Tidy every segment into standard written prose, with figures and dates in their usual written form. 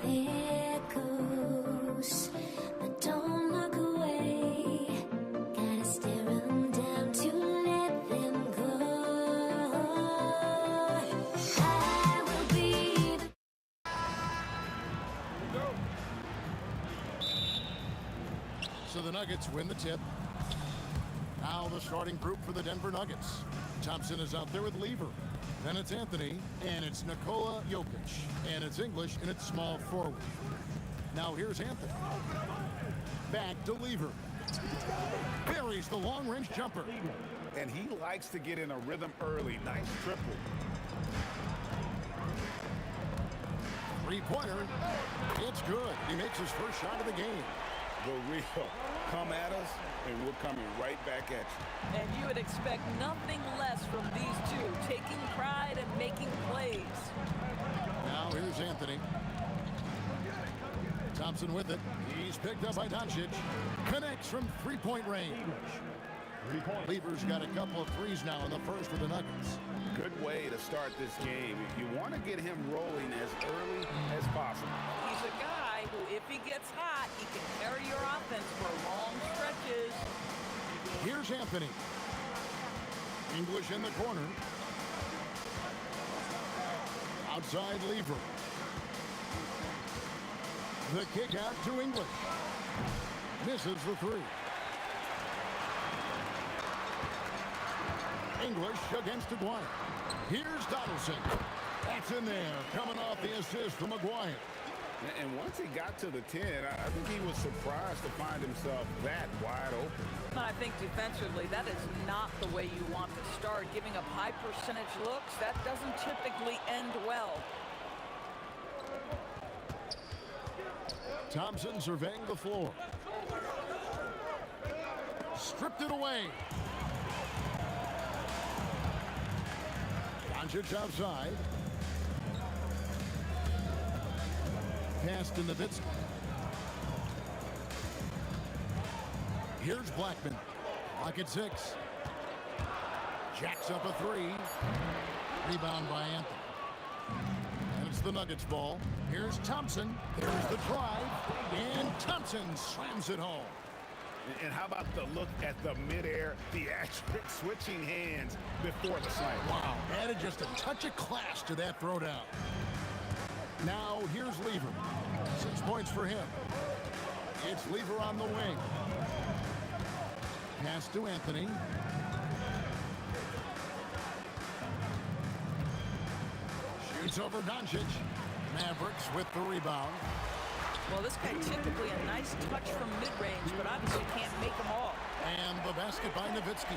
There goes, but don't look away. Gotta stare 'em down to let them go. I will be the So the Nuggets win the tip. Now the starting group for the Denver Nuggets. Thompson is out there with Lever. Then it's Anthony, and it's Nikola Jokic, and it's English, and it's small forward. Now here's Anthony. Back to Lever. Buries the long-range jumper. And he likes to get in a rhythm early. Nice triple. Three-pointer. It's good. He makes his first shot of the game. The real. Come at us, and we're coming right back at you. And you would expect nothing less from these two, taking pride and making plays. Now here's Anthony. Thompson with it. He's picked up by Doncic. Connects from three-point range. Lever's got a couple of threes now in the first for the Nuggets. Good way to start this game. You want to get him rolling as early as possible. He's a guy who, if he gets hot, he can carry your offense for long stretches. Here's Anthony. English in the corner. Outside Lever. The kick out to English. Misses the three. English against Aguirre. Here's Donaldson. That's in there, coming off the assist from Aguirre. And once he got to the 10, I think he was surprised to find himself that wide open. I think defensively, that is not the way you want to start. Giving up high percentage looks, that doesn't typically end well. Thompson surveying the floor. Stripped it away. Doncic outside. Pass to Nowitzki. Here's Blackman. Clock at 6. Jacks up a three. Rebound by Anthony. And it's the Nuggets ball. Here's Thompson. There's the drive. And Thompson slams it home. And how about the look at the midair theatric switching hands before the slam? Wow, added just a touch of class to that throwdown. Now here's Lever. 6 points for him. It's Lever on the wing. Pass to Anthony. Shoots over Doncic. Mavericks with the rebound. Well, this guy typically a nice touch from mid-range, but obviously can't make them all. And the basket by Nowitzki.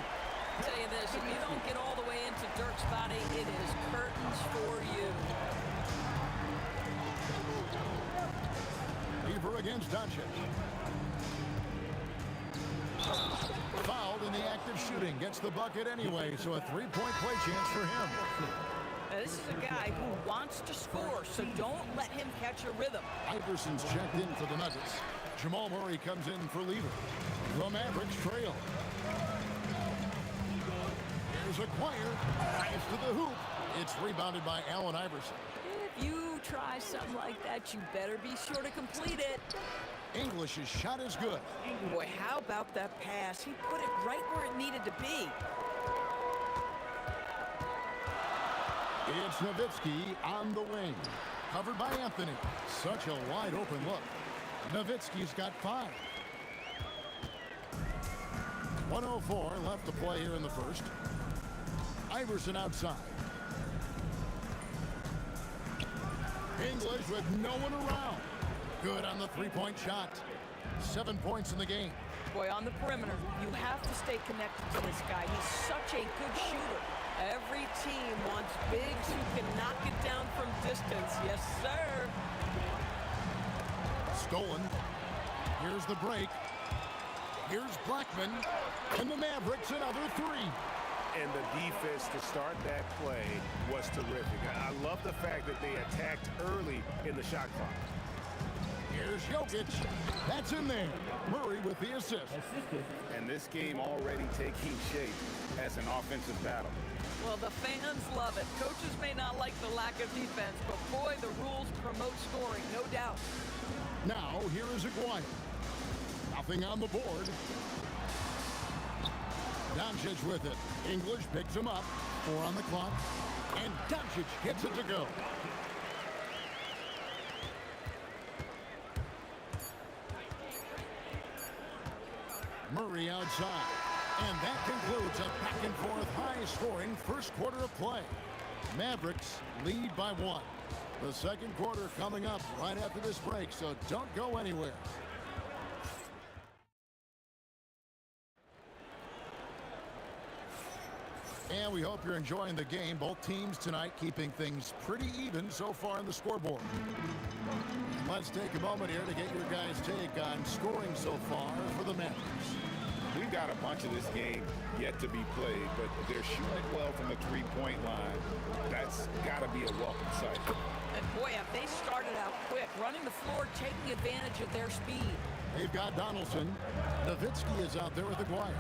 I'll tell you this, if you don't get all the way into Dirk's body, it is curtains for you. Lever against Doncic. Fouled in the act of shooting. Gets the bucket anyway, so a three-point play chance for him. Now, this is a guy who wants to score, so don't let him catch a rhythm. Iverson's checked in for the Nuggets. Jamal Murray comes in for Lever. The Mavericks trail. Here's Aguirre. Drives to the hoop. It's rebounded by Allen Iverson. If you try something like that, you better be sure to complete it. English's shot is good. Boy, how about that pass? He put it right where it needed to be. It's Nowitzki on the wing. Covered by Anthony. Such a wide open look. Nowitzki's got 5. 1:04 left to play here in the first. Iverson outside. English with no one around. Good on the three-point shot. 7 points in the game. Boy, on the perimeter, you have to stay connected to this guy. He's such a good shooter. Every team wants bigs who can knock it down from distance. Yes, sir. Stolen. Here's the break. Here's Blackman. And the Mavericks another 3. And the defense to start that play was terrific. I love the fact that they attacked early in the shot clock. Here's Jokic. That's in there. Murray with the assist. And this game already taking shape as an offensive battle. Well, the fans love it. Coaches may not like the lack of defense, but boy, the rules promote scoring, no doubt. Now, here is Aguirre. Nothing on the board. Doncic with it. English picks him up. 4 on the clock. And Doncic gets it to go. Murray outside. And that concludes a back-and-forth high-scoring first quarter of play. Mavericks lead by 1. The second quarter coming up right after this break, so don't go anywhere. And we hope you're enjoying the game. Both teams tonight keeping things pretty even so far on the scoreboard. Let's take a moment here to get your guys' take on scoring so far for the Mavericks. We've got a bunch of this game yet to be played, but they're shooting it well from the three-point line. That's got to be a welcome sight. And boy, have they started out quick, running the floor, taking advantage of their speed. They've got Donaldson. Nowitzki is out there with Aguirre.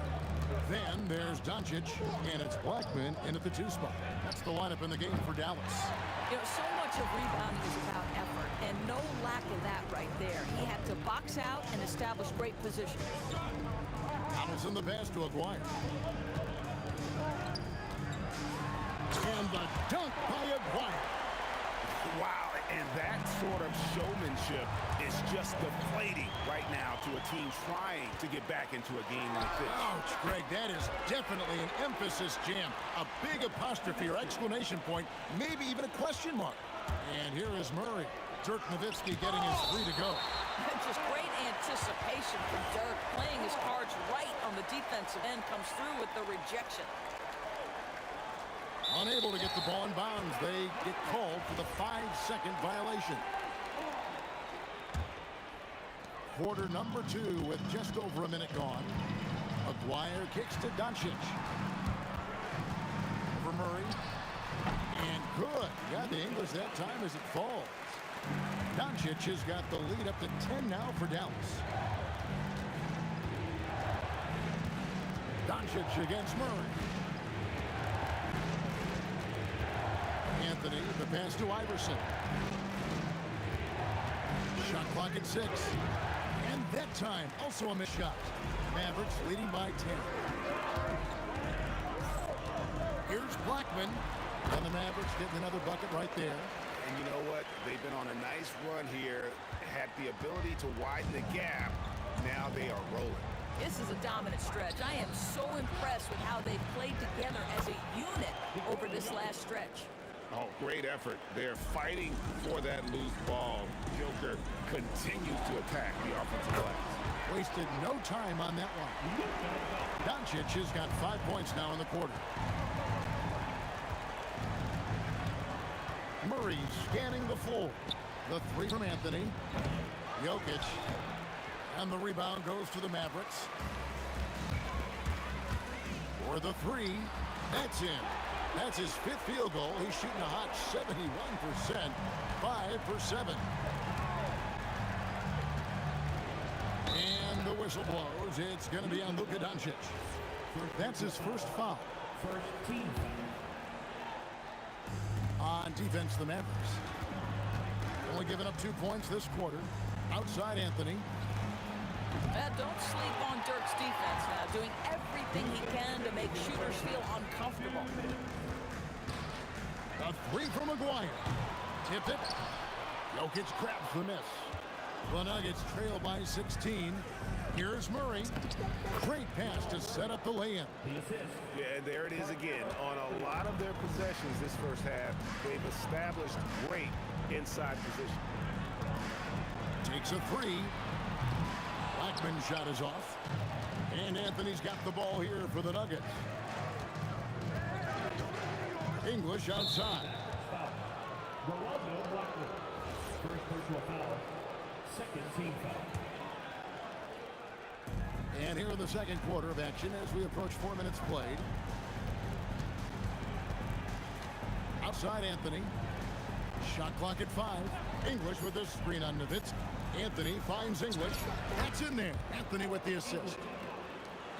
Then there's Doncic, and it's Blackman in at the 2 spot. That's the lineup in the game for Dallas. You know, so much of rebounding is about effort, and no lack of that right there. He had to box out and establish great position. Donaldson the pass to Aguirre. And the dunk by Aguirre. Wow, and that sort of showmanship is just deflating right now to a team trying to get back into a game like this. Ouch, Greg, that is definitely an emphasis jam. A big apostrophe or exclamation point, maybe even a question mark. And here is Murray. Dirk Nowitzki getting his 3 to go. Just great anticipation from Dirk, playing his cards right on the defensive end, comes through with the rejection. Unable to get the ball in bounds. They get called for the 5-second violation. Quarter number 2 with just over a minute gone. Aguirre kicks to Doncic. For Murray. And good. Got the English that time as it falls. Doncic has got the lead up to 10 now for Dallas. Doncic against Murray. Anthony, the pass to Iverson. Shot clock at 6. And that time, also a missed shot. Mavericks leading by 10. Here's Blackman. And the Mavericks getting another bucket right there. And you know what? They've been on a nice run here, had the ability to widen the gap. Now they are rolling. This is a dominant stretch. I am so impressed with how they've played together as a unit over this last stretch. Oh, great effort. They're fighting for that loose ball. Joker continues to attack the offensive glass. Wasted no time on that one. Doncic has got 5 points now in the quarter. Murray scanning the floor. The 3 from Anthony. Jokic. And the rebound goes to the Mavericks. For the 3. That's in. That's his 5th field goal. He's shooting a hot 71%. 5 for 7. And the whistle blows. It's going to be on Luka Doncic. That's his first foul. First team foul. On defense, the Mavericks. Only giving up 2 points this quarter. Outside Anthony. Don't sleep on Dirk's defense now, doing everything he can to make shooters feel uncomfortable. A 3 from Aguirre. Tip it. Jokic grabs the miss. The Nuggets trail by 16. Here's Murray. Great pass to set up the lay-in. Yeah, there it is again. On a lot of their possessions this first half, they've established great inside position. Takes a 3. Blackman's shot is off. And Anthony's got the ball here for the Nuggets. English outside. First personal foul. Second team foul. And here in the second quarter of action as we approach 4 minutes played. Outside Anthony. Shot clock at 5. English with the screen on Nowitzki. Anthony finds English. That's in there. Anthony with the assist.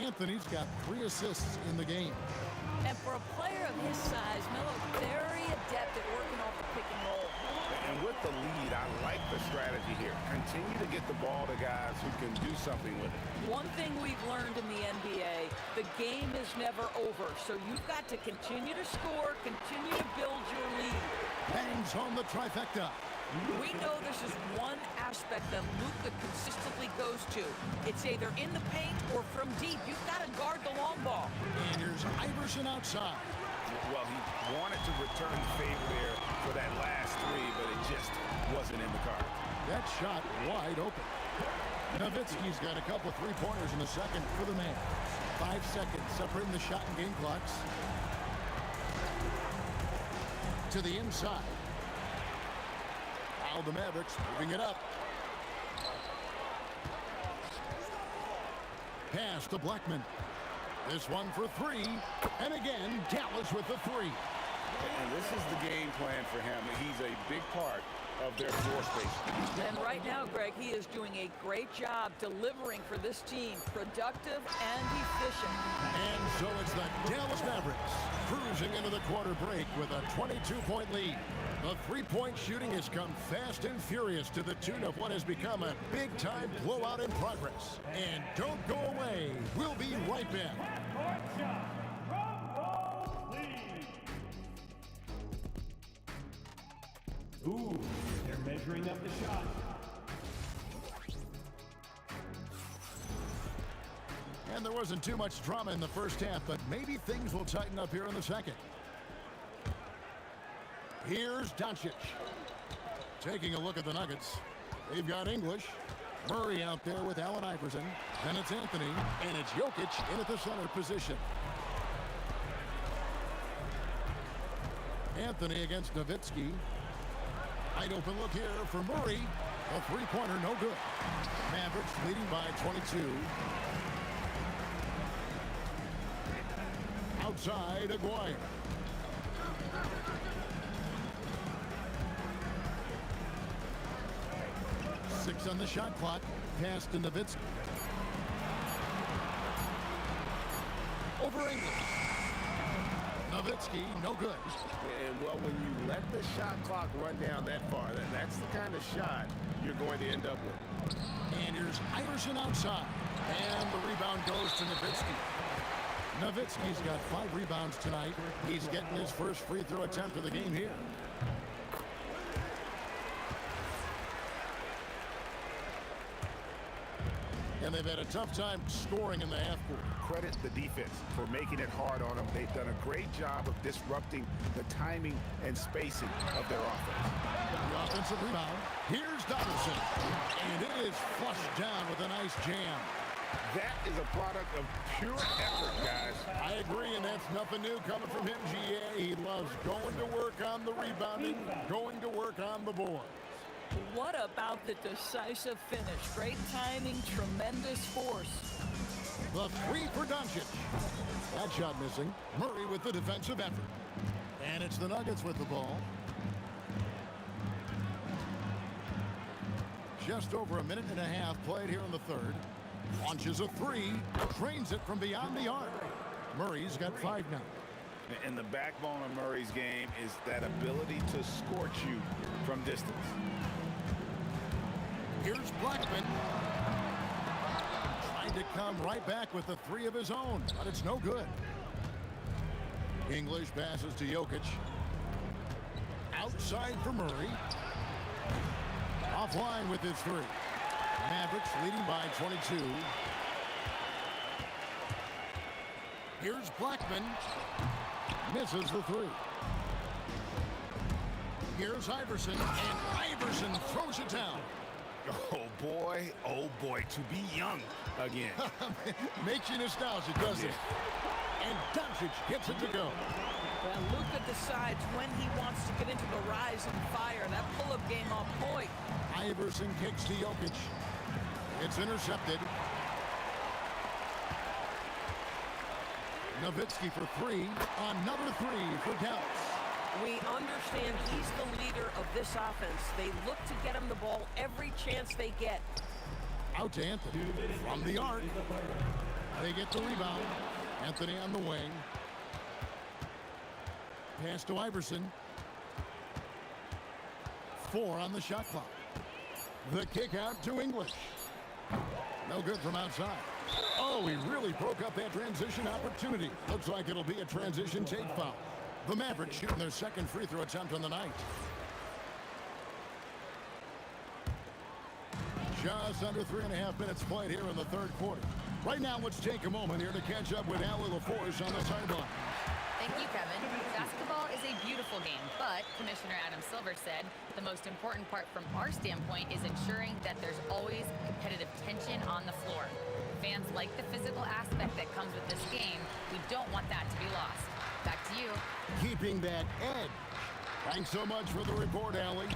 Anthony's got 3 assists in the game. And for a player of his size, Melo very adept at working off the pick and roll. And with the lead, I like the strategy here. Continue to get the ball to guys who can do something with it. One thing we've learned in the NBA, the game is never over. So you've got to continue to score, continue to build your lead. Bangs home the trifecta. We know this is one aspect that Luka consistently goes to. It's either in the paint or from deep. You've got to guard the long ball. And here's Iverson outside. Well, he wanted to return the favor there for that last 3, but it just wasn't in the cards. That shot wide open. Nowitzki's got a couple 3-pointers in the second for the man. 5 seconds separating the shot and game clocks. To the inside. Now the Mavericks moving it up. Pass to Blackman. This one for 3. And again, Dallas with the 3. And this is the game plan for him. He's a big part of their floor space. And right now, Greg, he is doing a great job delivering for this team. Productive and efficient. And so it's the Dallas Mavericks cruising into the quarter break with a 22-point lead. The 3-point shooting has come fast and furious to the tune of what has become a big-time blowout in progress. And don't go away. We'll be right back. Ooh, they're measuring up the shot. And there wasn't too much drama in the first half, but maybe things will tighten up here in the second. Here's Doncic. Taking a look at the Nuggets. They've got English. Murray out there with Allen Iverson. Then it's Anthony. And it's Jokic in at the center position. Anthony against Nowitzki. Wide open look here for Murray. A 3-pointer, no good. Mavericks leading by 22. Outside, Aguirre. Six on the shot clock. Pass to Nowitzki. Over English. Nowitzki, no good. And, well, when you let the shot clock run down that far, that's the kind of shot you're going to end up with. And here's Iverson outside. And the rebound goes to Nowitzki. Nowitzki's got 5 rebounds tonight. He's getting his first free throw attempt of the game here. And they've had a tough time scoring in the half court. Credit the defense for making it hard on them. They've done a great job of disrupting the timing and spacing of their offense. The offensive rebound. Here's Donaldson. And it is flushed down with a nice jam. That is a product of pure effort, guys. I agree, and that's nothing new coming from him, GA. He loves going to work on the rebounding, going to work on the board. What about the decisive finish? Great timing, tremendous force. The 3 for Doncic. That shot missing. Murray with the defensive effort. And it's the Nuggets with the ball. Just over a minute and a half played here in the third. Launches a 3. Trains it from beyond the arc. Murray's got 5 now. And the backbone of Murray's game is that ability to scorch you from distance. Here's Blackman. Trying to come right back with the 3 of his own, but it's no good. English passes to Jokic. Outside for Murray. Offline with his 3. Mavericks leading by 22. Here's Blackman. Misses the 3. Here's Iverson, and Iverson throws it down. Oh boy, to be young again. Makes you nostalgic, doesn't it? And Doncic gets it to go. Well, Luka decides when he wants to get into the rise and fire. That pull-up game on point. Iverson kicks to Jokic. It's intercepted. Nowitzki for 3. Another 3 for Dallas. We understand he's the leader of this offense. They look to get him the ball every chance they get. Out to Anthony from the arc. They get the rebound. Anthony on the wing. Pass to Iverson. 4 on the shot clock. The kick out to English. No good from outside. Oh, he really broke up that transition opportunity. Looks like it'll be a transition take foul. The Mavericks shooting their second free throw attempt on the night. Just under 3.5 minutes played here in the third quarter. Right now, let's take a moment here to catch up with Allie LaForce on the sideline. Thank you, Kevin. Basketball is a beautiful game, but Commissioner Adam Silver said the most important part from our standpoint is ensuring that there's always competitive tension on the floor. Fans like the physical aspect that comes with this game. We don't want that to be lost. Back to you. Keeping that edge. Thanks so much for the report, Allie.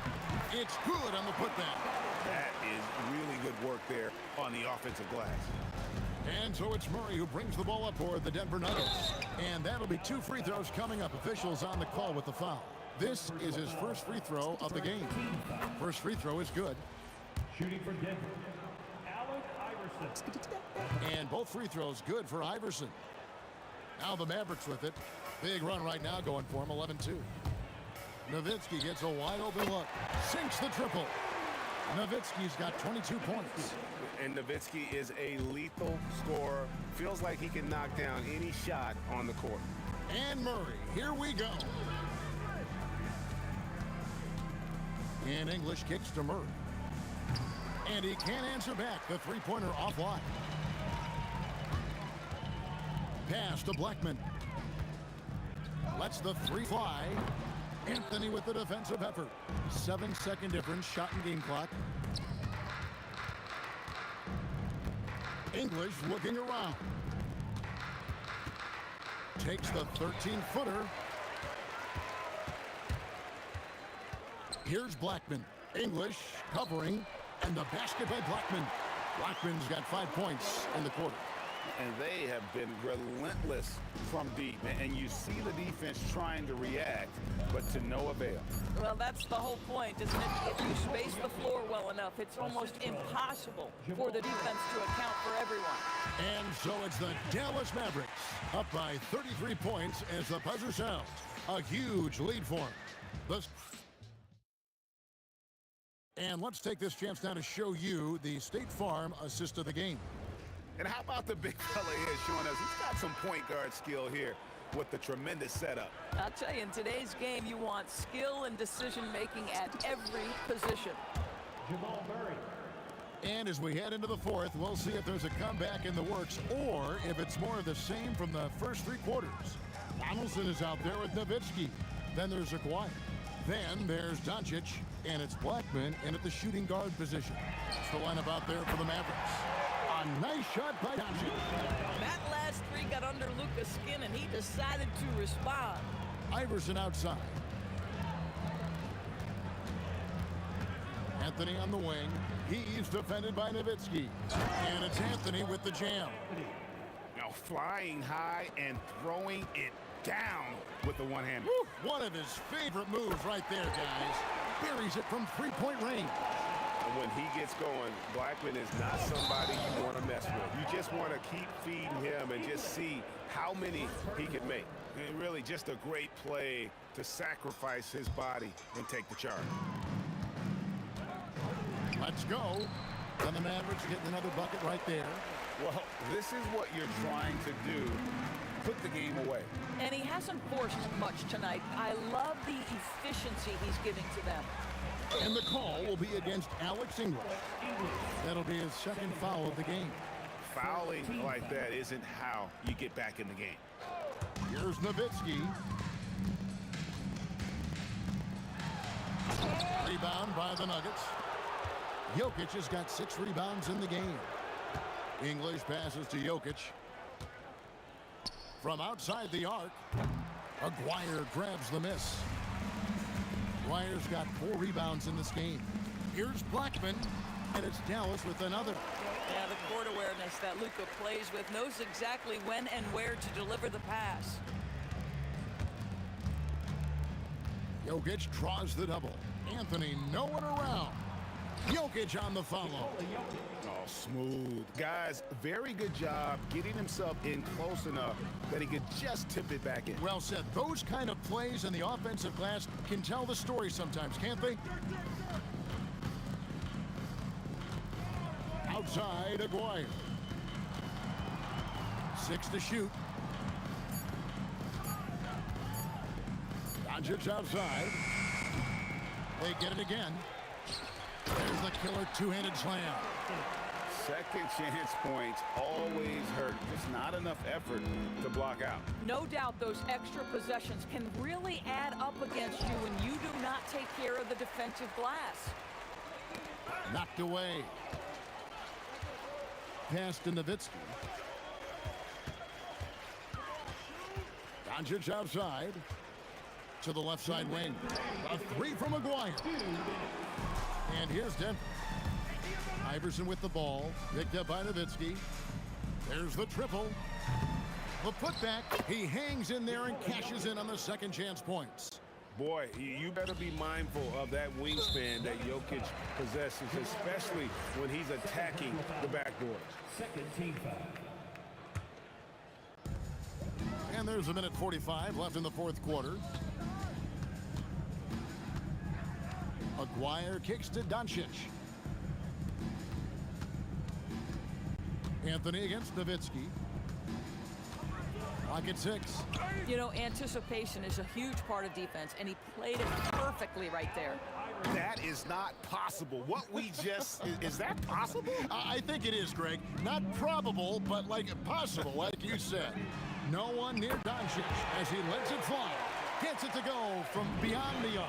It's good on the putback. That is really good work there on the offensive glass. And so it's Murray who brings the ball up for the Denver Nuggets. And that'll be 2 free throws coming up. Officials on the call with the foul. This is his first free throw of the game. First free throw is good. Shooting for Denver, Allen Iverson. And both free throws good for Iverson. Now the Mavericks with it. Big run right now going for him, 11-2. Nowitzki gets a wide open look. Sinks the triple. Nowitzki's got 22 points. And Nowitzki is a lethal scorer. Feels like he can knock down any shot on the court. And Murray, here we go. And English kicks to Murray. And he can't answer back. The three-pointer offline. Pass to Blackman. Lets the three fly. Anthony with the defensive effort. 7-second difference, shot and game clock. English looking around. Takes the 13-footer. Here's Blackman. English covering, and the basket by Blackman. Blackman's got 5 points in the quarter. And they have been relentless from deep. And you see the defense trying to react, but to no avail. Well, that's the whole point, isn't it? If you space the floor well enough, it's almost impossible for the defense to account for everyone. And so it's the Dallas Mavericks up by 33 points as the buzzer sounds. A huge lead for them. And let's take this chance now to show you the State Farm assist of the game. And how about the big fella here showing us he's got some point guard skill here with the tremendous setup. I'll tell you, in today's game, you want skill and decision-making at every position. Jamal Murray. And as we head into the fourth, we'll see if there's a comeback in the works or if it's more of the same from the first 3 quarters. Donaldson is out there with Nowitzki. Then there's Kawhi. Then there's Doncic, and it's Blackman in at the shooting guard position. That's the lineup out there for the Mavericks. A nice shot by Doncic. That last 3 got under Luka's skin, and he decided to respond. Iverson outside. Anthony on the wing. He's defended by Nowitzki. And it's Anthony with the jam. Now flying high and throwing it down with the one-hander. One of his favorite moves right there, guys. Buries it from three-point range. And when he gets going, Blackman is not somebody you want to mess with. You just want to keep feeding him and just see how many he can make. And really just a great play to sacrifice his body and take the charge. Let's go. And the Mavericks getting another bucket right there. Well, this is what you're trying to do. Put the game away. And he hasn't forced much tonight. I love the efficiency he's giving to them. And the call will be against Alex English. That'll be his second foul of the game. Fouling like that isn't how you get back in the game. Here's Nowitzki. Rebound by the Nuggets. Jokic has got 6 rebounds in the game. English passes to Jokic. From outside the arc, Aguirre grabs the miss. Aguirre's got 4 rebounds in this game. Here's Blackman, and it's Dallas with another. Yeah, the court awareness that Luka plays with, knows exactly when and where to deliver the pass. Jokic draws the double. Anthony nowhere around. Jokic on the follow. Oh, smooth. Guys, very good job getting himself in close enough that he could just tip it back in. Well said. Those kind of plays in the offensive glass can tell the story sometimes, can't they? Outside, Aguirre. 6 to shoot. Doncic outside. They get it again. There's the killer two-handed slam. Second chance points always hurt. Just not enough effort to block out. No doubt those extra possessions can really add up against you when you do not take care of the defensive glass. Knocked away. Pass to Nowitzki. Doncic outside. To the left side wing. A three from Aguirre. And here's Denver. Iverson with the ball. Picked up by Nowitzki. There's the triple. The putback. He hangs in there and cashes in on the second chance points. Boy, you better be mindful of that wingspan that Jokic possesses, especially when he's attacking the backboard. Second team foul. And there's a minute 45 left in the fourth quarter. Aguirre kicks to Doncic. Anthony against Nowitzki. Clock at 6. You know, anticipation is a huge part of defense, and he played it perfectly right there. That is not possible. What we just, is that possible? I think it is, Greg. Not probable, but like possible, like you said. No one near Doncic as he lets it fly. Gets it to go from beyond the arc.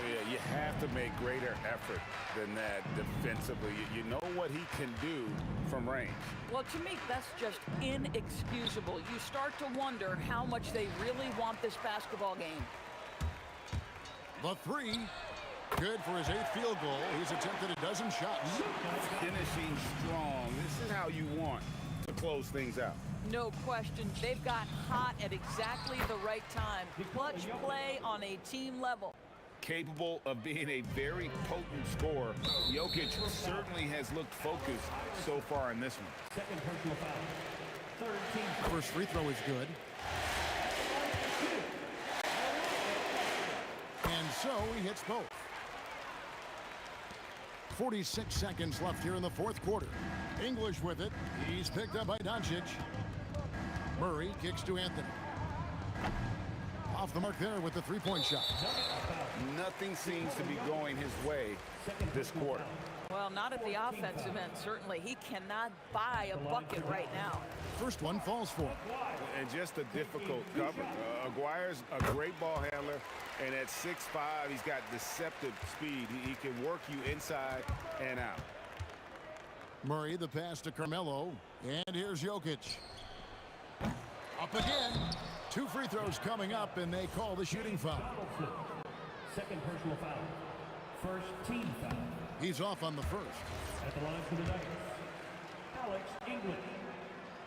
Yeah, you have to make greater effort than that defensively. You know what he can do from range. Well, to me, that's just inexcusable. You start to wonder how much they really want this basketball game. The three. Good for his 8th field goal. He's attempted a dozen shots. Finishing strong. This is how you want to close things out. No question. They've got hot at exactly the right time. Clutch play on a team level. Capable of being a very potent scorer, Jokic certainly has looked focused so far in this one. Second personal foul. Third team foul. First free throw is good. And so he hits both. 46 seconds left here in the fourth quarter. English with it. He's picked up by Doncic. Murray kicks to Anthony. Off the mark there with the three-point shot. Nothing seems to be going his way this quarter. Well, not at the offensive end, certainly. He cannot buy a bucket right now. First one falls for him. And just a difficult coverage. Aguirre's a great ball handler, and at 6'5", he's got deceptive speed. He can work you inside and out. Murray, the pass to Carmelo. And here's Jokic. Up again. 2 free throws coming up, and they call the shooting foul. Second personal foul. First team foul. He's off on the first. At the line for the Nuggets, Alex English.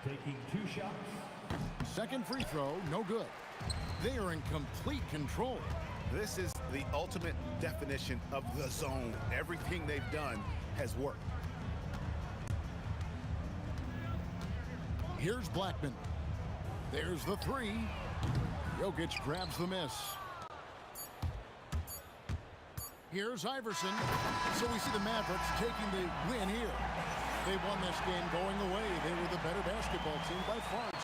Taking 2 shots. Second free throw, no good. They are in complete control. This is the ultimate definition of the zone. Everything they've done has worked. Here's Blackman. There's the three. Jokic grabs the miss. Here's Iverson. So we see the Mavericks taking the win here. They won this game going away. They were the better basketball team by far.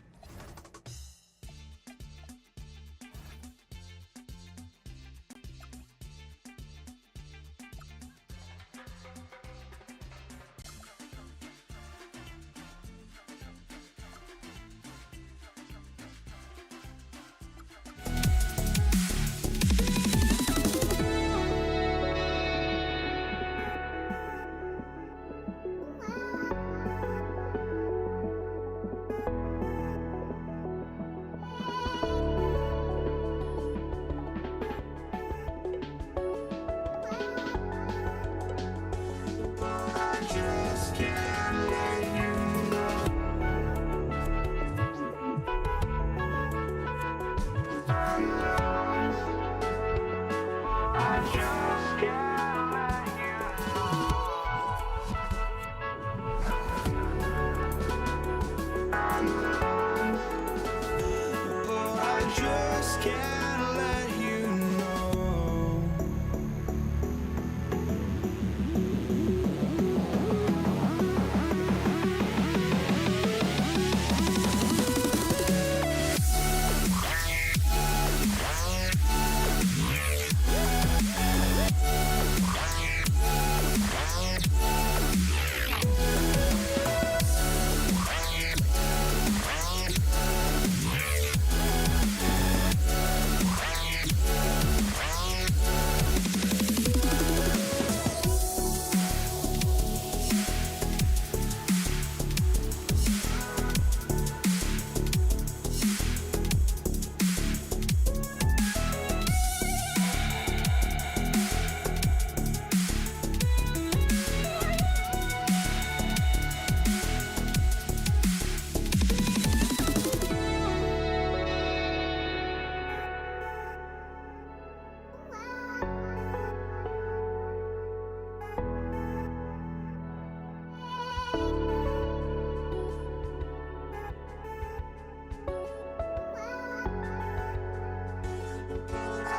just can't let you know.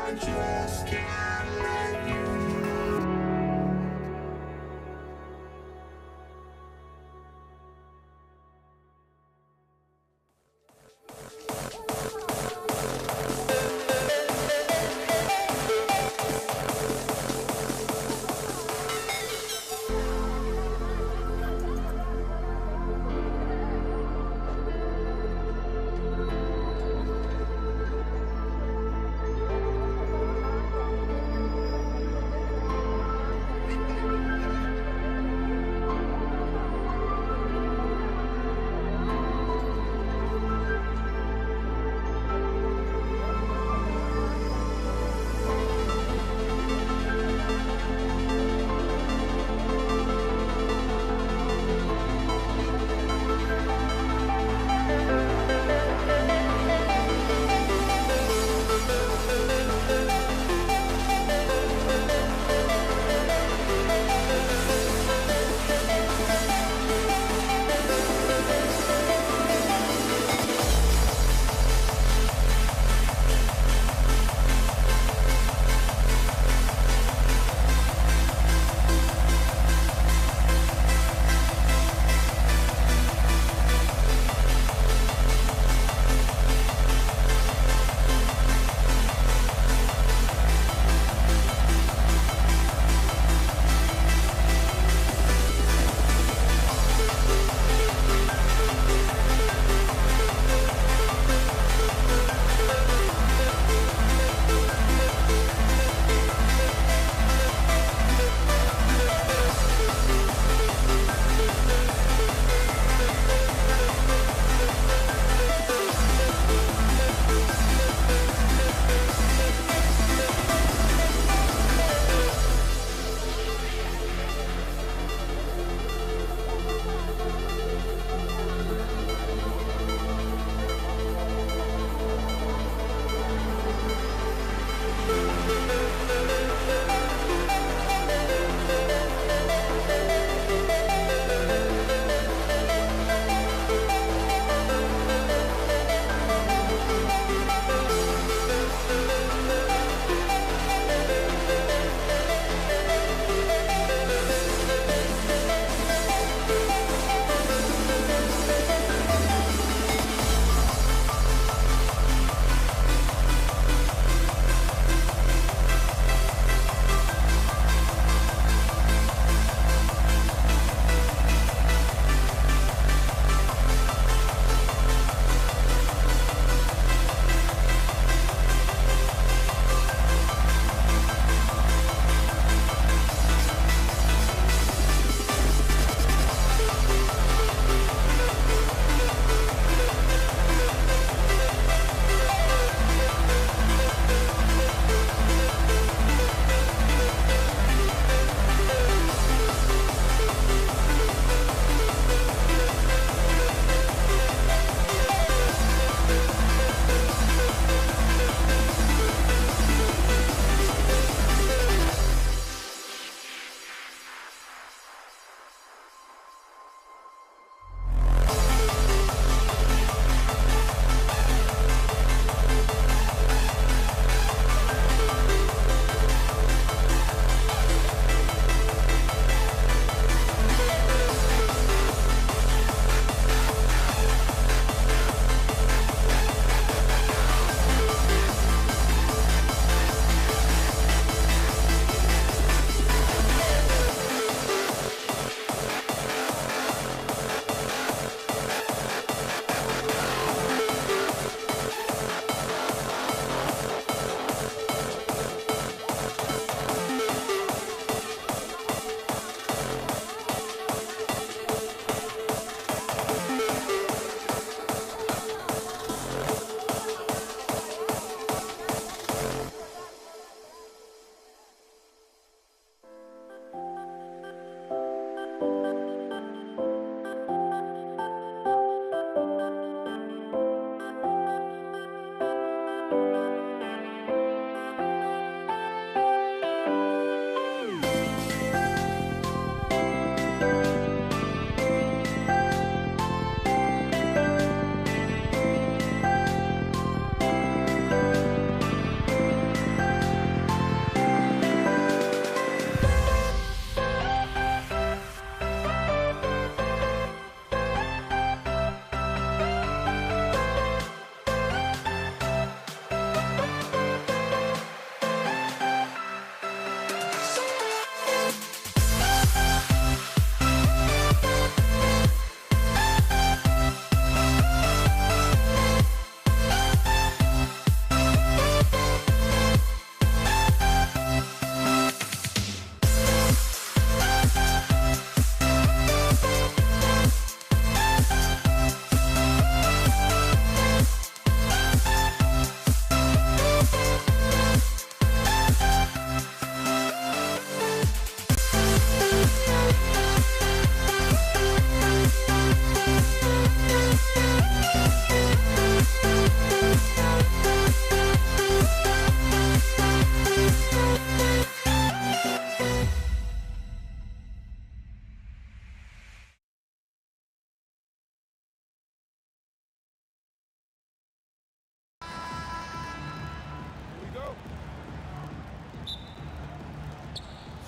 I just can't let you know.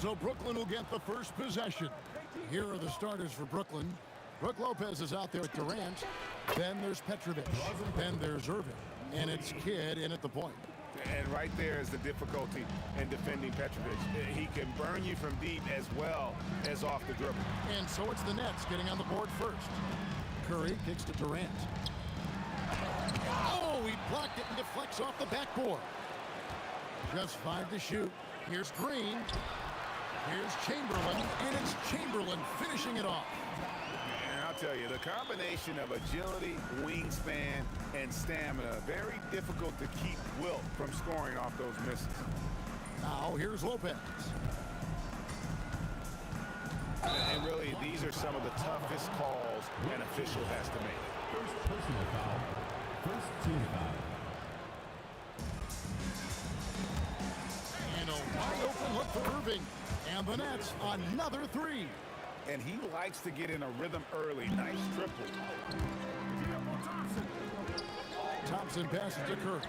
So Brooklyn will get the first possession. Here are the starters for Brooklyn. Brook Lopez is out there with Durant. Then there's Petrovic. Then there's Irving. And it's Kidd in at the point. And right there is the difficulty in defending Petrovic. He can burn you from deep as well as off the dribble. And so it's the Nets getting on the board first. Curry kicks to Durant. Oh, he blocked it and deflects off the backboard. Just 5 to shoot. Here's Green. Here's Chamberlain, and it's Chamberlain finishing it off. And I'll tell you, the combination of agility, wingspan, and stamina, very difficult to keep Wilt from scoring off those misses. Now here's Lopez. And really, these are some of the toughest calls an official has to make. First personal foul. First team foul. And a wide open look for Irving. And the Nets, another 3. And he likes to get in a rhythm early. Nice triple. Thompson passes to Curry.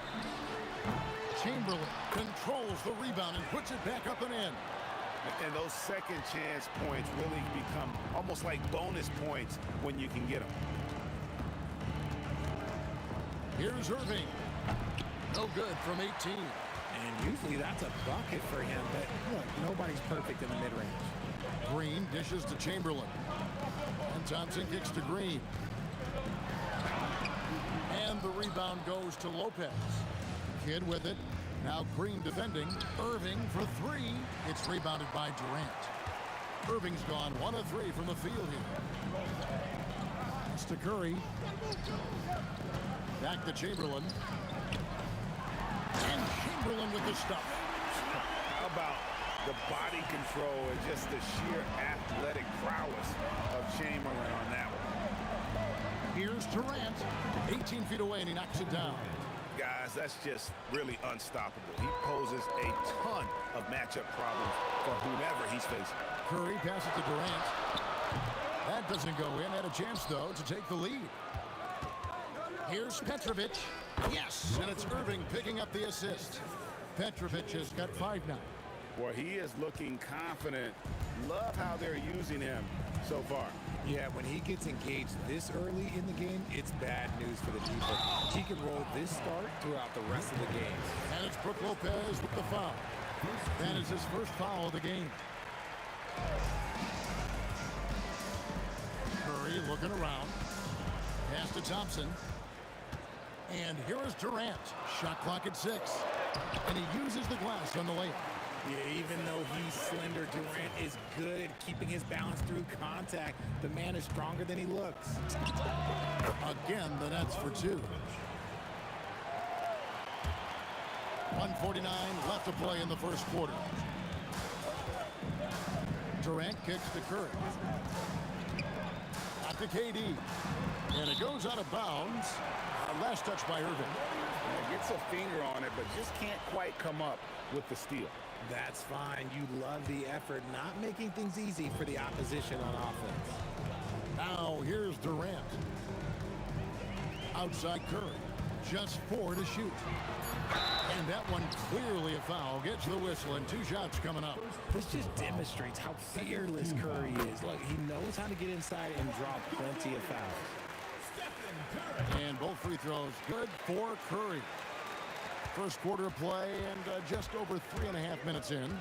Chamberlain controls the rebound and puts it back up and in. And those second chance points really become almost like bonus points when you can get them. Here's Irving. No good from 18. And usually that's a bucket for him, but look, nobody's perfect in the mid-range. Green dishes to Chamberlain. And Thompson kicks to Green. And the rebound goes to Lopez. Kidd with it. Now Green defending. Irving for 3. It's rebounded by Durant. Irving's gone 1 of 3 from the field here. It's to Curry. Back to Chamberlain. And Chamberlain with the stuff. How about the body control and just the sheer athletic prowess of Chamberlain on that one? Here's Durant. 18 feet away, and he knocks it down. Guys, that's just really unstoppable. He poses a ton of matchup problems for whomever he's facing. Curry passes to Durant. That doesn't go in. Had a chance, though, to take the lead. Here's Petrovic. Yes, and it's Irving picking up the assist. Petrovic has got 5 now. Well, he is looking confident. Love how they're using him so far. Yeah, when he gets engaged this early in the game, it's bad news for the defense. He can roll this start throughout the rest of the game. And it's Brook Lopez with the foul. That is his first foul of the game. Curry looking around. Pass to Thompson. And here is Durant. Shot clock at 6. And he uses the glass on the layup. Yeah, even though he's slender, Durant is good at keeping his balance through contact. The man is stronger than he looks. Again, the Nets for 2. 1:49 left to play in the first quarter. Durant kicks to Curry. Out to KD. And it goes out of bounds. Last touch by Irving. Gets a finger on it, but just can't quite come up with the steal. That's fine. You love the effort, not making things easy for the opposition on offense. Now here's Durant. Outside Curry. Just 4 to shoot. And that one clearly a foul. Gets the whistle and 2 shots coming up. This just demonstrates how fearless Curry is. Look, he knows how to get inside and draw plenty of fouls. And both free throws good for Curry. First quarter of play and just over 3.5 minutes in.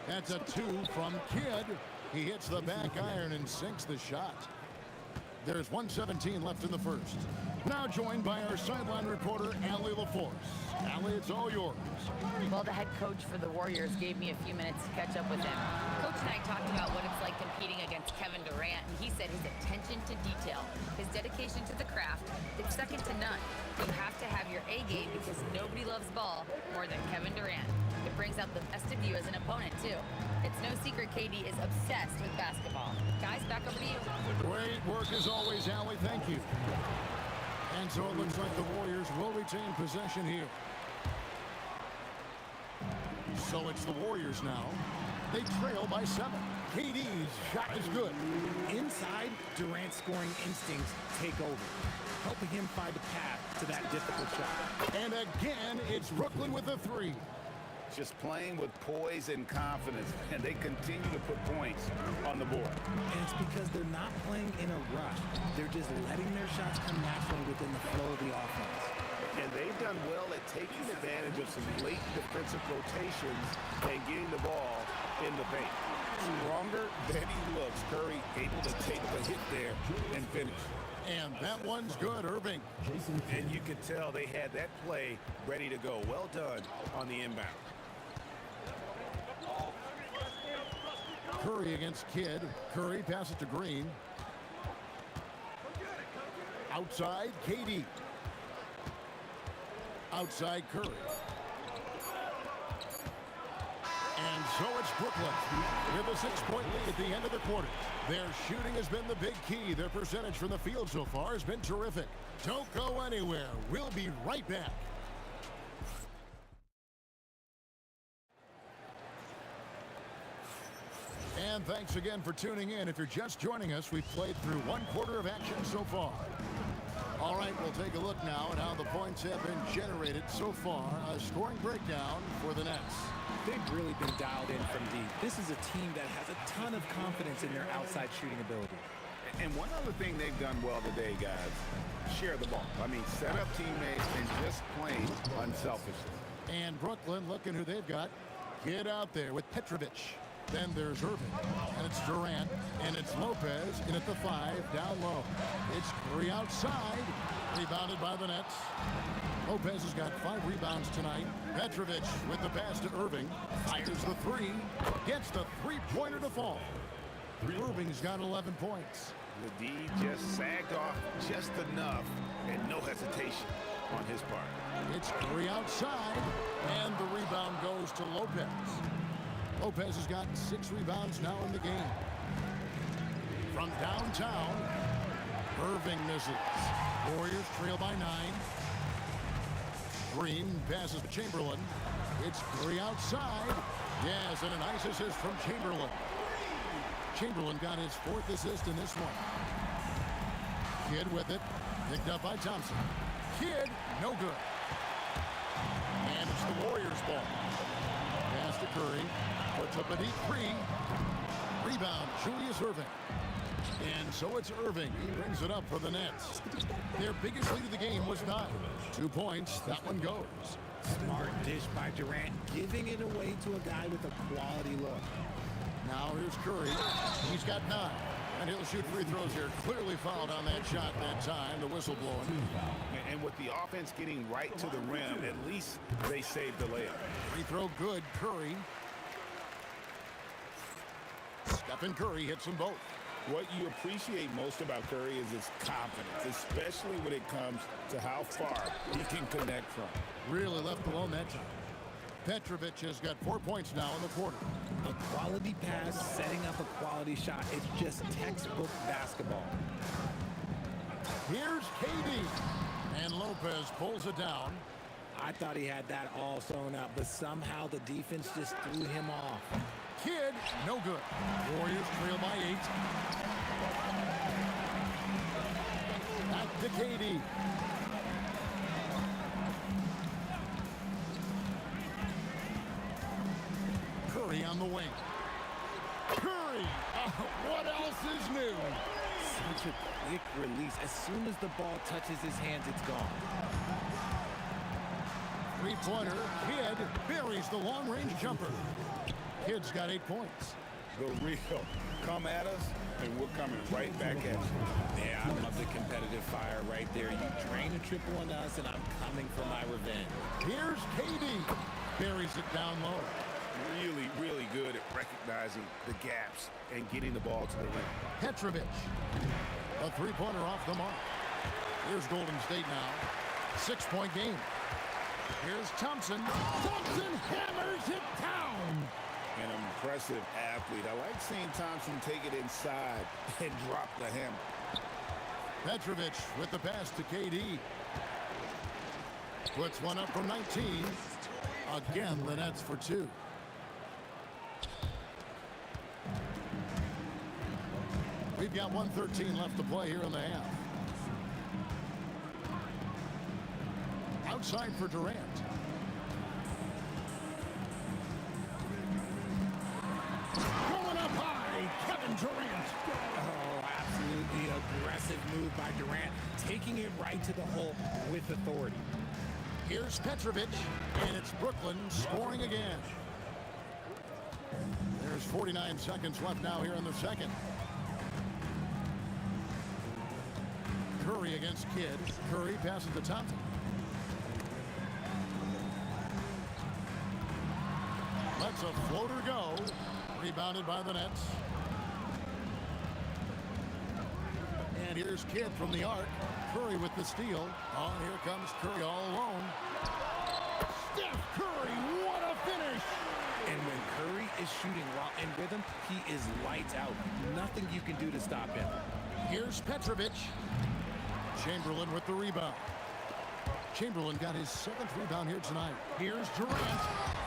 That's a 2 from Kidd. He hits the back iron and sinks the shot. There's 1:17 left in the first. Now joined by our sideline reporter, Allie LaForce. Allie, it's all yours. Well, the head coach for the Warriors gave me a few minutes to catch up with him. Coach and I talked about what it's like competing against Kevin Durant, and he said his attention to detail, his dedication to the craft, it's second to none. You have to have your A game because nobody loves ball more than Kevin Durant. It brings out the best of you as an opponent, too. It's no secret KD is obsessed with basketball. Guys, back over to you. Great work as always, Allie. Thank you. And so it looks like the Warriors will retain possession here. So it's the Warriors now. They trail by 7. KD's shot is good. Inside, Durant's scoring instincts take over, helping him find a path to that difficult shot. And again, it's Brooklyn with a 3. just playing with poise and confidence, and they continue to put points on the board. And it's because they're not playing in a rush. They're just letting their shots come naturally within the flow of the offense. And they've done well at taking advantage of some late defensive rotations and getting the ball in the paint. Stronger than he looks. Curry able to take the hit there and finish. And that one's good, Irving. And you could tell they had that play ready to go. Well done on the inbound. Curry against Kidd. Curry passes to Green. Outside, KD. Outside, Curry. And so it's Brooklyn with a 6-point lead at the end of the quarter. Their shooting has been the big key. Their percentage from the field so far has been terrific. Don't go anywhere. We'll be right back. And thanks again for tuning in. If you're just joining us, we've played through one quarter of action so far. All right, we'll take a look now at how the points have been generated so far. A scoring breakdown for the Nets. They've really been dialed in from deep. This is a team that has a ton of confidence in their outside shooting ability. And one other thing they've done well today, guys, share the ball. I mean, set up teammates and just playing unselfishly. And Brooklyn, looking who they've got. Get out there with Petrovic. Then there's Irving, and it's Durant, and it's Lopez, and at the 5, down low. It's Curry outside, rebounded by the Nets. Lopez has got 5 rebounds tonight. Petrovic with the pass to Irving, fires the 3, gets the three-pointer to fall. Irving's got 11 points. The D just sagged off just enough, and no hesitation on his part. It's Curry outside, and the rebound goes to Lopez. Lopez has got 6 rebounds now in the game. From downtown, Irving misses. Warriors trail by 9. Green passes to Chamberlain. It's Curry outside. Yes, and a nice assist from Chamberlain. Chamberlain got his 4th assist in this one. Kidd with it. Picked up by Thompson. Kidd, no good. And it's the Warriors' ball. Pass to Curry. Puts up a deep 3. Rebound, Julius Irving. And so it's Irving. He brings it up for the Nets. Their biggest lead of the game was 9. 2 points. That one goes. Smart dish by Durant, giving it away to a guy with a quality look. Now here's Curry. He's got 9. And he'll shoot free throws here. Clearly fouled on that shot that time. The whistle blowing. And with the offense getting right to the rim, at least they saved the layup. Free throw good. Curry. Stephen Curry hits them both. What you appreciate most about Curry is his confidence, especially when it comes to how far he can connect from. Really left alone that time. Petrovic has got 4 points now in the quarter. A quality pass, setting up a quality shot. It's just textbook basketball. Here's KD. And Lopez pulls it down. I thought he had that all sewn up, but somehow the defense just threw him off. Kidd, no good. Warriors trail by 8. Back to KD. Curry on the wing. Curry! What else is new? Such a quick release. As soon as the ball touches his hands, it's gone. Three-pointer. Kidd buries the long-range jumper. Kidd's got 8 points. The real come at us, and we're coming right back at you. Yeah, I love the competitive fire right there. You drain a triple on us, and I'm coming for my revenge. Here's KD. Buries it down low. Really, really good at recognizing the gaps and getting the ball to the rim. Petrovic. A three-pointer off the mark. Here's Golden State now. 6-point game. Here's Thompson. Thompson hammers it down. An impressive athlete. I like seeing Thompson take it inside and drop the hammer. Petrovic with the pass to KD. Puts one up from 19. Again, the Nets for 2. We've got 1:13 left to play here in the half. Outside for Durant. aggressive move by Durant, taking it right to the hole with authority. Here's Petrovic, and it's Brooklyn scoring again. There's 49 seconds left now here in the second. Curry against Kidd. Curry passes to Thompson. Lets a floater go. Rebounded by the Nets. And here's Kidd from the arc. Curry with the steal. Oh, here comes Curry all alone. Steph Curry, what a finish! And when Curry is shooting while in rhythm, he is lights out. Nothing you can do to stop him. Here's Petrovic. Chamberlain with the rebound. Chamberlain got his 7th rebound here tonight. Here's Durant,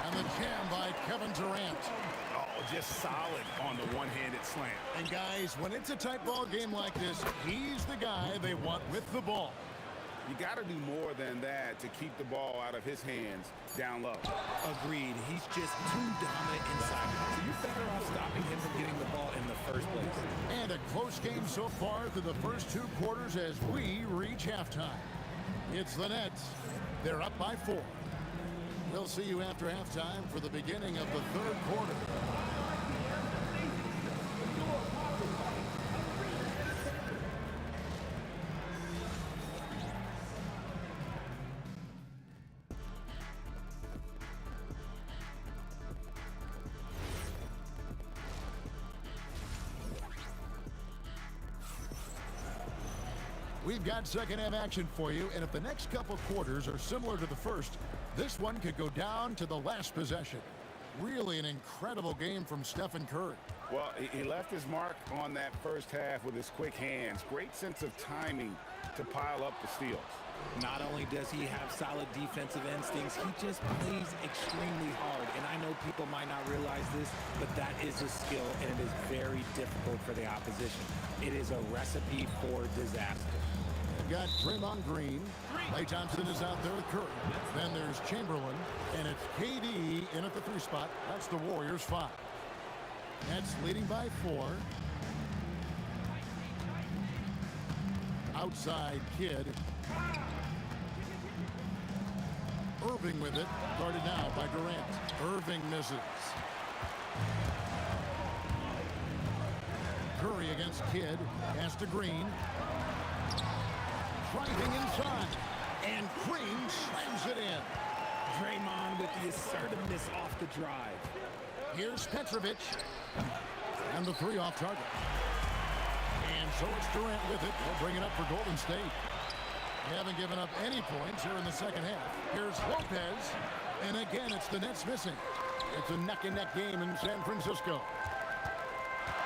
and the jam by Kevin Durant. Oh, just solid on the one-handed slam. And guys, when it's a tight ball game like this, he's the guy they want with the ball. You got to do more than that to keep the ball out of his hands down low. Agreed. He's just too dominant inside. So you're better off stopping him from getting the ball in the first place. And a close game so far through the first 2 quarters as we reach halftime. It's the Nets. They're up by 4. We'll see you after halftime for the beginning of the 3rd quarter. We've got second half action for you, and if the next couple quarters are similar to the first, this one could go down to the last possession. Really an incredible game from Stephen Curry. Well, he left his mark on that first half with his quick hands. Great sense of timing to pile up the steals. Not only does he have solid defensive instincts, he just plays extremely hard. And I know people might not realize this, but that is a skill, and it is very difficult for the opposition. It is a recipe for disaster. We've got Draymond Green. Klay Thompson is out there with Curry. Then there's Chamberlain, and it's KD in at the 3 spot. That's the Warriors' 5. Nets leading by 4. Outside Kidd. Irving with it. Guarded now by Durant. Irving misses. Curry against Kidd. Pass to Green. Driving inside. And Green slams it in. Draymond with the assertiveness off the drive. Here's Petrovic. And the 3 off target. And so it's Durant with it. They'll bring it up for Golden State. They haven't given up any points here in the second half. Here's Lopez. And again, it's the Nets missing. It's a neck-and-neck game in San Francisco.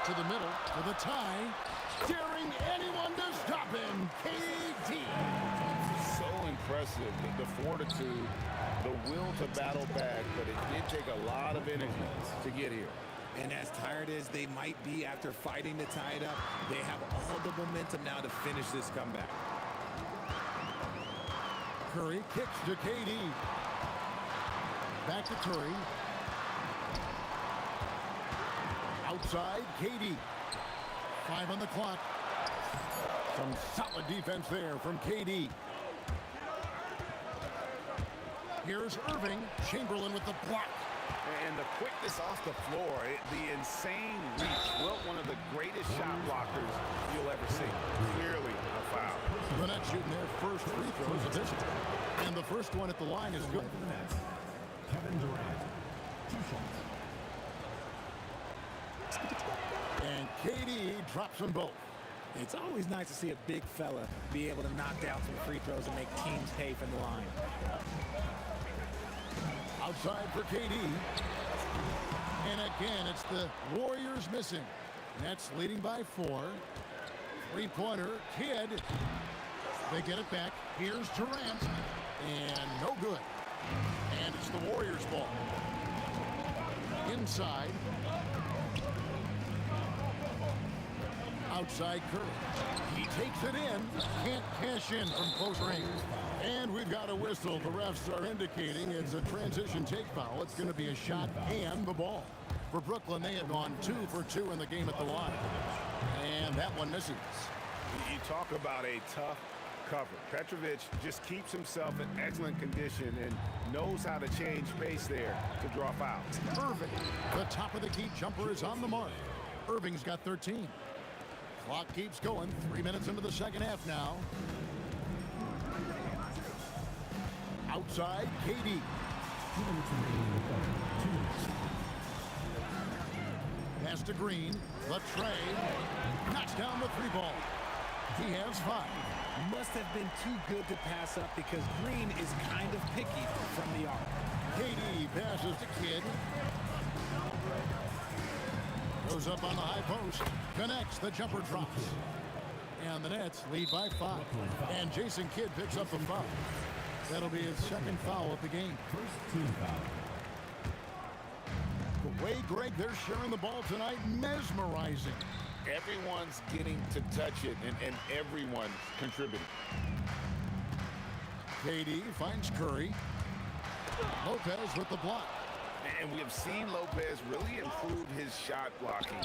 To the middle, to the tie. Daring anyone to stop him. KD. So impressive, the fortitude, the will to battle back, but it did take a lot of energy to get here. And as tired as they might be after fighting to tie it up, they have all the momentum now to finish this comeback. Curry kicks to KD. Back to Curry. Outside, KD. 5 on the clock. Some solid defense there from KD. Here's Irving. Chamberlain with the block. And the quickness off the floor, the insane reach. Well, one of the greatest shot blockers you'll ever see. Clearly a foul. The Nets shooting their first free throws of this. And the first one at the line is good. Kevin Durant, 2 shots. And KD drops them both. It's always nice to see a big fella be able to knock down some free throws and make teams pay from the line. Outside for KD. And again, it's the Warriors missing. Nets leading by 4. 3-pointer, Kidd. They get it back. Here's Durant. And no good. And it's the Warriors' ball. Inside. Outside Curry. He takes it in. Can't cash in from close range. And we've got a whistle. The refs are indicating it's a transition take foul. It's going to be a shot and the ball. For Brooklyn, they have gone 2 for 2 in the game at the line. And that one misses. You talk about a tough cover. Petrovic just keeps himself in excellent condition and knows how to change pace there to draw fouls. Irving, the top of the key jumper is on the mark. Irving's got 13. Clock keeps going. 3 minutes into the second half now. Outside, KD. Pass to Green. Latre knocks down the three ball. He has 5. Must have been too good to pass up because Green is kind of picky from the arc. KD passes to Kidd. Goes up on the high post. Connects. The jumper drops. And the Nets lead by 5. And Jason Kidd picks up the foul. That'll be his second foul of the game. First team foul. The way, Greg, they're sharing the ball tonight, mesmerizing. Everyone's getting to touch it, and everyone's contributing. KD finds Curry. Lopez with the block. And we have seen Lopez really improve his shot blocking,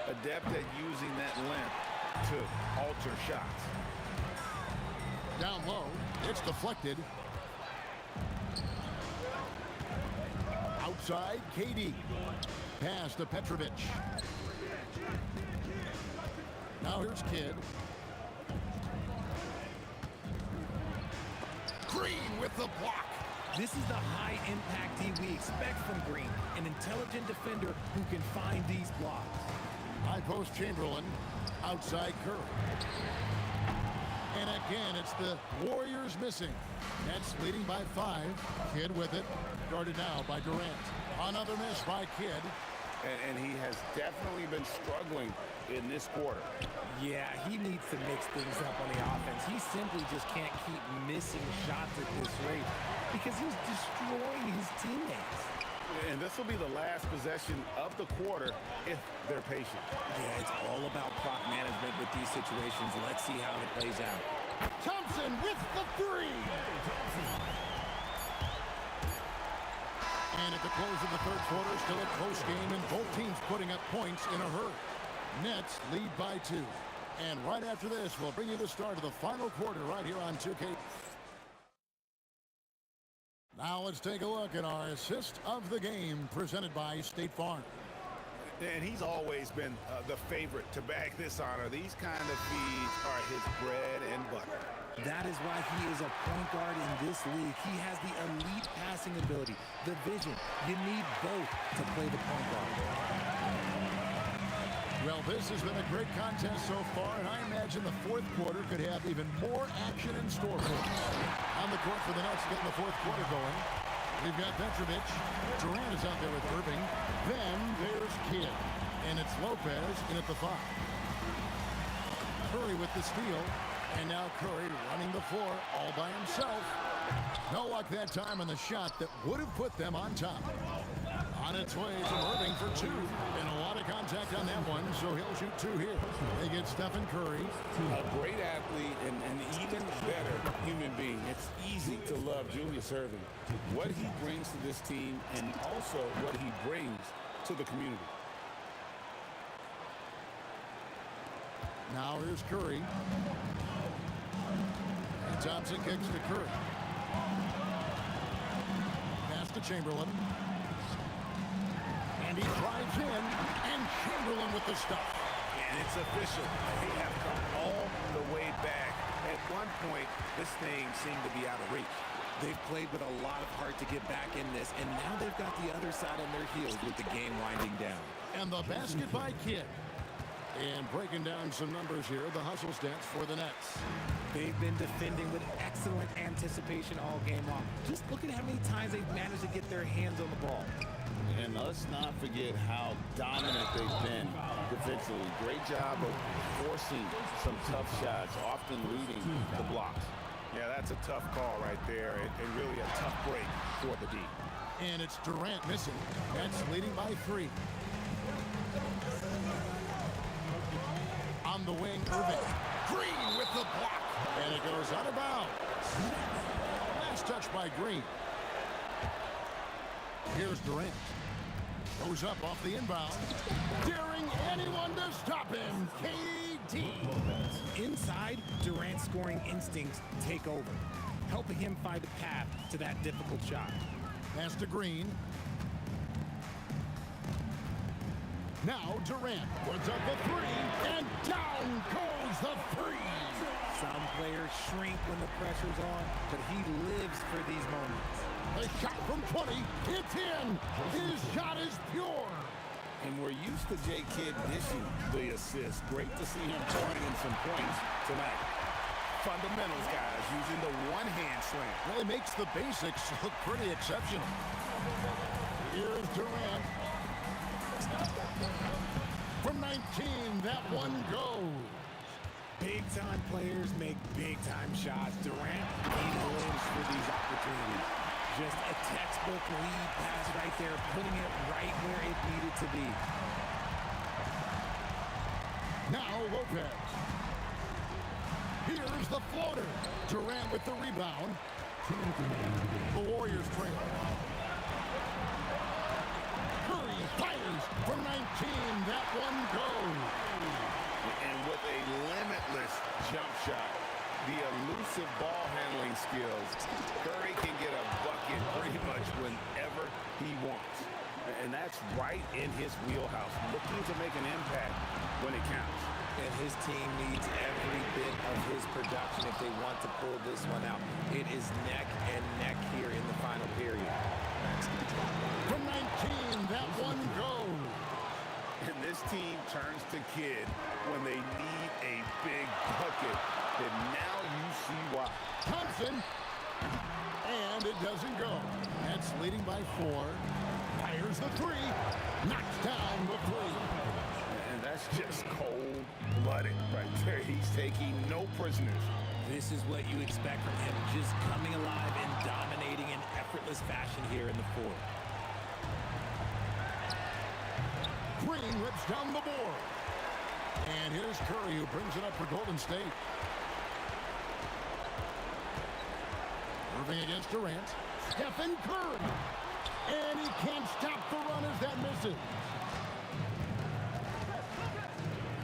adept at using that length to alter shots. Down low, it's deflected. Outside, KD. Pass to Petrovic. Now here's Kidd. Green with the block. This is the high-impact D we expect from Green, an intelligent defender who can find these blocks. High post Chamberlain. Outside Curry. And again, it's the Warriors missing. Nets leading by 5. Kidd with it. Guarded now by Durant. Another miss by Kidd. And he has definitely been struggling in this quarter. Yeah, he needs to mix things up on the offense. He simply just can't keep missing shots at this rate because he's destroying his teammates. And this will be the last possession of the quarter if they're patient. Yeah, it's all about clock management with these situations. Let's see how it plays out. Thompson with the 3. And at the close of the third quarter, still a close game, and both teams putting up points in a hurry. Nets lead by 2. And right after this, we'll bring you the start of the final quarter right here on 2K. Now let's take a look at our assist of the game presented by State Farm. And he's always been the favorite to bag this honor. These kind of feeds are his bread and butter. That is why he is a point guard in this league. He has the elite passing ability, the vision. You need both to play the point guard. Well, this has been a great contest so far, and I imagine the fourth quarter could have even more action in store for us. On the court for the Nets getting the fourth quarter going. We've got Petrovic. Durant is out there with Irving. Then there's Kidd. And it's Lopez in at the 5. Curry with the steal. And now Curry running the floor all by himself. No luck that time on the shot that would have put them on top. On its way from Irving for 2. And a lot of contact on that one, so he'll shoot 2 here. They get Stephen Curry. A great athlete and an even better human being. It's easy to love Julius Irving. What he brings to this team and also what he brings to the community. Now here's Curry. And Thompson kicks to Curry. Pass to Chamberlain. And he drives in, and Chamberlain with the stuff. And it's official. They have come all the way back. At one point, this thing seemed to be out of reach. They've played with a lot of heart to get back in this, and now they've got the other side on their heels with the game winding down. And the basket by Kidd. And breaking down some numbers here, the hustle stats for the Nets. They've been defending with excellent anticipation all game long. Just look at how many times they've managed to get their hands on the ball. And let's not forget how dominant they've been defensively. Great job of forcing some tough shots, often leading the blocks. Yeah, that's a tough call right there, and really a tough break for the D. And it's Durant missing. Nets leading by 3. On the wing, Irving. Green with the block. And it goes out of bounds. Last touch by Green. Here's Durant. Goes up off the inbound. Daring anyone to stop him. KD D. Inside, Durant's scoring instincts take over, helping him find a path to that difficult shot. Pass to Green. Now Durant puts up the three, and down goes the three. Some players shrink when the pressure's on, but he lives for these moments. The shot from 20, it's in. His shot is pure. And we're used to J. Kidd dishing the assist. Great to see him turning in some points tonight. Fundamentals, guys, using the one-hand slam. Really makes the basics look pretty exceptional. Here's Durant. From 19, that one goes. Big-time players make big-time shots. Durant, he lives for these opportunities. Just a textbook lead pass right there, putting it right where it needed to be. Now Lopez. Here's the floater. Durant with the rebound. The Warriors trail. Curry fires from 19. That one goes. And with a limitless jump shot, the elusive ball handling skills, Curry can get a bucket pretty much whenever he wants. And that's right in his wheelhouse, looking to make an impact when it counts. And his team needs every bit of his production if they want to pull this one out. It is neck and neck here in the final period. From 19, that one goes. And this team turns to Kidd when they need a big bucket. And now you see why. Thompson. And it doesn't go. Nets leading by 4. Fires the three. Knocks down the three. And that's just cold-blooded right there. He's taking no prisoners. This is what you expect from him, just coming alive and dominating in effortless fashion here in the fourth. Green rips down the board. And here's Curry, who brings it up for Golden State. Irving against Durant. Stephen Curry. And he can't stop the run as that misses.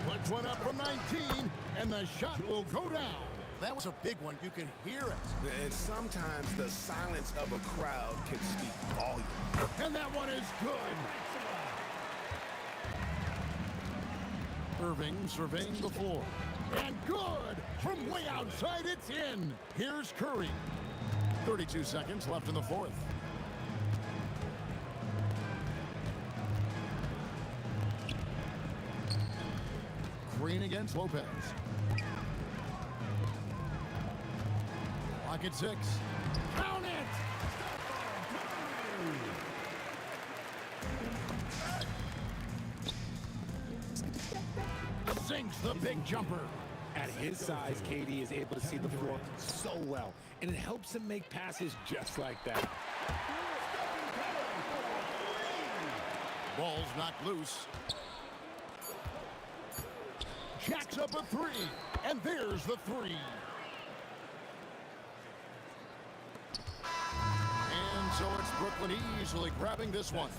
Puts one up from 19, and the shot will go down. That was a big one. You can hear it. And sometimes the silence of a crowd can speak volumes. And that one is good. Irving surveying the floor. And good! From way outside, it's in. Here's Curry. 32 seconds left in the fourth. Green against Lopez. Clock at 6. Count it! Sinks the big jumper. At his size, KD is able to see the floor so well, and it helps him make passes just like that. Ball's knocked loose. Jacks up a three, and there's the three. And so it's Brooklyn easily grabbing this one.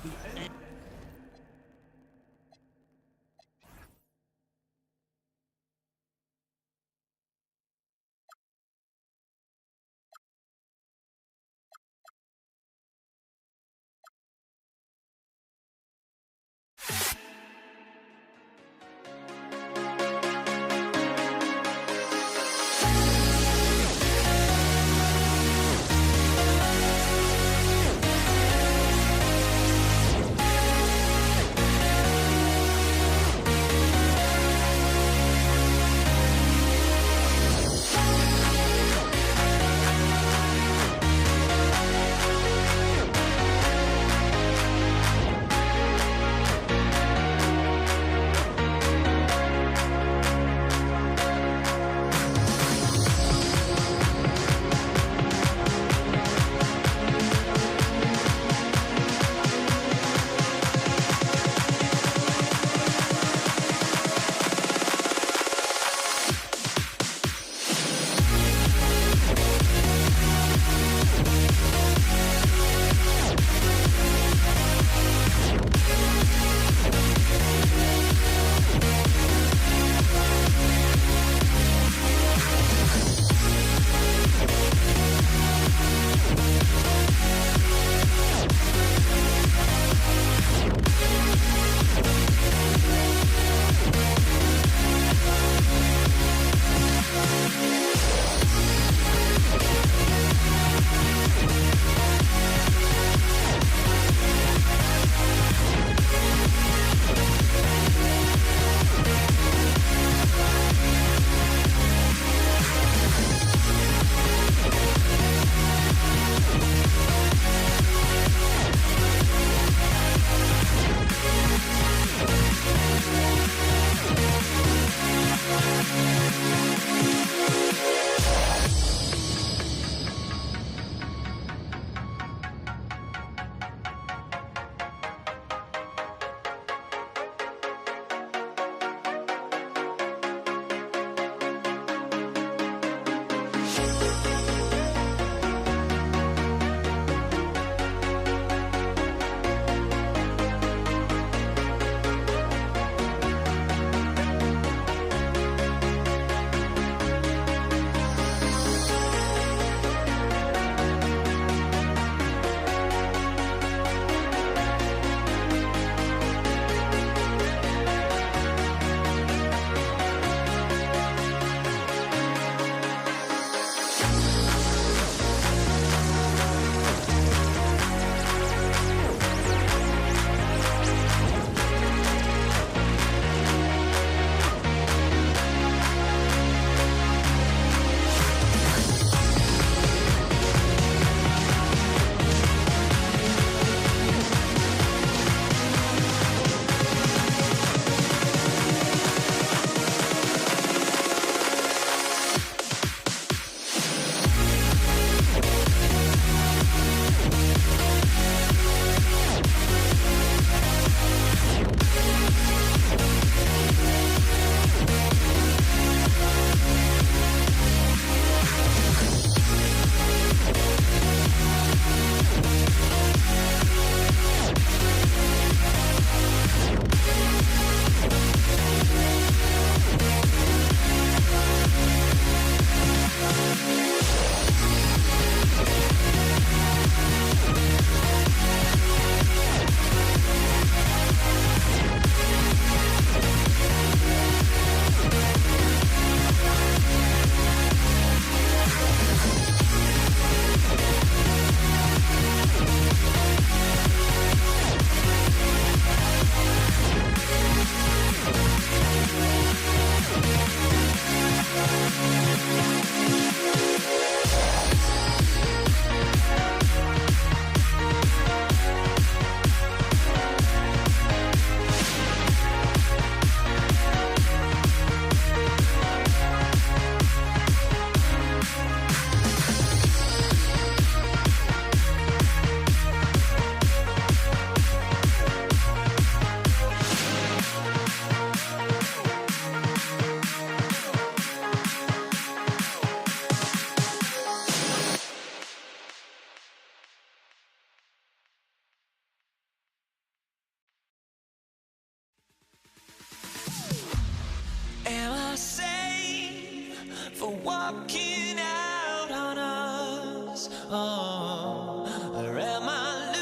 walking out on us? Oh, or am I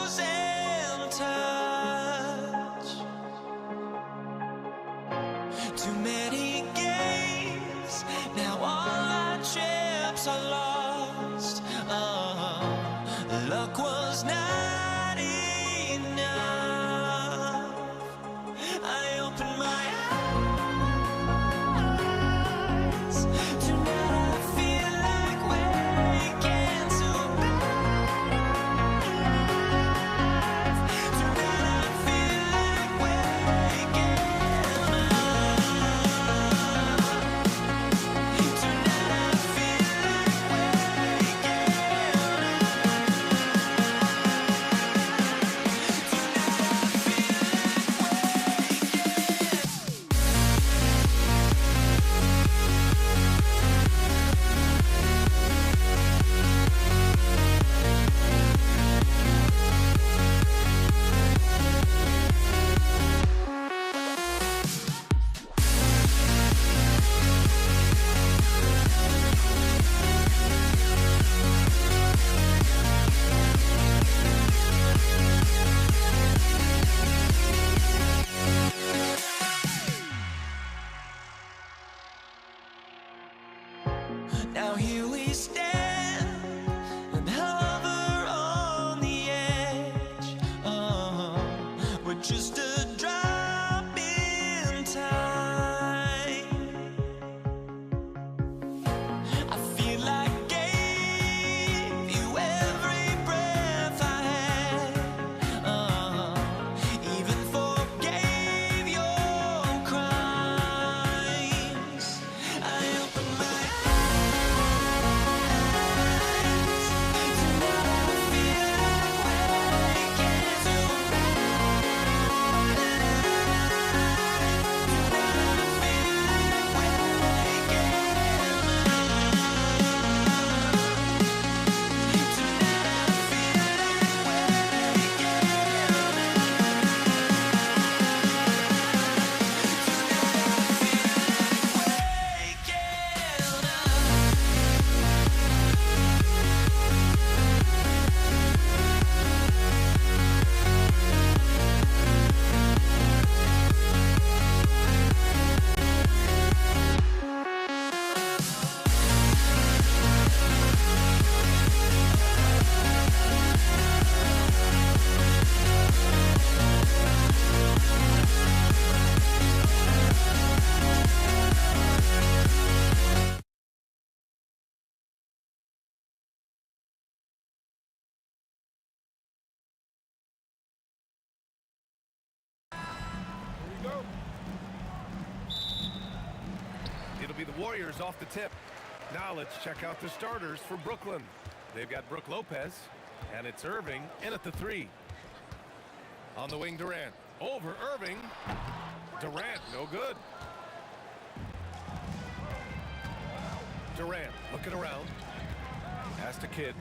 losing touch? Too many games, now all our chips are lost. Oh, luck was not enough. I opened my eyes. Tonight I feel like waking to a better life. Tonight I feel like waking up. Tonight I feel like waking Now here we stand and hover on the edge. Oh, we're just a drop in time. I feel like I gave you every breath I had. Oh, even forgave your crimes. I opened my It'll be the Warriors off the tip. Now let's check out the starters for Brooklyn. They've got Brook Lopez, and it's Irving in at the 3. On the wing, Durant. Over Irving. Durant, no good. Durant looking around. Pass to Kidd.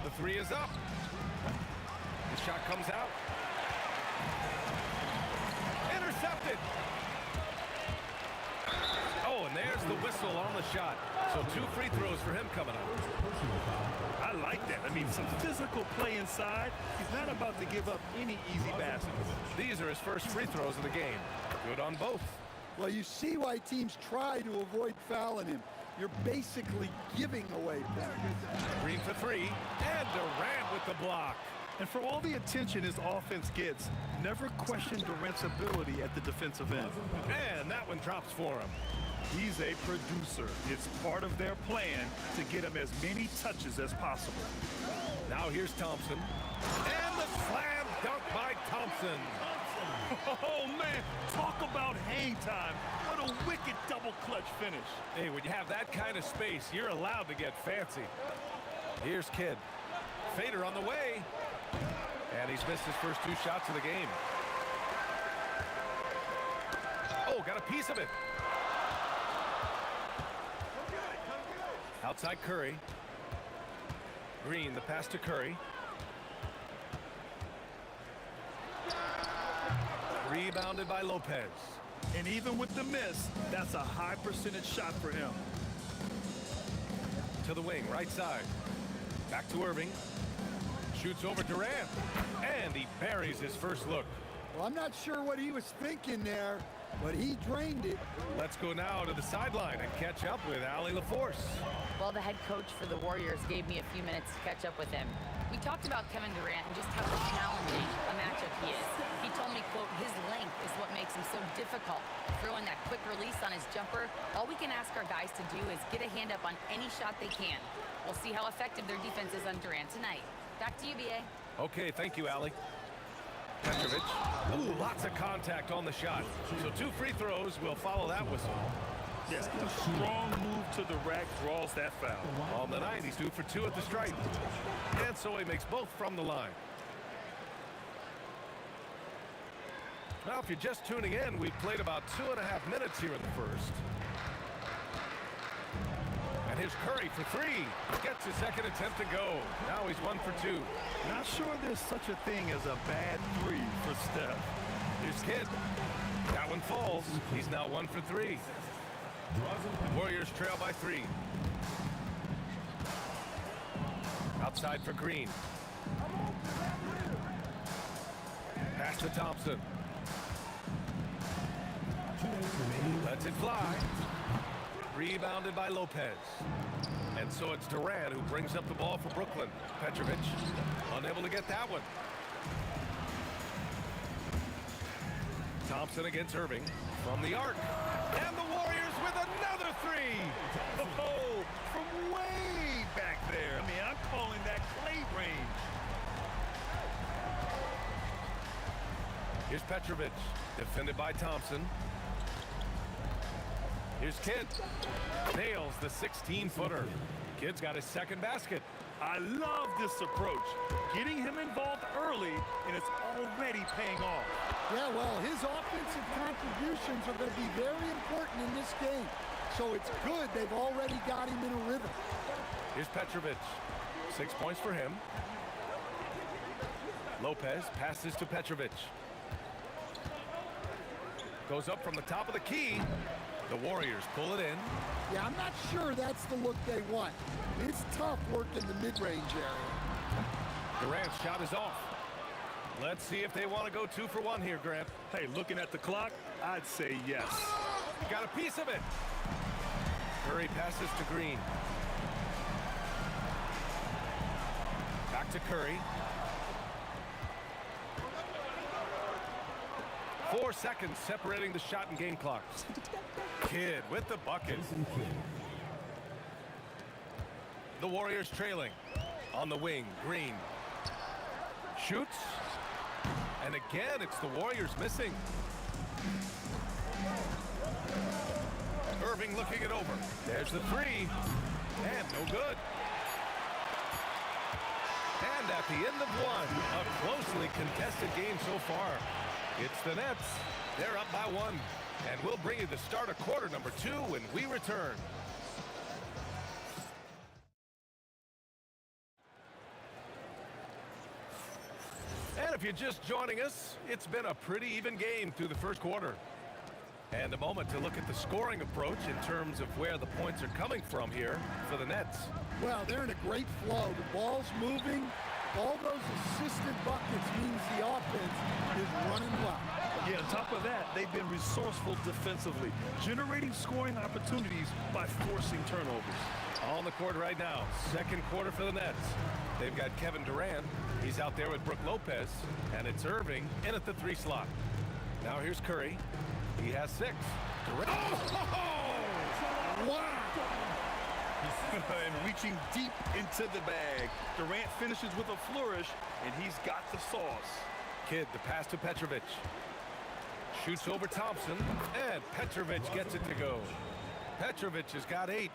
The 3 is up. The shot comes out. Intercepted. Oh, and there's the whistle on the shot. So 2 free throws for him coming up. I like that. I mean, some physical play inside. He's not about to give up any easy baskets. These are his first free throws of the game. Good on both. Well, you see why teams try to avoid fouling him. You're basically giving away points. Green for 3, and Durant with the block. And for all the attention his offense gets, never question Durant's ability at the defensive end. And that one drops for him. He's a producer. It's part of their plan to get him as many touches as possible. Now here's Thompson. And the slam dunk by Thompson. Oh, man, talk about hang time. What a wicked double clutch finish. Hey, when you have that kind of space, you're allowed to get fancy. Here's Kidd. Fader on the way. And he's missed his first 2 shots of the game. Oh, got a piece of it. Outside Curry. Green, the pass to Curry. Rebounded by Lopez. And even with the miss, that's a high percentage shot for him. To the wing, right side. Back to Irving. Shoots over Durant. And he buries his first look. Well, I'm not sure what he was thinking there, but he drained it. Let's go now to the sideline and catch up with Allie LaForce. Well, the head coach for the Warriors gave me a few minutes to catch up with him. We talked about Kevin Durant and just how challenging a matchup he is. He told me, quote, his length is what makes him so difficult. Throwing that quick release on his jumper, all we can ask our guys to do is get a hand up on any shot they can. We'll see how effective their defense is on Durant tonight. Back to you, B.A. Okay, thank you, Allie. Petrovic. Ooh, lots of contact on the shot. So 2 free throws will follow that whistle. Yes, a strong move to the rack draws that foul. On the night, he's 2 for 2 at the stripe. And so he makes both from the line. Now, if you're just tuning in, we've played about 2.5 minutes here in the first. And here's Curry for 3. Gets his second attempt to go. Now he's 1 for 2. Not sure there's such a thing as a bad 3 for Steph. Here's Kidd. That one falls. He's now 1 for 3. Warriors trail by 3. Outside for Green. Pass to Thompson. Lets it fly. Rebounded by Lopez. And so it's Durant who brings up the ball for Brooklyn. Petrovic unable to get that one. Thompson against Irving from the arc. And the Warriors with another 3. Oh, from way back there. I mean, I'm calling that clay range. Here's Petrovic, defended by Thompson. Here's Kidd. Nails the 16-footer. Kidd's got his second basket. I love this approach. Getting him involved early, and it's already paying off. Yeah, well, his offensive contributions are going to be very important in this game. So it's good they've already got him in a rhythm. Here's Petrovic. 6 points for him. Lopez passes to Petrovic. Goes up from the top of the key. The Warriors pull it in. Yeah, I'm not sure that's the look they want. It's tough working the mid-range area. Durant's shot is off. Let's see if they want to go 2 for 1 here, Grant. Hey, looking at the clock, I'd say yes. Got a piece of it. Curry passes to Green. Back to Curry. 4 seconds separating the shot and game clocks. Kidd with the bucket. The Warriors trailing. On the wing, Green. Shoots. And again, it's the Warriors missing. Irving looking it over. There's the 3. And no good. And at the end of 1, a closely contested game so far. It's the Nets. They're up by 1. And we'll bring you the start of quarter number 2 when we return. And if you're just joining us, it's been a pretty even game through the first quarter. And a moment to look at the scoring approach in terms of where the points are coming from here for the Nets. Well, they're in a great flow. The ball's moving. All those assisted buckets means the offense is running well. Yeah, on top of that, they've been resourceful defensively, generating scoring opportunities by forcing turnovers. On the court right now, second quarter for the Nets. They've got Kevin Durant. He's out there with Brook Lopez. And it's Irving in at the 3 slot. Now here's Curry. He has 6. Durant. Oh! Wow! And reaching deep into the bag. Durant finishes with a flourish, and he's got the sauce. Kidd, the pass to Petrovic. Shoots over Thompson, and Petrovic gets it to go. Petrovic has got 8.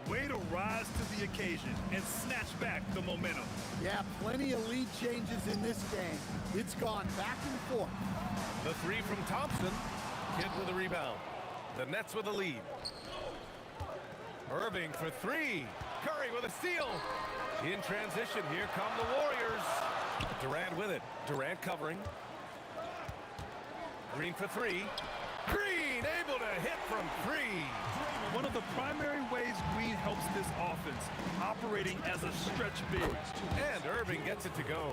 Way to rise to the occasion and snatch back the momentum. Yeah, plenty of lead changes in this game. It's gone back and forth. The 3 from Thompson. Kidd with a rebound. The Nets with a lead. Irving for 3. Curry with a steal. In transition, here come the Warriors. Durant with it. Durant covering. Green for 3. Green from 3. One of the primary ways Green helps this offense, operating as a stretch big. And Irving gets it to go.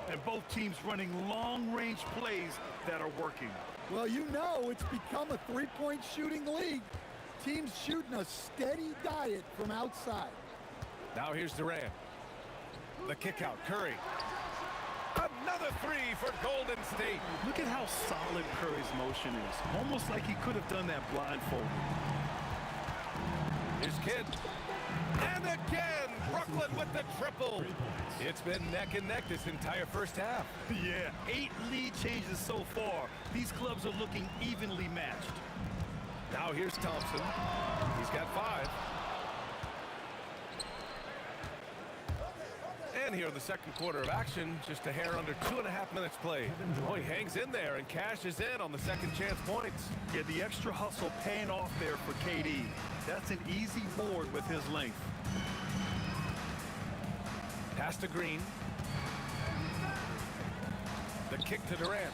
And both teams running long-range plays that are working. Well, you know it's become a three-point shooting league. Teams shooting a steady diet from outside. Now here's Durant. The kick out, Curry. Another 3 for Golden State. Look at how solid Curry's motion is. Almost like he could have done that blindfolded. Here's Kidd. And again, Brooklyn with the triple. It's been neck and neck this entire first half. Yeah, 8 lead changes so far. These clubs are looking evenly matched. Now here's Thompson. He's got 5. And here in the second quarter of action, just a hair under 2.5 minutes played. Oh, he hangs in there and cashes in on the second chance points. Yeah, the extra hustle paying off there for KD. That's an easy board with his length. Pass to Green. The kick to Durant.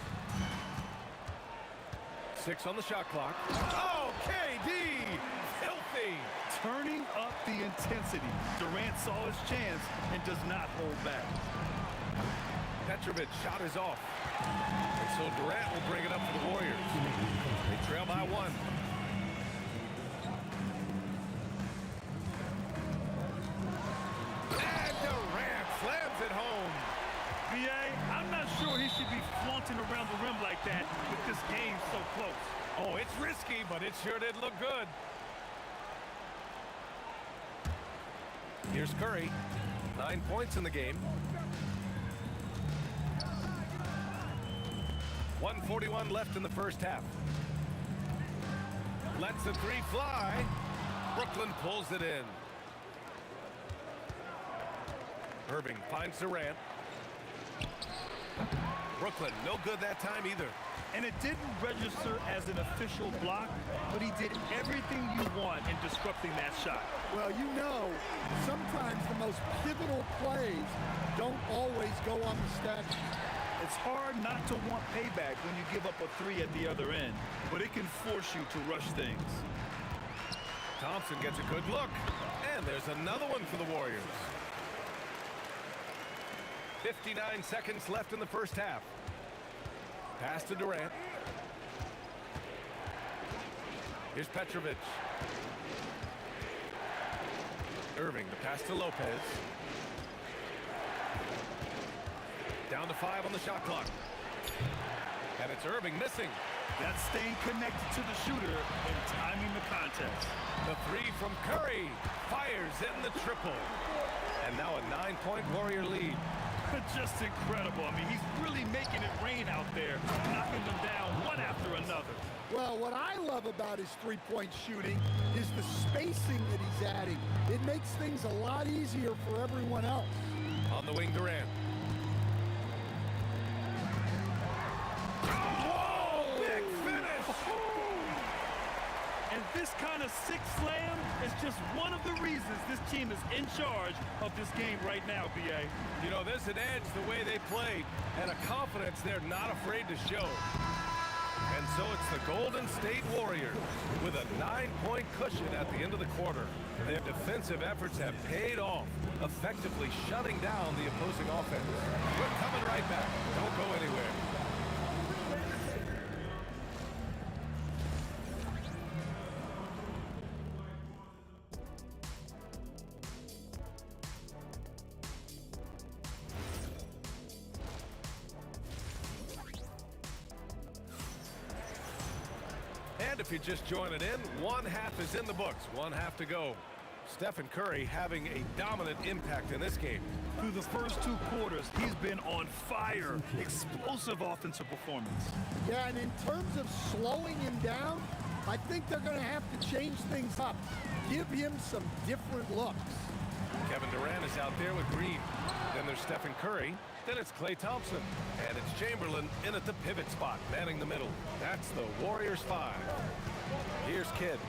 6 on the shot clock. Oh, KD! Filthy! Turning up the intensity. Durant saw his chance and does not hold back. Petrovic shot is off. And so Durant will bring it up for the Warriors. They trail by 1. And Durant slams it home. BA, I'm not sure he should be flaunting around the rim like that with this game so close. Oh, it's risky, but it sure did look good. Here's Curry. 9 points in the game. 1:41 left in the first half. Lets the 3 fly. Brooklyn pulls it in. Irving finds Durant. Brooklyn, no good that time either. And it didn't register as an official block, but he did everything you want in disrupting that shot. Well, you know, sometimes the most pivotal plays don't always go on the stat sheet. It's hard not to want payback when you give up a 3 at the other end, but it can force you to rush things. Thompson gets a good look. And there's another one for the Warriors. 59 seconds left in the first half. Pass to Durant. Here's Petrovic. Irving, the pass to Lopez. Down to 5 on the shot clock. And it's Irving missing. That's staying connected to the shooter and timing the contest. The 3 from Curry. Fires in the triple. And now a 9-point Warrior lead. Just incredible. I mean, he's really making it rain out there, knocking them down one after another. Well, what I love about his three-point shooting is the spacing that he's adding. It makes things a lot easier for everyone else. On the wing, Durant. Whoa! Big finish! And this kind of sick slam is just one of the reasons this team is in charge of this game right now, BA. You know, there's an edge the way they played and a confidence they're not afraid to show. And so it's the Golden State Warriors with a 9-point cushion at the end of the quarter. Their defensive efforts have paid off, effectively shutting down the opposing offense. We're coming right back. Don't go anywhere. And if you're just joining in, 1 half is in the books, 1 half to go. Stephen Curry having a dominant impact in this game. Through the first 2 quarters, he's been on fire. Explosive offensive performance. Yeah, and in terms of slowing him down, I think they're going to have to change things up. Give him some different looks. Kevin Durant is out there with Green. Then there's Stephen Curry. Then it's Klay Thompson. And it's Chamberlain in at the pivot spot, manning the middle. That's the Warriors 5. Here's Kidd.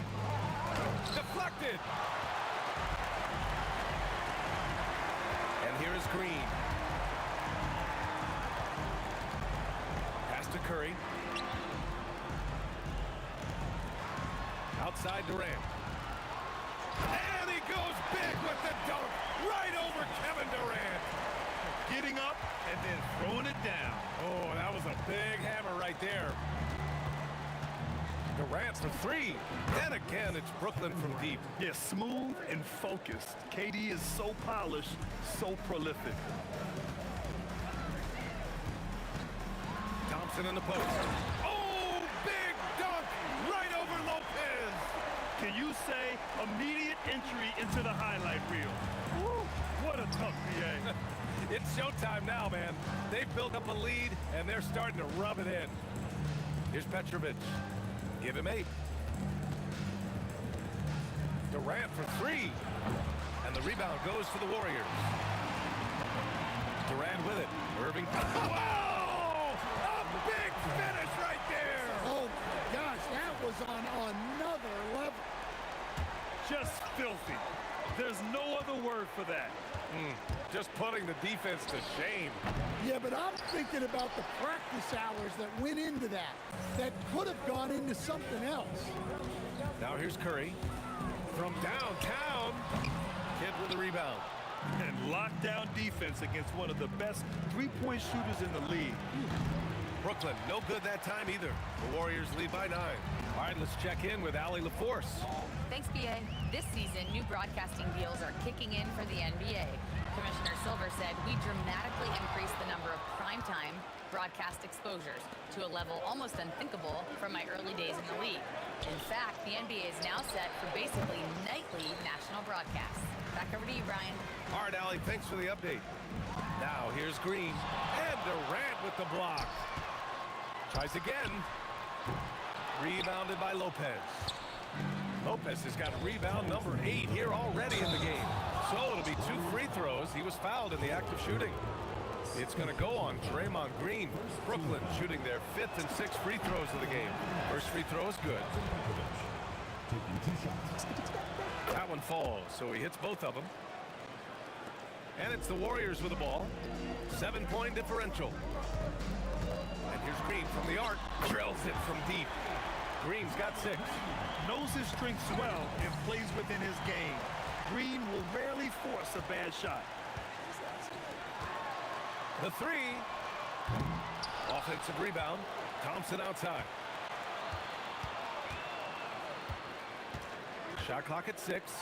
Deflected! And here is Green. Pass to Curry. outside Durant. And he goes big with the dunk right over Kevin Durant. Getting up and then throwing it down. Oh, that was a big hammer right there. Durant for three. And again, it's Brooklyn from deep. Yeah, smooth and focused. KD is so polished, so prolific. Thompson in the post. Oh, big dunk right over Lopez. Can you say immediate entry into the highlight reel? Woo, what a tough PA. It's showtime now, man. They've built up a lead, and they're starting to rub it in. Here's Petrovic. Give him 8. Durant for 3. And the rebound goes to the Warriors. Durant with it. Irving. Whoa! A big finish right there! Oh, my gosh, that was on another level. Just filthy. There's no other word for that. Just putting the defense to shame. Yeah, but I'm thinking about the practice hours that went into that could have gone into something else. Now here's Curry. From downtown. Kidd with the rebound. And lockdown defense against one of the best three-point shooters in the league. Brooklyn, no good that time either. The Warriors lead by 9. All right, let's check in with Allie LaForce. Thanks, BA. This season, new broadcasting deals are kicking in for the NBA. Commissioner Silver said we dramatically increased the number of primetime broadcast exposures to a level almost unthinkable from my early days in the league. In fact, the NBA is now set for basically nightly national broadcasts. Back over to you, Brian. All right, Allie, thanks for the update. Now here's Green. And Durant with the block. Tries again. Rebounded by Lopez. Lopez has got rebound number 8 here already in the game. So it'll be 2 free throws. He was fouled in the act of shooting. It's going to go on Draymond Green. Brooklyn shooting their 5th and 6th free throws of the game. First free throw is good. That one falls, so he hits both of them. And it's the Warriors with the ball. 7-point differential. And here's Green from the arc. Drills it from deep. Green's got 6. Knows his strengths well and plays within his game. Green will rarely force a bad shot. The 3. Offensive rebound. Thompson outside. Shot clock at 6.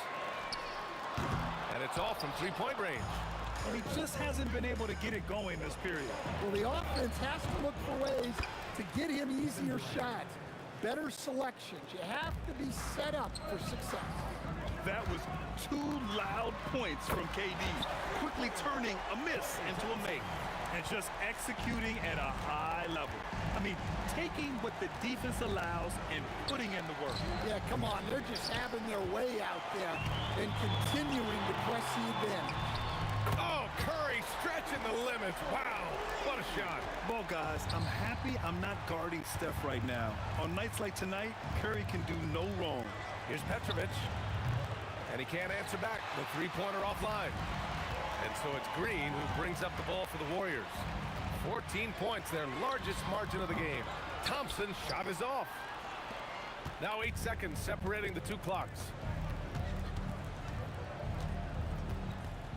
And it's off from 3-point range. And he just hasn't been able to get it going this period. Well, the offense has to look for ways to get him easier shots, better selections. You have to be set up for success. That was 2 loud points from KD, quickly turning a miss into a make, and just executing at a high level. I mean, taking what the defense allows and putting in the work. Yeah, come on, they're just having their way out there and continuing to press the advantage. Oh, Curry stretching the limits. Wow, what a shot. Well, guys, I'm happy I'm not guarding Steph right now. On nights like tonight, Curry can do no wrong. Here's Petrovic. And he can't answer back. The 3-pointer offline. And so it's Green who brings up the ball for the Warriors. 14 points, their largest margin of the game. Thompson's shot is off. Now 8 seconds separating the 2 clocks.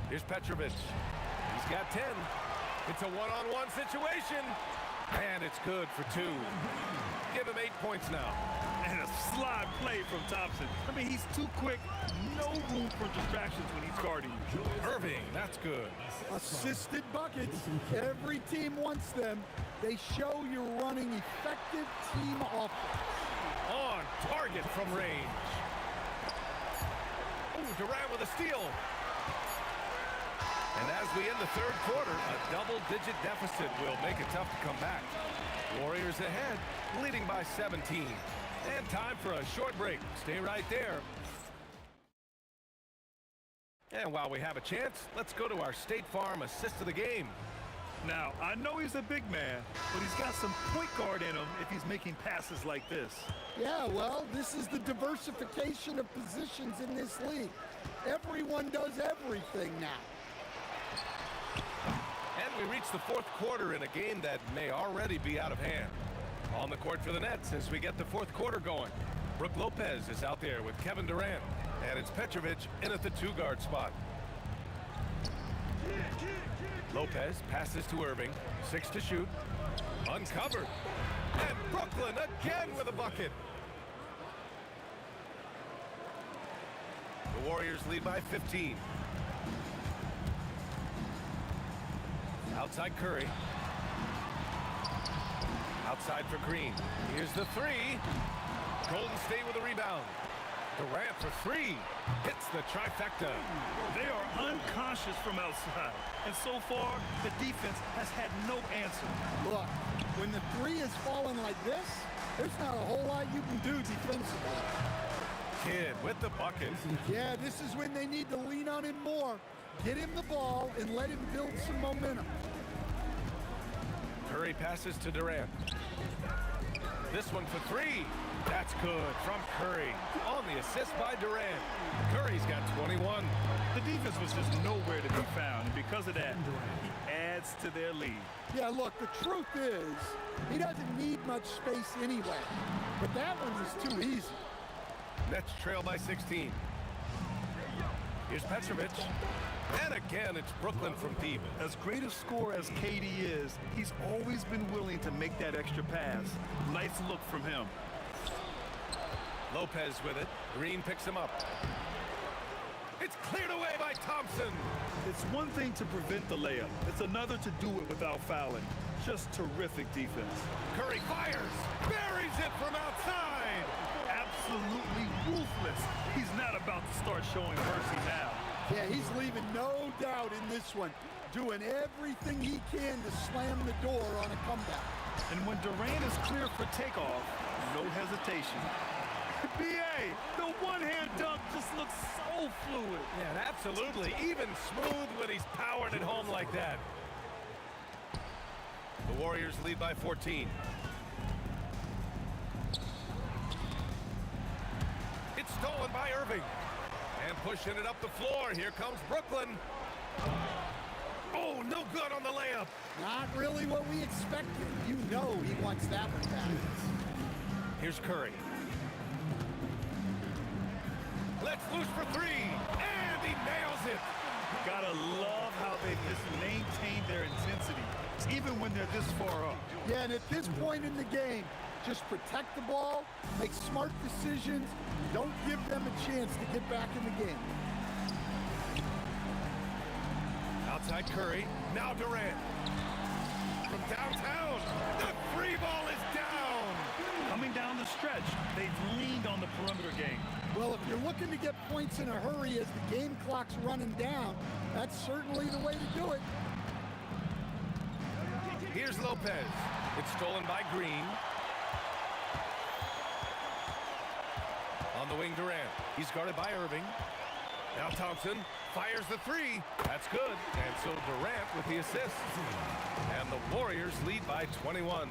Here's Petrovic. He's got 10. It's a one-on-one situation. And it's good for 2. Give him 8 points now. And a slide play from Thompson. I mean, he's too quick. No room for distractions when he's guarding you. Irving, that's good. Assisted buckets. Every team wants them. They show you're running effective team offense. On target from range. Ooh, Durant with a steal. And as we end the 3rd quarter, a double-digit deficit will make it tough to come back. Warriors ahead, leading by 17. And time for a short break. Stay right there. And while we have a chance, let's go to our State Farm assist of the game. Now, I know he's a big man, but he's got some point guard in him if he's making passes like this. Yeah, well, this is the diversification of positions in this league. Everyone does everything now. And we reach the 4th quarter in a game that may already be out of hand. On the court for the Nets as we get the 4th quarter going. Brooke Lopez is out there with Kevin Durant. And it's Petrovic in at the 2-guard spot. Lopez passes to Irving. 6 to shoot. Uncovered. And Brooklyn again with a bucket. The Warriors lead by 15. Outside Curry. Outside for Green. Here's the 3. Golden State with a rebound. Durant for 3. Hits the trifecta. They are unconscious from outside. And so far, the defense has had no answer. Look, when the 3 is falling like this, there's not a whole lot you can do defensively. Kidd with the bucket. Yeah, this is when they need to lean on him more. Get him the ball and let him build some momentum. Curry passes to Durant. This one for 3. That's good from Curry. On the assist by Durant. Curry's got 21. The defense was just nowhere to be found, and because of that, he adds to their lead. Yeah, look, the truth is, he doesn't need much space anyway. But that one was too easy. Nets trail by 16. Here's Petrovic. And again, it's Brooklyn from deep. As great a scorer as KD is, he's always been willing to make that extra pass. Nice look from him. Lopez with it. Green picks him up. It's cleared away by Thompson. It's one thing to prevent the layup. It's another to do it without fouling. Just terrific defense. Curry fires. Buries it from outside. Absolutely ruthless. He's not about to start showing mercy now. Yeah, he's leaving no doubt in this one. Doing everything he can to slam the door on a comeback. And when Durant is clear for takeoff, no hesitation. B.A., the one-hand dunk just looks so fluid. Yeah, absolutely. Even smooth when he's powering it home like that. The Warriors lead by 14. It's stolen by Irving. And pushing it up the floor. Here comes Brooklyn. Oh, no good on the layup. Not really what we expected. You know he wants that one back. Here's Curry. Let's loose for 3. And he nails it. Gotta love how they just maintain their intensity, even when they're this far up. Yeah, and at this point in the game, just protect the ball, make smart decisions, don't give them a chance to get back in the game. Outside Curry, now Durant. From downtown, the 3 ball is down. Coming down the stretch, they've leaned on the perimeter game. Well, if you're looking to get points in a hurry as the game clock's running down, that's certainly the way to do it. Here's Lopez. It's stolen by Green. On the wing, Durant. He's guarded by Irving. Now Thompson fires the 3. That's good. And so Durant with the assist. And the Warriors lead by 21.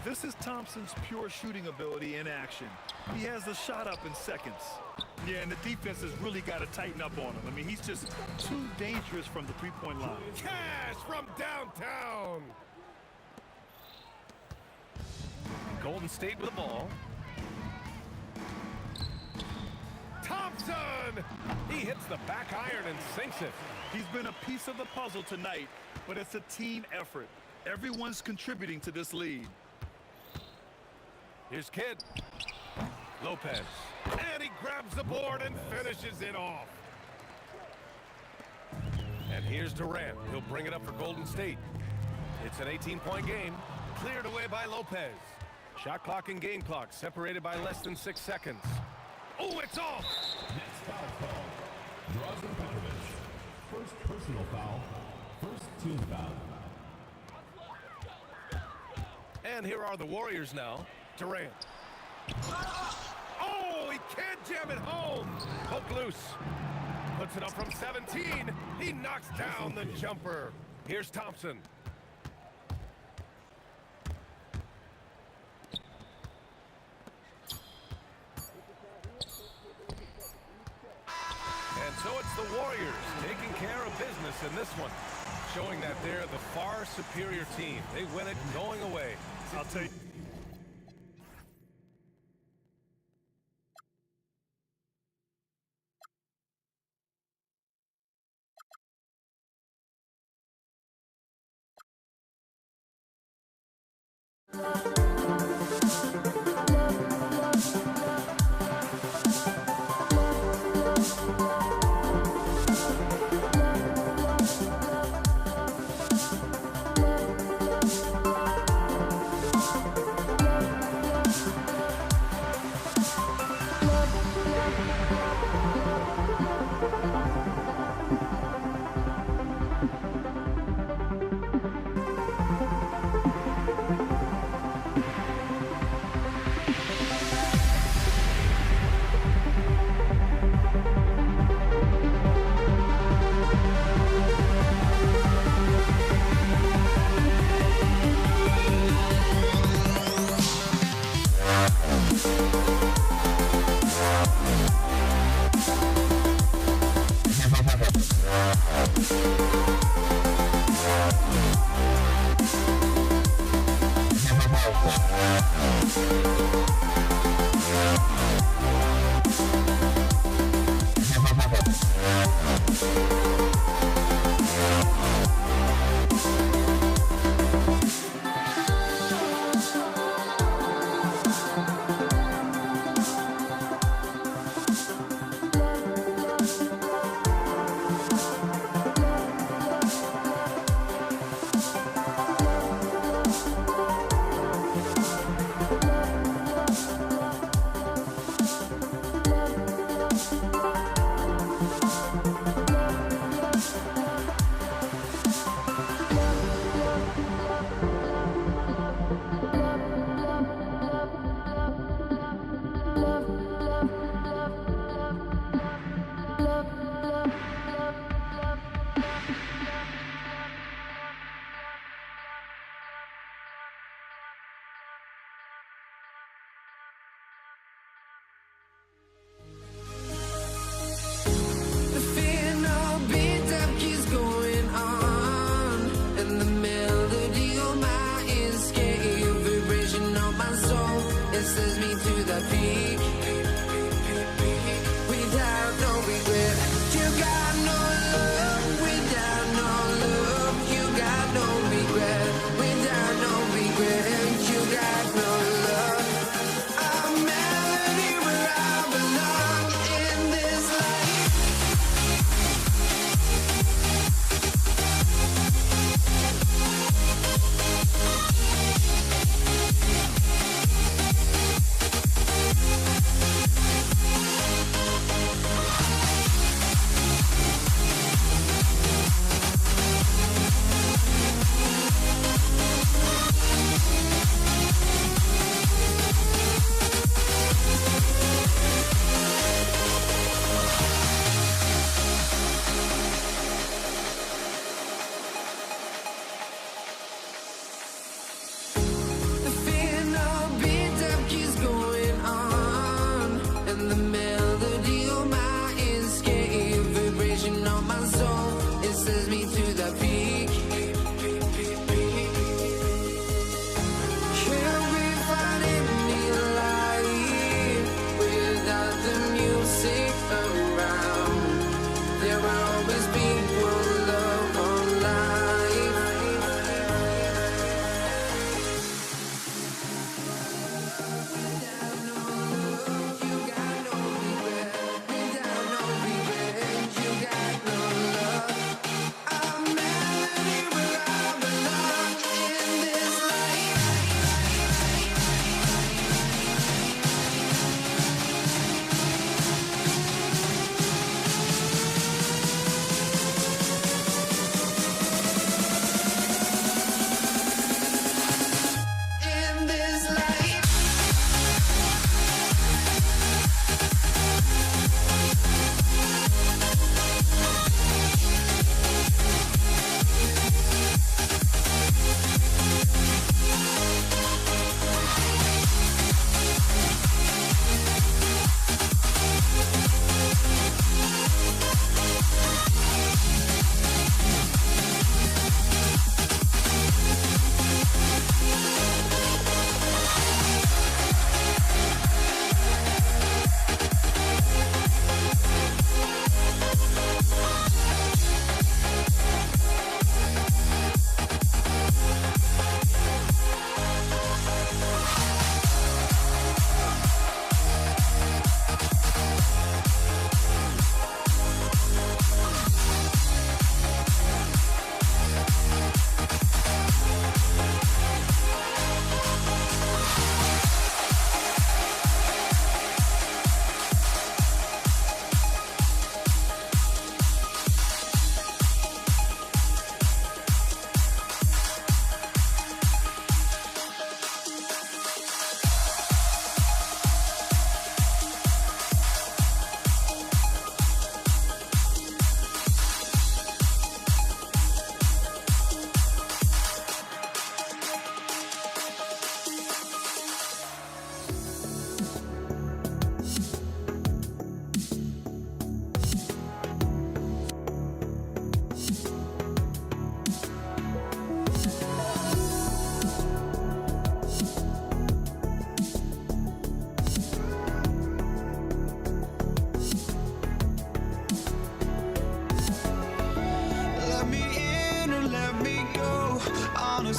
This is Thompson's pure shooting ability in action. He has the shot up in seconds. Yeah, and the defense has really got to tighten up on him. I mean, he's just too dangerous from the three-point line. Cash from downtown. Golden State with the ball. Thompson! He hits the back iron and sinks it. He's been a piece of the puzzle tonight, but it's a team effort. Everyone's contributing to this lead. Here's Kidd. Lopez. And he grabs the board and finishes it off. And here's Durant. He'll bring it up for Golden State. It's an 18-point game. Cleared away by Lopez. Shot clock and game clock separated by less than 6 seconds. Oh, it's off! Next foul call. Drazen Petrovic. First personal foul. First team foul. And here are the Warriors now. Durant. Oh, he can't jam it home. Hook loose. Puts it up from 17. He knocks down the jumper. Here's Thompson. And so it's the Warriors taking care of business in this one, showing that they're the far superior team. They win it going away. I'll tell you.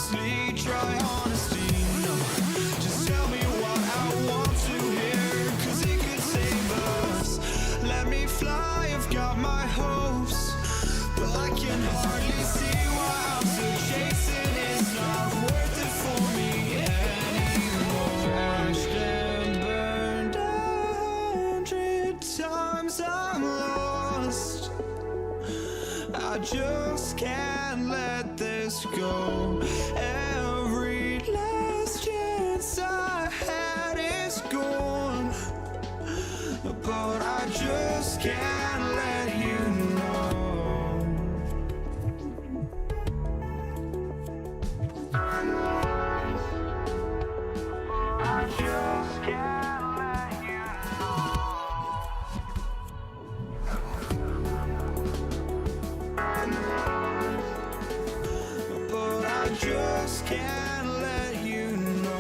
honestly, try honesty. No, just tell me what I want to hear, 'cause it could save us. Let me fly, I've got my hopes, but I can hardly see why I'm still chasing. It's not worth it for me anymore. Crashed and burned 100 times, I'm lost. I just can't let this go. Every last chance I had is gone, but I just can't let you know. I just can't let you know. But I just can't let you know.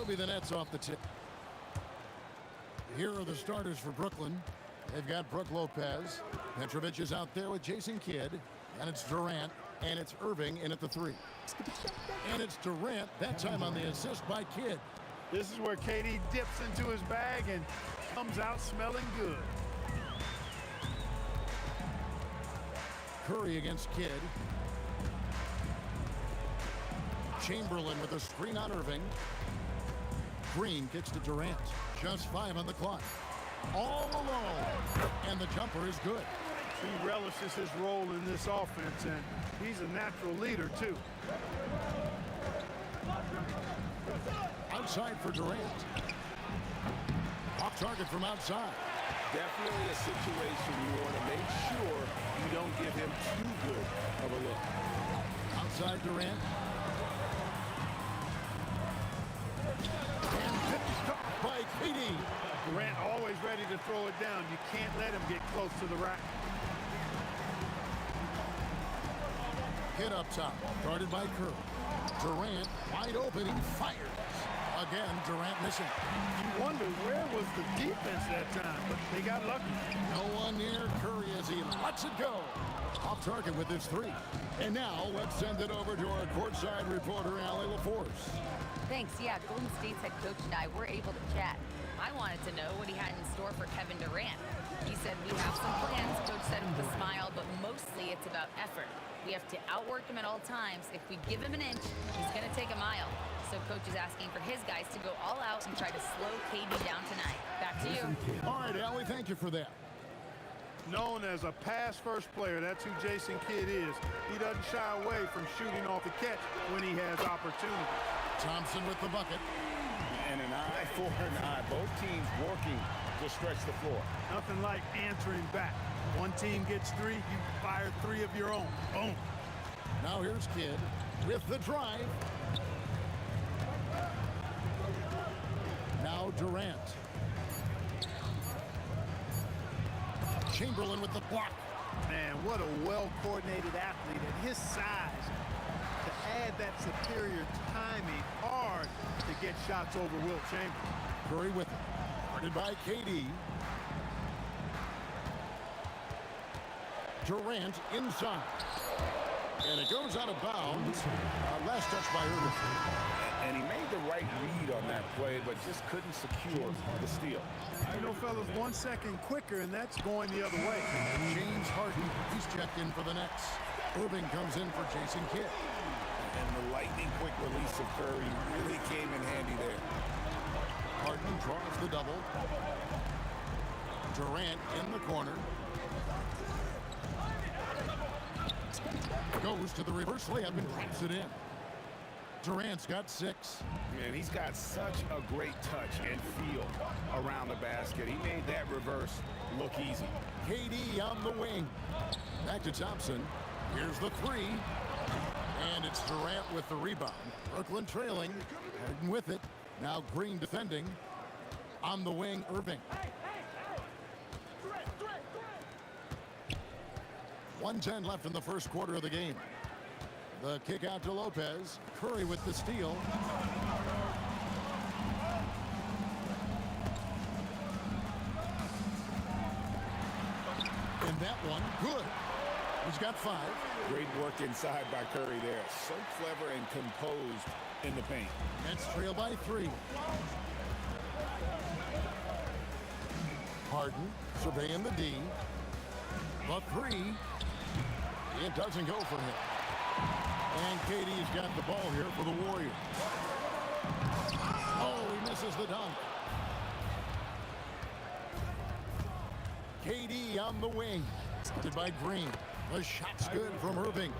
Be the Nets off the tip. Here are the starters for Brooklyn. They've got Brook Lopez. Petrovic is out there with Jason Kidd. And it's Durant. And it's Irving in at the 3. And it's Durant, that time on the assist by Kidd. This is where KD dips into his bag and comes out smelling good. Curry against Kidd. Chamberlain with a screen on Irving. Green kicks to Durant. Just 5 on the clock. All alone. And the jumper is good. He relishes his role in this offense, and he's a natural leader, too. Outside for Durant. Off target from outside. Definitely a situation you want to make sure you don't give him too good of a look. Outside Durant. By KD. Durant always ready to throw it down. You can't let him get close to the rack. Hit up top, guarded by Curry. Durant wide open, he fires. Again, Durant missing. You wonder where was the defense that time, but they got lucky. No one near Curry as he lets it go. Off target with his three. And now let's send it over to our courtside reporter, Allie LaForce. Thanks. Yeah, Golden State's head coach and I were able to chat. I wanted to know what he had in store for Kevin Durant. He said, we have some plans, Coach said with a smile, but mostly it's about effort. We have to outwork him at all times. If we give him an inch, he's going to take a mile. So Coach is asking for his guys to go all out and try to slow KD down tonight. Back to you. All right, Allie, thank you for that. Known as a pass-first player, that's who Jason Kidd is. He doesn't shy away from shooting off the catch when he has opportunity. Thompson with the bucket. And an eye for an eye. Both teams working to stretch the floor. Nothing like answering back. One team gets three, you fire three of your own. Boom. Now here's Kidd with the drive. Now Durant. Chamberlain with the block. Man, what a well-coordinated athlete at his size. To add that superior timing, hard to get shots over Wilt Chamberlain. Curry with it. Guarded by KD. Durant inside. And it goes out of bounds. Last touch by Irving. And he made the right read on that play, but just couldn't secure the steal. You know, fellas, 1 second quicker, and that's going the other way. James Harden, he's checked in for the Nets. Irving comes in for Jason Kidd. And the lightning quick release of Curry really came in handy there. Harden draws the double. Durant in the corner. Goes to the reverse layup and drops it in. Durant's got 6. Man, he's got such a great touch and feel around the basket. He made that reverse look easy. KD on the wing. Back to Thompson. Here's the three. And it's Durant with the rebound. Brooklyn trailing. Harden with it. Now Green defending. On the wing, Irving. 1:10 left in the first quarter of the game. The kick out to Lopez. Curry with the steal. And that one, good. He's got 5. Great work inside by Curry there. So clever and composed in the paint. Nets trail by 3. Harden surveying the D. The 3. It doesn't go for him. And KD's got the ball here for the Warriors. Oh, he misses the dunk. KD on the wing. Started by Green. The shot's good from Irving.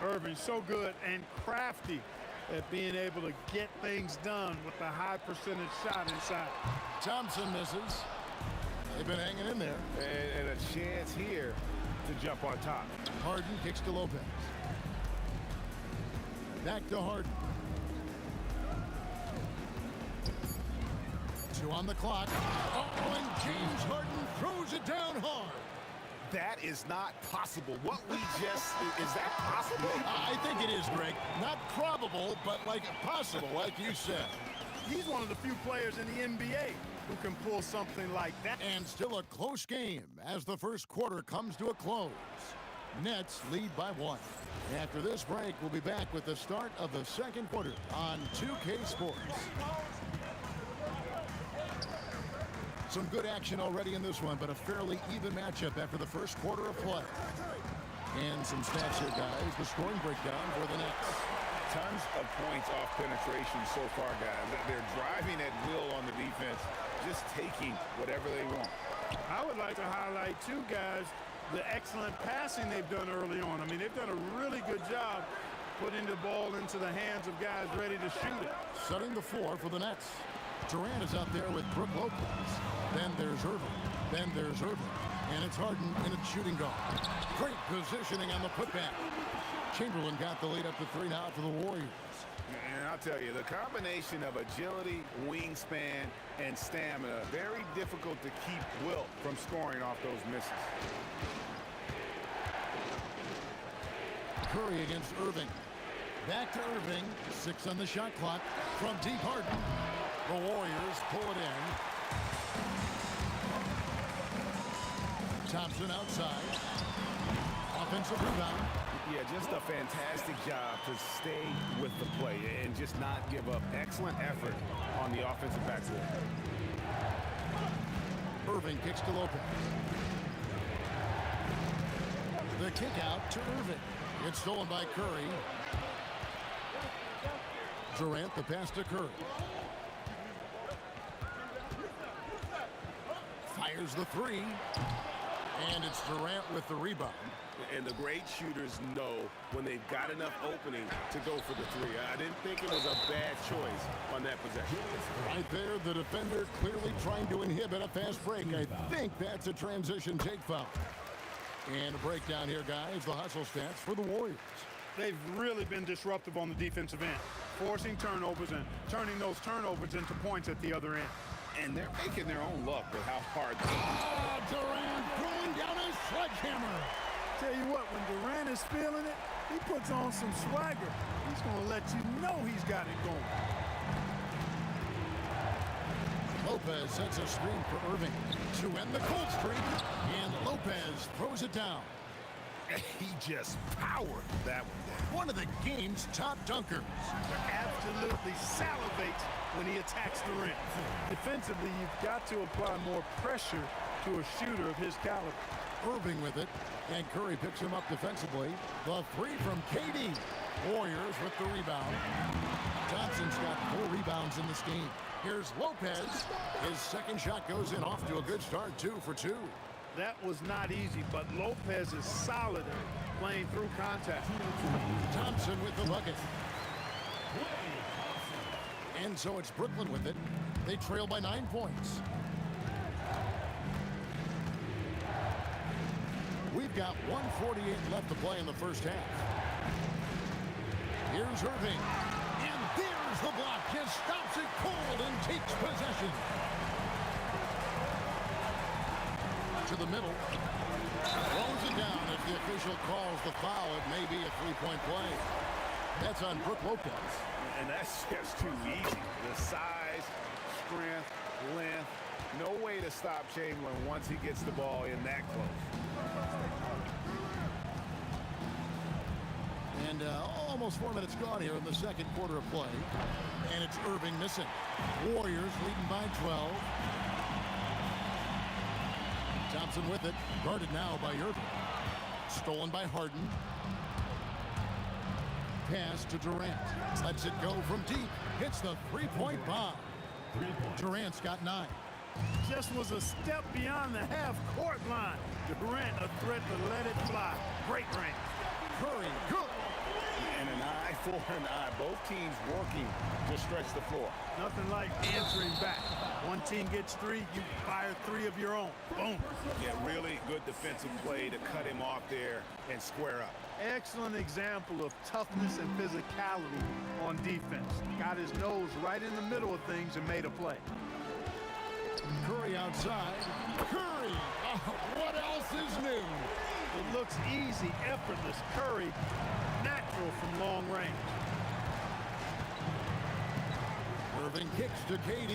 Irving so good and crafty at being able to get things done with a high percentage shot inside. Thompson misses. They've been hanging in there. And a chance here to jump on top. Harden kicks to Lopez. Back to Harden. 2 on the clock. Oh, and James Harden throws it down hard. That is not possible. What we just, is that possible? I think it is, Greg. Not probable, but like possible, like you said. He's one of the few players in the NBA who can pull something like that. And still a close game as the first quarter comes to a close. Nets lead by 1. After this break, we'll be back with the start of the second quarter on 2K Sports. Some good action already in this one, but a fairly even matchup after the first quarter of play. And some stats here, guys. The scoring breakdown for the Nets. Tons of points off penetration so far, guys. They're driving at will on the defense, just taking whatever they want. I would like to highlight, too, guys, the excellent passing they've done early on. I mean, they've done a really good job putting the ball into the hands of guys ready to shoot it. Setting the floor for the Nets. Durant is out there with Brook Lopez. Then there's Irving. Then there's Irving. And it's Harden in a shooting guard. Great positioning on the putback. Chamberlain got the lead up to 3 now for the Warriors. And I'll tell you, the combination of agility, wingspan, and stamina, very difficult to keep Wilt from scoring off those misses. Curry against Irving. Back to Irving. 6 on the shot clock from deep Harden. The Warriors pull it in. Thompson outside. Offensive rebound. Yeah, just a fantastic job to stay with the play and just not give up. Excellent effort on the offensive backboard. Irving kicks to Lopez. The kick out to Irving. It's stolen by Curry. Durant, the pass to Curry. Fires the three. And it's Durant with the rebound. And the great shooters know when they've got enough opening to go for the three. I didn't think it was a bad choice on that possession. Right there, the defender clearly trying to inhibit a fast break. I think that's a transition take foul. And a breakdown here, guys. The hustle stats for the Warriors. They've really been disruptive on the defensive end, forcing turnovers and turning those turnovers into points at the other end. And they're making their own luck with how hard Durant throwing down a sledgehammer. Tell you what, when Durant is feeling it, he puts on some swagger. He's going to let you know he's got it going. Lopez sets a screen for Irving to end the cold streak, and Lopez throws it down. he just powered that one down. One of the game's top dunkers. Absolutely salivates when he attacks the rim. Defensively, you've got to apply more pressure to a shooter of his caliber. Irving with it, and Curry picks him up defensively. The three from KD. Warriors with the rebound. Johnson's got 4 rebounds in this game. Here's Lopez. His second shot goes in, off to a good start, 2 for 2. That was not easy, but Lopez is solid playing through contact. Thompson with the bucket. And so it's Brooklyn with it. They trail by 9 points. We've got 1:48 left to play in the first half. Here's Irving. And there's the block. Just stops it cold and takes possession. To the middle. Throws it down. If the official calls the foul, it may be a 3-point play. That's on Brook Lopez. And that's just too easy. The size, strength, length. No way to stop Chamberlain once he gets the ball in that close. And almost 4 minutes gone here in the second quarter of play. And it's Irving missing. Warriors leading by 12. Thompson with it. Guarded now by Irving. Stolen by Harden. Pass to Durant. Lets it go from deep. Hits the 3-point bomb. Durant's got 9. Just was a step beyond the half-court line. Durant a threat to let it fly. Great range. Curry, good. And an eye for an eye. Both teams working to stretch the floor. Nothing like answering back. One team gets 3, you fire 3 of your own. Boom. Yeah, really good defensive play to cut him off there and square up. Excellent example of toughness and physicality on defense. Got his nose right in the middle of things and made a play. Curry outside. Curry! Oh, what else is new? It looks easy, effortless. Curry, natural from long range. Irving kicks to KD.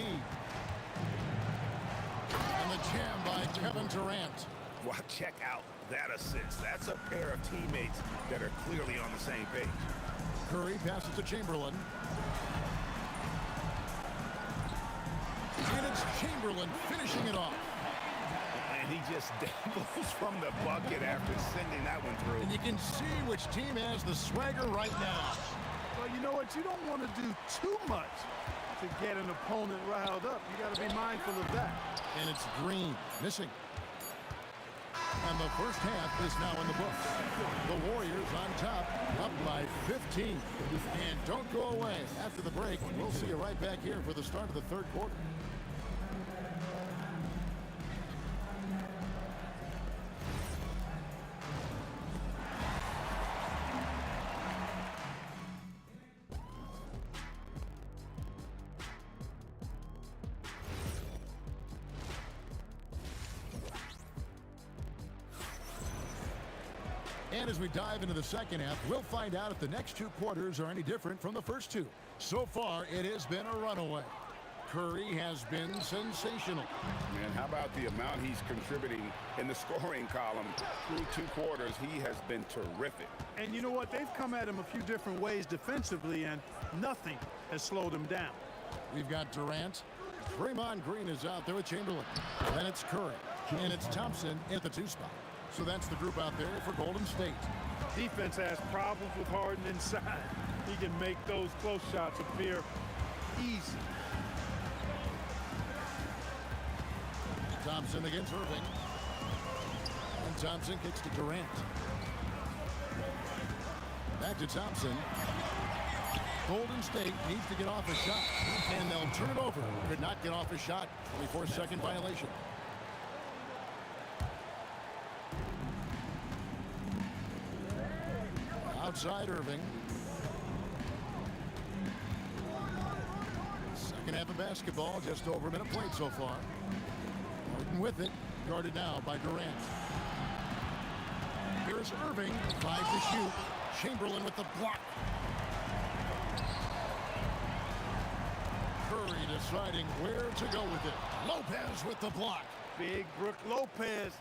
And the jam by Kevin Durant. Well, check out that assist. That's a pair of teammates that are clearly on the same page. Curry passes to Chamberlain. And it's Chamberlain finishing it off. And he just dabbles from the bucket after sending that one through. And you can see which team has the swagger right now. Well, you know what? You don't want to do too much to get an opponent riled up. You got to be mindful of that. And it's Green missing. And the first half is now in the books. The Warriors on top, up by 15. And don't go away. After the break, we'll see you right back here for the start of the third quarter. And as we dive into the second half, we'll find out if the next two quarters are any different from the first two. So far, it has been a runaway. Curry has been sensational. Man, how about the amount he's contributing in the scoring column through two quarters? He has been terrific. And you know what? They've come at him a few different ways defensively, and nothing has slowed him down. We've got Durant. Draymond Green is out there with Chamberlain. Then it's Curry. And it's Thompson at the 2 spot. So that's the group out there for Golden State. Defense has problems with Harden inside. He can make those close shots appear easy. Thompson against Irving. And Thompson kicks to Durant. Back to Thompson. Golden State needs to get off a shot, and they'll turn it over. Could not get off a shot. 24-second violation. Outside Irving. Second half of basketball, just over a minute played so far. Harden with it, guarded now by Durant. Here's Irving, 5 to shoot. Chamberlain with the block. Curry deciding where to go with it. Lopez with the block. Big Brook Lopez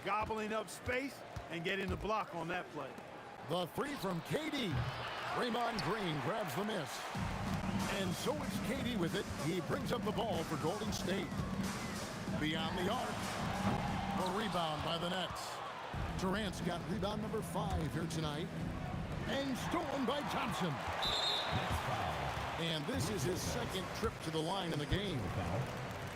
gobbling up space and getting the block on that play. The three from KD. Draymond Green grabs the miss. And so it's KD with it. He brings up the ball for Golden State. Beyond the arc. A rebound by the Nets. Durant's got rebound number 5 here tonight. And stolen by Thompson. And this is his second trip to the line in the game.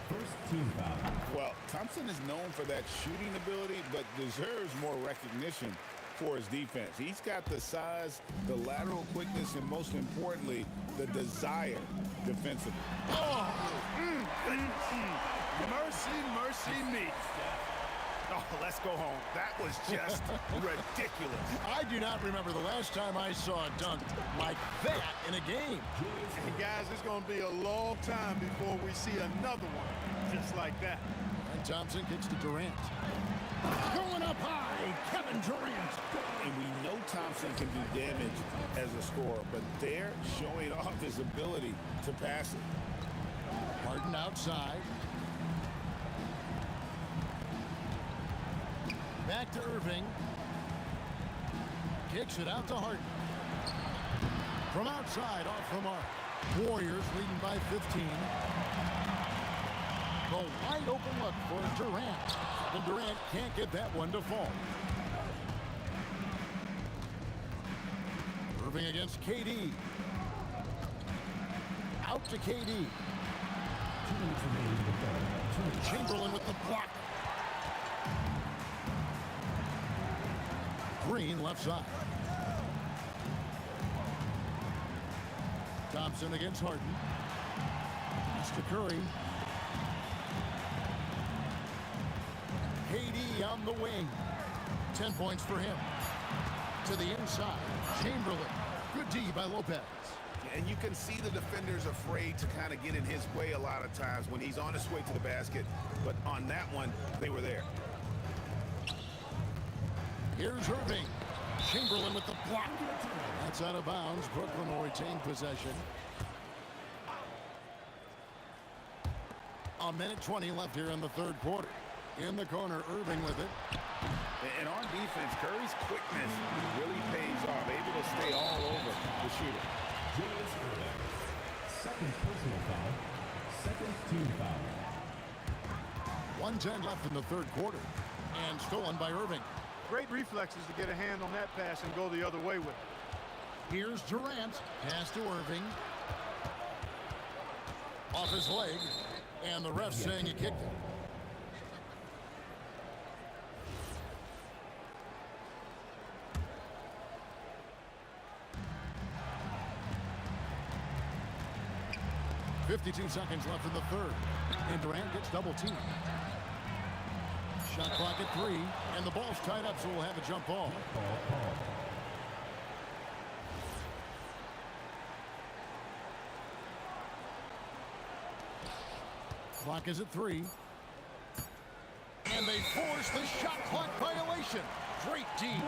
First team foul. Well, Thompson is known for that shooting ability, but deserves more recognition for his defense. He's got the size, the lateral quickness, and most importantly, the desire defensively. Oh, mercy, mercy me. Oh, let's go home. That was just ridiculous. I do not remember the last time I saw a dunk like that in a game. And guys, it's going to be a long time before we see another one just like that. And Thompson kicks to Durant. Going up high, Kevin Durant. And we know Thompson can do damage as a scorer, but they're showing off his ability to pass it. Harden outside. Back to Irving. Kicks it out to Harden. From outside, off the mark. Warriors leading by 15. The wide open look for Durant. But Durant can't get that one to fall. Irving against KD. Out to KD. Chamberlain with the block. Green left side. Thompson against Harden. It's to Curry. KD on the wing. 10 points for him. To the inside. Chamberlain. Good D by Lopez. And you can see the defenders afraid to kind of get in his way a lot of times when he's on his way to the basket. But on that one, they were there. Here's Irving. Chamberlain with the block. That's out of bounds. Brooklyn will retain possession. A minute 20 left here in the third quarter. In the corner, Irving with it. And on defense, Curry's quickness really pays off. Able to stay all over the shooter. Julius Irving. Second personal foul. Second team foul. 1:10 left in the third quarter. And stolen by Irving. Great reflexes to get a hand on that pass and go the other way with it. Here's Durant. Pass to Irving. Off his leg. And the ref saying he kicked it. .52 seconds left in the third. And Durant gets double teamed. Shot clock at 3. And the ball's tied up, so we'll have a jump ball. Clock is at 3. And they force the shot clock violation. straight deep.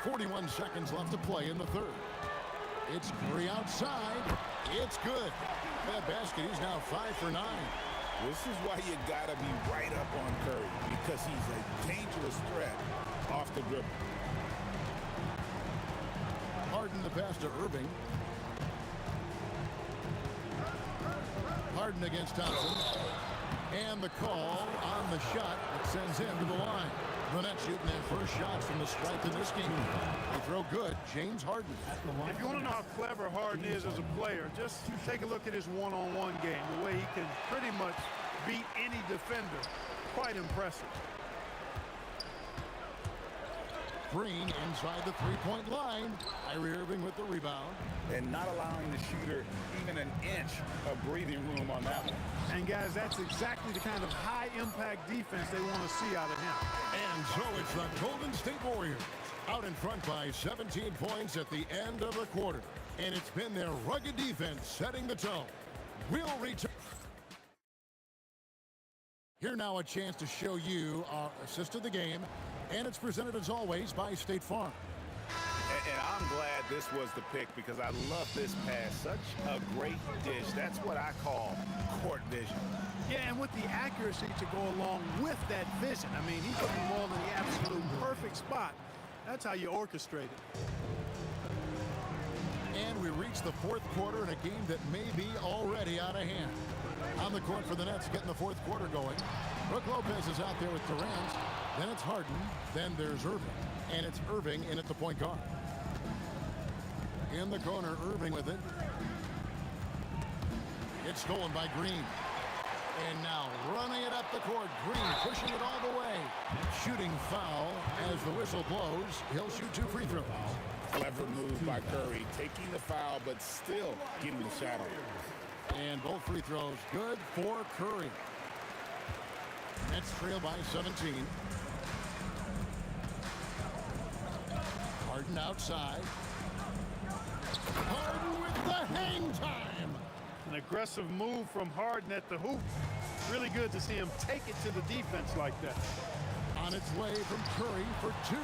.41 seconds left to play in the third. It's Curry outside. It's good. That basket, he's now 5 for 9. This is why you gotta be right up on Curry, because he's a dangerous threat off the dribble. Harden the pass to Irving. Harden against Thompson. And the call on the shot that sends him to the line. The Nets shooting their first shots from the stripe in this game. They throw good. James Harden. If you want to know how clever Harden is as a player, just take a look at his one-on-one game. The way he can pretty much beat any defender. Quite impressive. Green inside the three-point line. Kyrie Irving with the rebound. And not allowing the shooter even an inch of breathing room on that one. And guys, that's exactly the kind of high-impact defense they want to see out of him. And so it's the Golden State Warriors out in front by 17 points at the end of the quarter. And it's been their rugged defense setting the tone. We'll return. Here now a chance to show you our assist of the game. And it's presented as always by State Farm. And I'm glad this was the pick because I love this pass. Such a great dish. That's what I call court vision. Yeah, and with the accuracy to go along with that vision. I mean, he put the ball in the absolute perfect spot. That's how you orchestrate it. And we reach the fourth quarter in a game that may be already out of hand. On the court for the Nets, getting the fourth quarter going. Brook Lopez is out there with Durant. Then it's Harden. Then there's Irving. And it's Irving in at the point guard. In the corner, Irving with it. It's stolen by Green. And now running it up the court. Green pushing it all the way. Shooting foul as the whistle blows. He'll shoot 2 free throws. Clever move by Curry, taking the foul, but still getting the shot on. And both free throws good for Curry. Nets trail by 17. Harden outside. Harden with the hang time. An aggressive move from Harden at the hoop. Really good to see him take it to the defense like that. On its way from Curry for 2.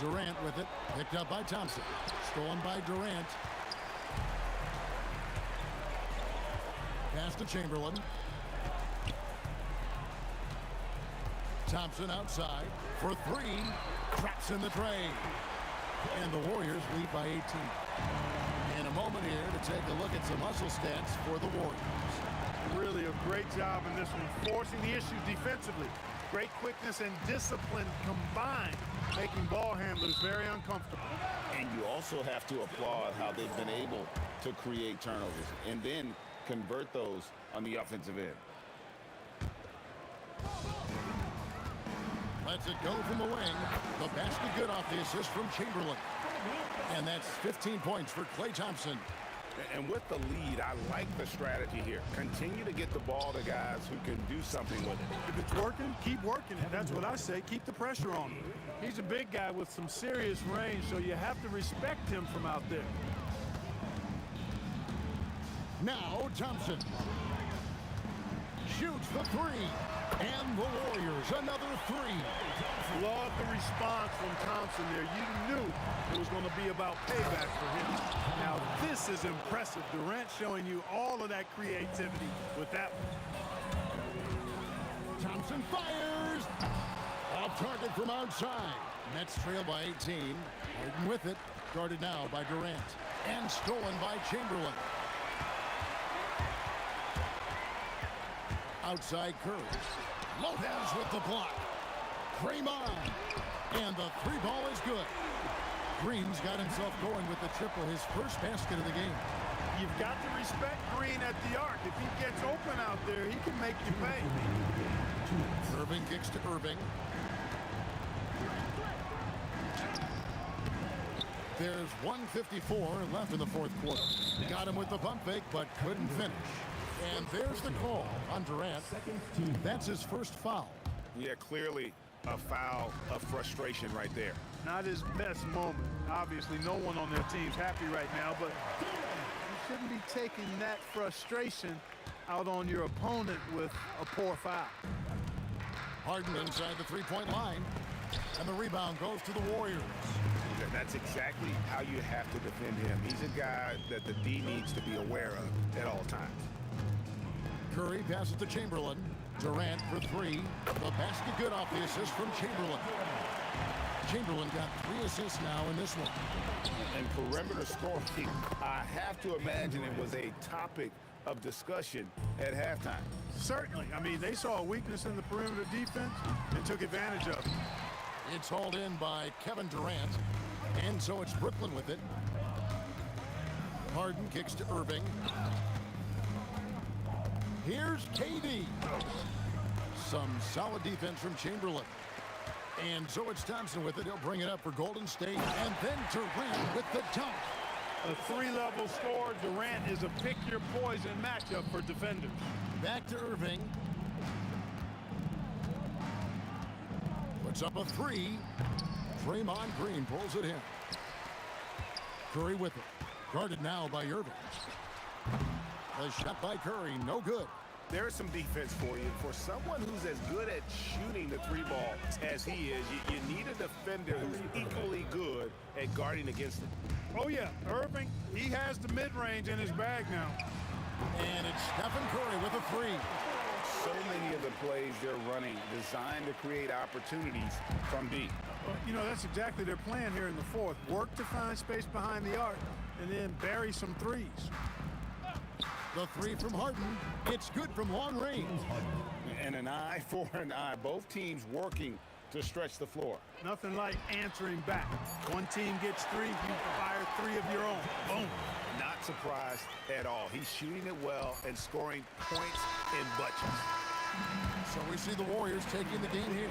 Durant with it. Picked up by Thompson. Stolen by Durant. Pass to Chamberlain. Thompson outside for 3. Traps in the tray. And the Warriors lead by 18. In a moment here to take a look at some hustle stats for the Warriors. Really a great job in this one, forcing the issue defensively. Great quickness and discipline combined, making ball handlers very uncomfortable. And you also have to applaud how they've been able to create turnovers and then convert those on the offensive end. Lets it go from the wing. The basket good off the assist from Chamberlain. And that's 15 points for Klay Thompson. And with the lead, I like the strategy here. Continue to get the ball to guys who can do something with it. If it's working, keep working it. That's what I say. Keep the pressure on him. He's a big guy with some serious range, so you have to respect him from out there. Now Thompson shoots the 3. And the Warriors, another 3. Love the response from Thompson there. You knew it was going to be about payback for him. Now this is impressive. Durant showing you all of that creativity with that one. Thompson fires. Off target from outside. Nets trail by 18. Harden with it. Guarded now by Durant. And stolen by Chamberlain. Outside Curry. Lopez with the block. Draymond. And the 3 ball is good. Green's got himself going with the triple, his first basket of the game. You've got to respect Green at the arc. If he gets open out there, he can make you pay. Irving kicks to Irving. There's 1:54 left in the fourth quarter. Got him with the pump fake, but couldn't finish. And there's the call on Durant. That's his first foul. Yeah, clearly a foul of frustration right there. Not his best moment. Obviously, no one on their team's happy right now, but you shouldn't be taking that frustration out on your opponent with a poor foul. Harden inside the three-point line. And the rebound goes to the Warriors. That's exactly how you have to defend him. He's a guy that the D needs to be aware of at all times. Curry passes to Chamberlain. Durant for three. The basket good off the assist from Chamberlain. Chamberlain got 3 assists now in this one. And perimeter scoring, I have to imagine it was a topic of discussion at halftime. Certainly. I mean, they saw a weakness in the perimeter defense and took advantage of it. It's hauled in by Kevin Durant. And so it's Brooklyn with it. Harden kicks to Irving. Here's KD. Some solid defense from Chamberlain. And so it's Thompson with it. He'll bring it up for Golden State. And then Durant with the dunk. A three-level score. Durant is a pick-your-poison matchup for defenders. Back to Irving. Puts up a three. Draymond Green pulls it in. Curry with it. Guarded now by Irving. The shot by Curry, no good. There's some defense for you. For someone who's as good at shooting the three ball as he is, you need a defender who's equally good at guarding against it. Oh, yeah. Irving, he has the mid-range in his bag now. And it's Stephen Curry with a three. So many of the plays they're running designed to create opportunities from deep. Well, you know, that's exactly their plan here in the fourth. Work to find space behind the arc and then bury some threes. The three from Harden. It's good from long range. And an eye for an eye. Both teams working to stretch the floor. Nothing like answering back. One team gets three, you fire three of your own. Boom. Not surprised at all. He's shooting it well and scoring points in bunches. So we see the Warriors taking the game here.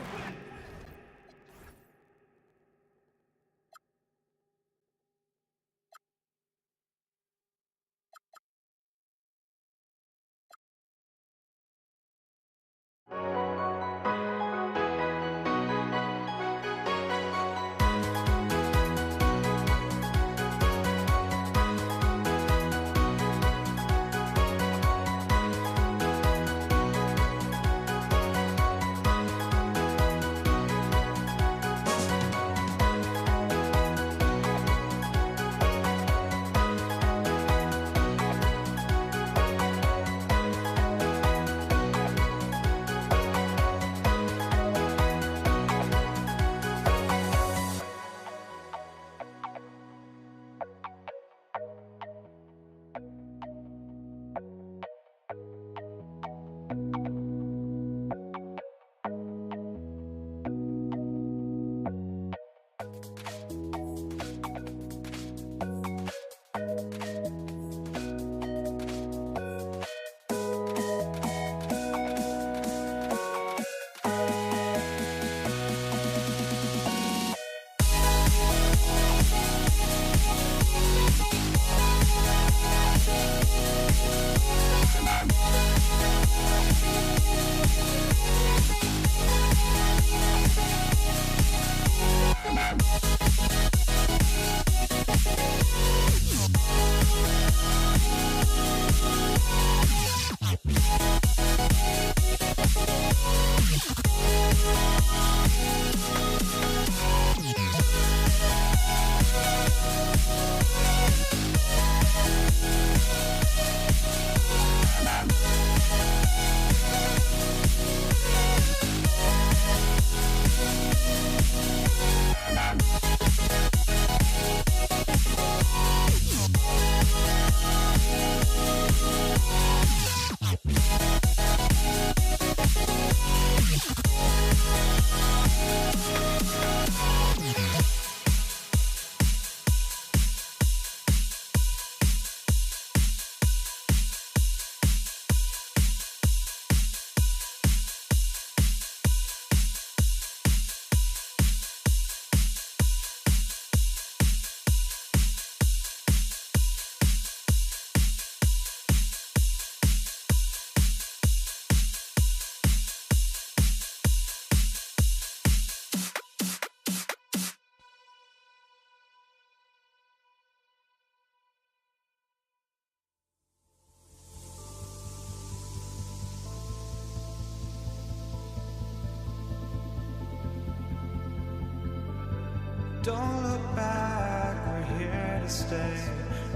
Don't look back, we're here to stay.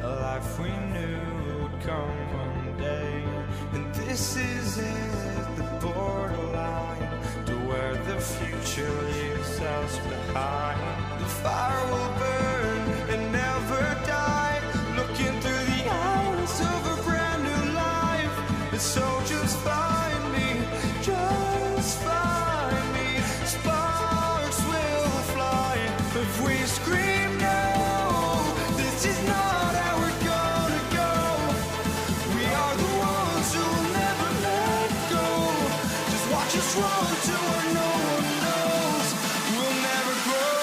A life we knew would come one day. And this is it, the borderline to where the future leaves us behind. The fire will burn and never die, looking through the eyes of a brand new life. And so just find me, just find me. Sparks will fly if we scream no. This is not how we're gonna go. We are the ones who will never let go. Just watch us run to where no one knows. We'll never grow.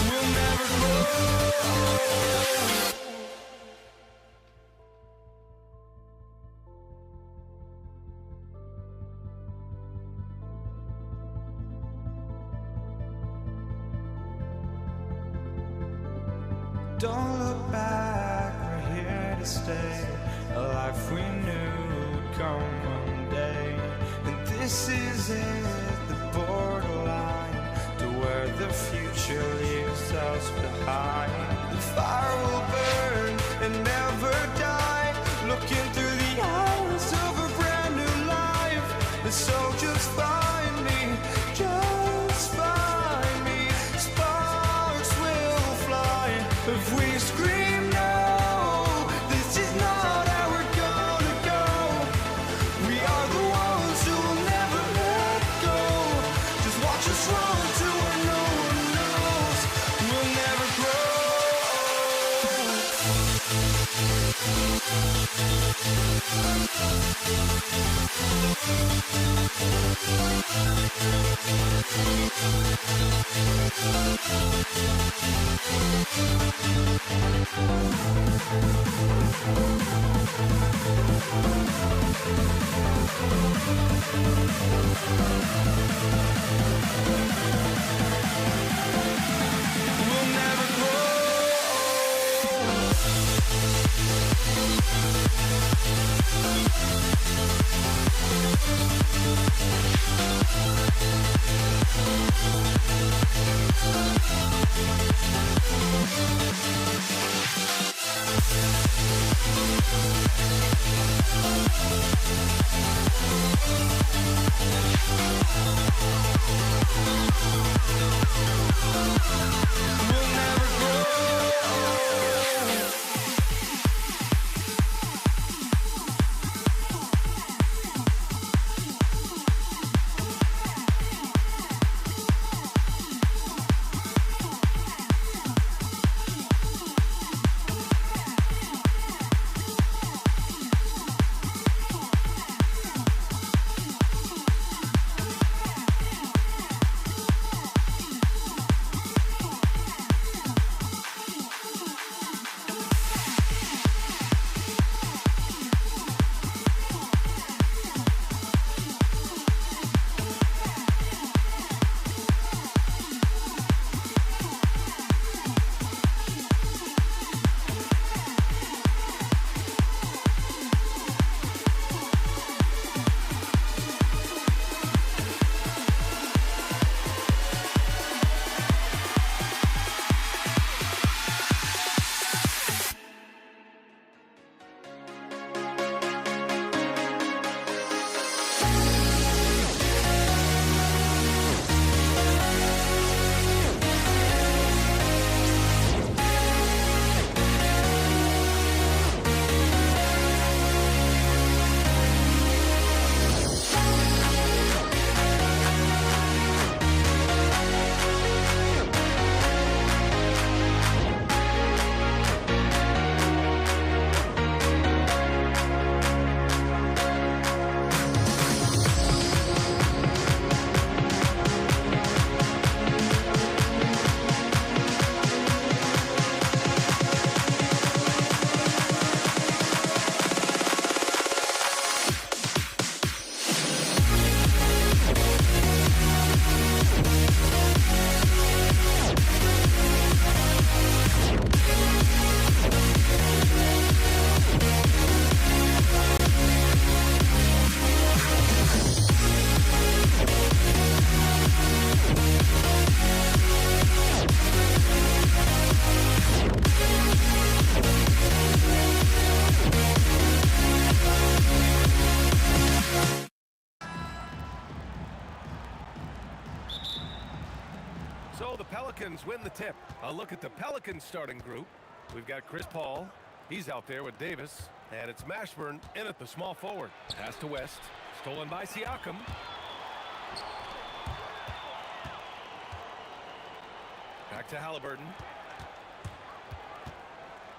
We'll never grow. Don't look back, we're here to stay. A life we knew would come one day. And this is it, the borderline to where the future leaves us behind. The fire will burn and never die, looking through the eyes of a brand new life. And so just find me, just find me. Sparks will fly if we scream no. This is not how we're gonna go. We are the ones who will never let go. Just watch us run to where no one knows. We'll never grow. We'll never grow. So the Pelicans win the tip. A look at the Pelicans starting group. We've got Chris Paul. He's out there with Davis. And it's Mashburn in at the small forward. Pass to West. Stolen by Siakam. Back to Halliburton.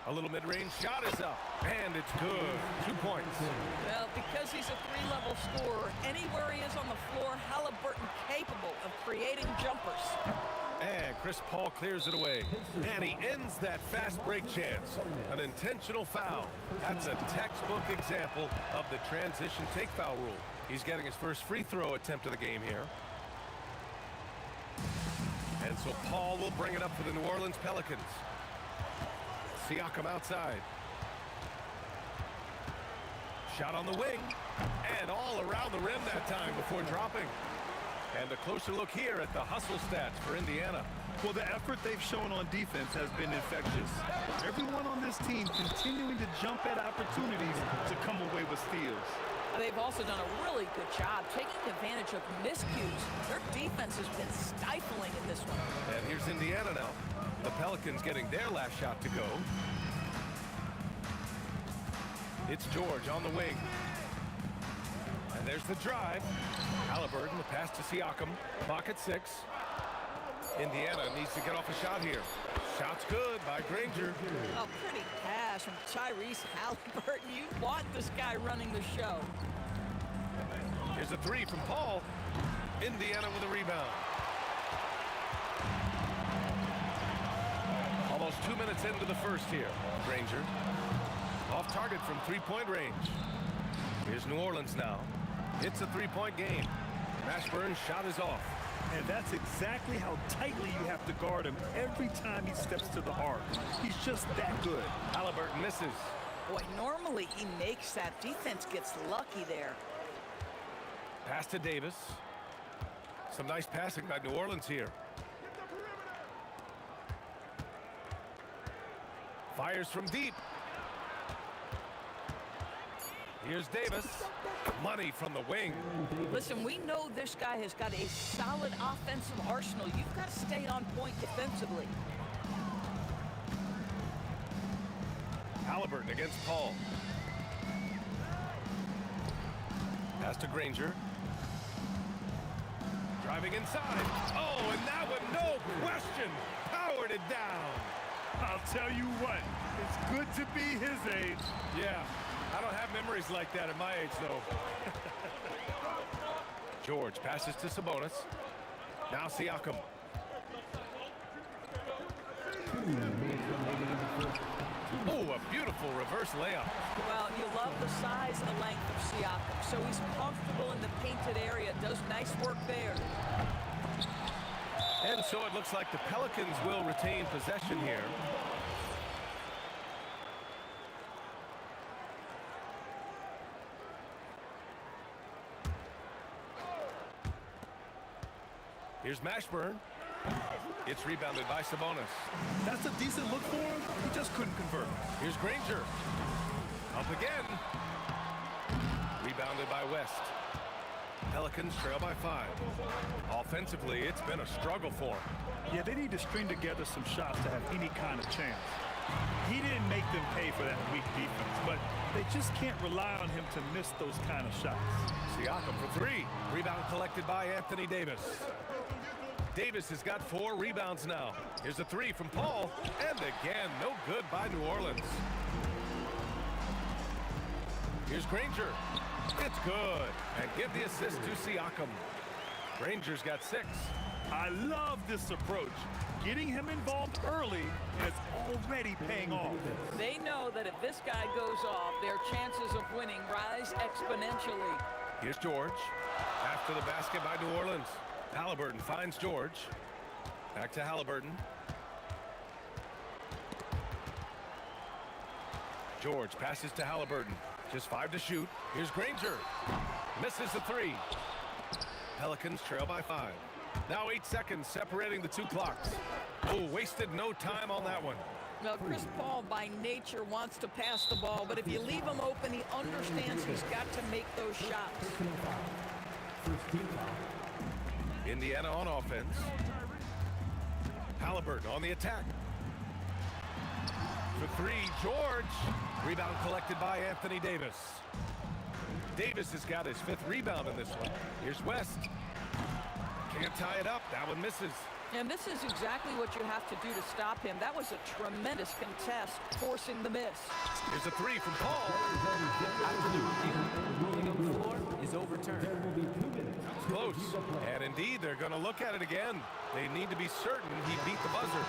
A little mid-range shot is up. And it's good. 2 points. Well, because he's a three-level scorer, anywhere he is on the floor, Halliburton capable of creating jumpers. And Chris Paul clears it away. And he ends that fast break chance. An intentional foul. That's a textbook example of the transition take foul rule. He's getting his first free throw attempt of the game here. And so Paul will bring it up for the New Orleans Pelicans. Siakam outside. Shot on the wing. And all around the rim that time before dropping. And a closer look here at the hustle stats for Indiana. Well, the effort they've shown on defense has been infectious. Everyone on this team continuing to jump at opportunities to come away with steals. They've also done a really good job taking advantage of miscues. Their defense has been stifling in this one. And here's Indiana now. The Pelicans getting their last shot to go. It's George on the wing. And there's the drive. Halliburton, the pass to Siakam. Clock at 6. Indiana needs to get off a shot here. Shot's good by Granger. A pretty pass from Tyrese Halliburton. You want this guy running the show. Here's a 3 from Paul. Indiana with a rebound. Almost 2 minutes into the first here. Granger off target from three-point range. Here's New Orleans now. It's a three-point game. Mashburn's shot is off. And that's exactly how tightly you have to guard him every time he steps to the arc. He's just that good. Halliburton misses. Boy, normally he makes that. Defense gets lucky there. Pass to Davis. Some nice passing by New Orleans here. Fires from deep. Here's Davis. Money from the wing. Listen, we know this guy has got a solid offensive arsenal. You've got to stay on point defensively. Halliburton against Paul. Pass to Granger. Driving inside. Oh, and that one, no question, powered it down. I'll tell you what, it's good to be his age. Yeah, I don't have memories like that at my age, though. George passes to Sabonis. Now Siakam. Oh, a beautiful reverse layup. Well, you love the size and the length of Siakam. So he's comfortable in the painted area. Does nice work there. And so it looks like the Pelicans will retain possession here. Here's Mashburn. It's rebounded by Sabonis. That's a decent look for him. He just couldn't convert. Here's Granger. Up again. Rebounded by West. Pelicans trail by 5. Offensively, it's been a struggle for him. Yeah, they need to string together some shots to have any kind of chance. He didn't make them pay for that weak defense, but they just can't rely on him to miss those kind of shots. Siakam for 3. Rebound collected by Anthony Davis. Davis has got 4 rebounds now. Here's a 3 from Paul. And again, no good by New Orleans. Here's Granger. It's good. And give the assist to Siakam. Granger's got 6. I love this approach. Getting him involved early, and it's already paying off. They know that if this guy goes off, their chances of winning rise exponentially. Here's George. After the basket by New Orleans. Halliburton finds George. Back to Halliburton. George passes to Halliburton. Just 5 to shoot. Here's Granger. Misses the 3. Pelicans trail by 5. Now 8 seconds separating the 2 clocks. Oh, wasted no time on that one. Now, Chris Paul, by nature, wants to pass the ball, but if you leave him open, he understands he's got to make those shots. Indiana on offense. Halliburton on the attack. For three, George. Rebound collected by Anthony Davis. Davis has got his 5th rebound in this one. Here's West. Can't tie it up. That one misses. And this is exactly what you have to do to stop him. That was a tremendous contest, forcing the miss. Here's a 3 from Paul. Ruling on the floor is overturned. There will be 2 minutes. Close. And indeed, they're going to look at it again. They need to be certain he beat the buzzer.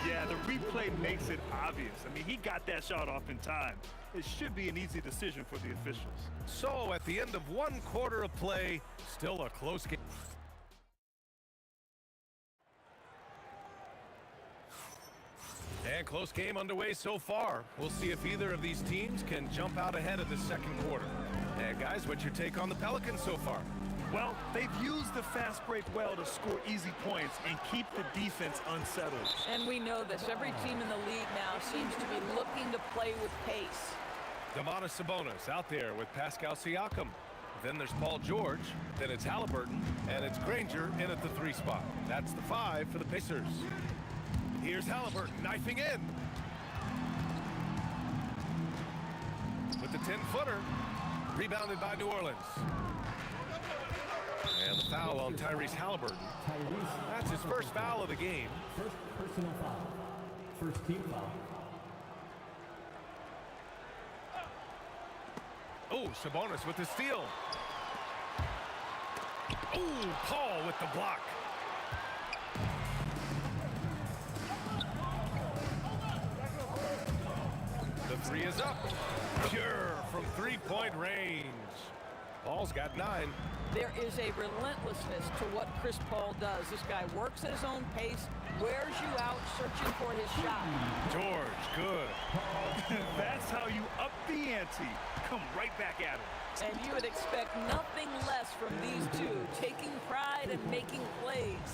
Yeah, the replay makes it obvious. I mean, he got that shot off in time. It should be an easy decision for the officials. So at the end of 1 quarter of play, still a close game. And close game underway so far. We'll see if either of these teams can jump out ahead in the 2nd quarter. And guys, what's your take on the Pelicans so far? Well, they've used the fast break well to score easy points and keep the defense unsettled. And we know this. Every team in the league now seems to be looking to play with pace. Domantas Sabonis out there with Pascal Siakam. Then there's Paul George. Then it's Halliburton. And it's Granger in at the 3 spot. That's the 5 for the Pacers. Here's Halliburton knifing in. With the 10-footer. Rebounded by New Orleans. And the foul on Tyrese Halliburton. That's his 1st foul of the game. First personal foul. First team foul. Oh, Sabonis with the steal. Oh, Paul with the block. The 3 is up. Pure from 3-point range. Paul's got 9. There is a relentlessness to what Chris Paul does. This guy works at his own pace, wears you out searching for his shot. George, good. That's how you up the ante. Come right back at him. And you would expect nothing less from these two, taking pride and making plays.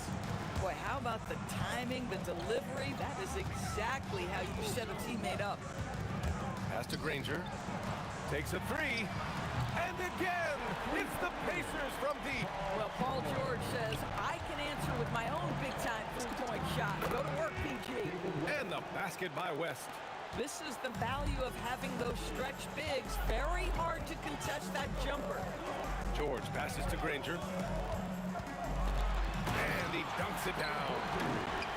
Boy, how about the timing, the delivery? That is exactly how you set a teammate up. Pass to Granger. Takes a 3. And again, it's the Pacers from deep. Well, Paul George says, I can answer with my own big-time 3-point shot. Go to work, PG. And the basket by West. This is the value of having those stretch bigs. Very hard to contest that jumper. George passes to Granger. And he dunks it down.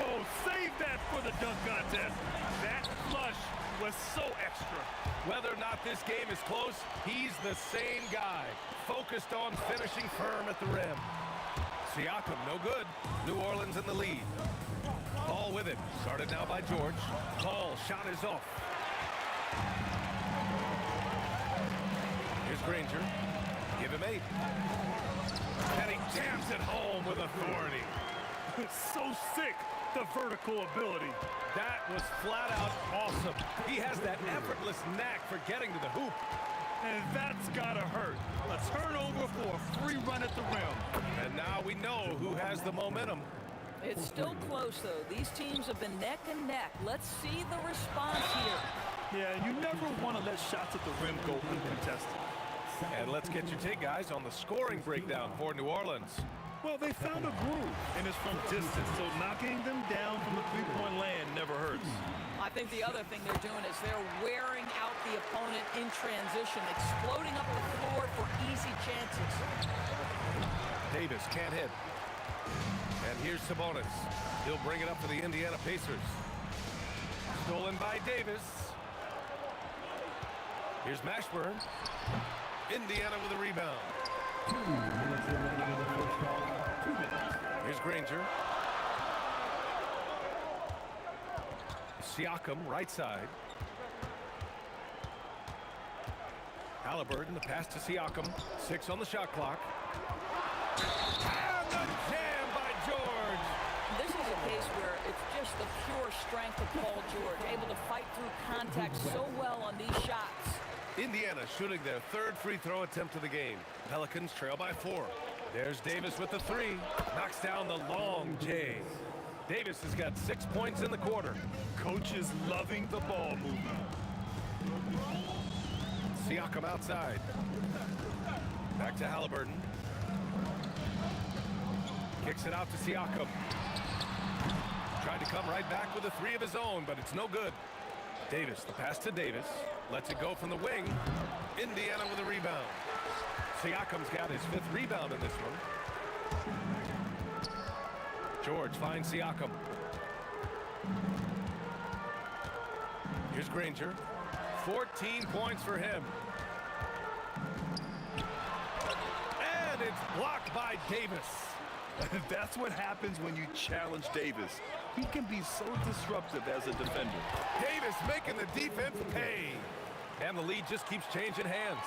Oh, save that for the dunk contest. That flush was so extra. Whether or not this game is close, he's the same guy. Focused on finishing firm at the rim. Siakam, no good. New Orleans in the lead. Paul with it. Started now by George. Paul, shot is off. Here's Granger. Give him 8. And he jams it home with authority. So sick, the vertical ability. That was flat out awesome. He has that effortless knack for getting to the hoop. And that's gotta hurt. A turnover for a free run at the rim. And now we know who has the momentum. It's still close, though. These teams have been neck and neck. Let's see the response here. Yeah, you never want to let shots at the rim go uncontested. And let's get your take, guys, on the scoring breakdown for New Orleans. Well, they found a groove, and it's from distance, so knocking them down from the 3-point land never hurts. I think the other thing they're doing is they're wearing out the opponent in transition, exploding up the floor for easy chances. Davis can't hit. And here's Sabonis. He'll bring it up for the Indiana Pacers. Stolen by Davis. Here's Mashburn. Indiana with a rebound. 2 minutes remaining in the first half. 2 minutes. Here's Granger. Siakam, right side. Halliburton, the pass to Siakam. 6 on the shot clock. And the jam by George. This is a case where it's just the pure strength of Paul George, able to fight through contact so well on these shots. Indiana shooting their 3rd free throw attempt of the game. Pelicans trail by 4. There's Davis with the 3. Knocks down the long J. Davis has got 6 points in the quarter. Coach is loving the ball movement. Siakam outside. Back to Halliburton. Kicks it out to Siakam. Tried to come right back with a three of his own, but it's no good. Davis, the pass to Davis. Lets it go from the wing. Indiana with a rebound. Siakam's got his 5th rebound in this one. George finds Siakam. Here's Granger. 14 points for him. And it's blocked by Davis. That's what happens when you challenge Davis. He can be so disruptive as a defender. Davis making the defense pay. And the lead just keeps changing hands.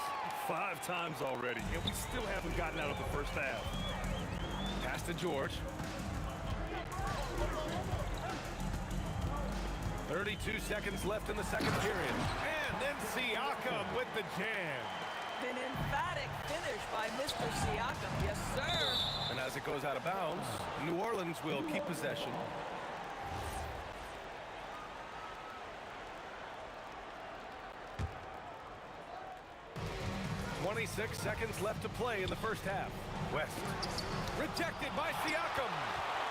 5 times already, and we still haven't gotten out of the first half. Pass to George. 32 seconds left in the second period. And then Siakam with the jam. An emphatic finish by Mr. Siakam. Yes, sir. And as it goes out of bounds, New Orleans will keep possession. .26 seconds left to play in the first half. West. Rejected by Siakam.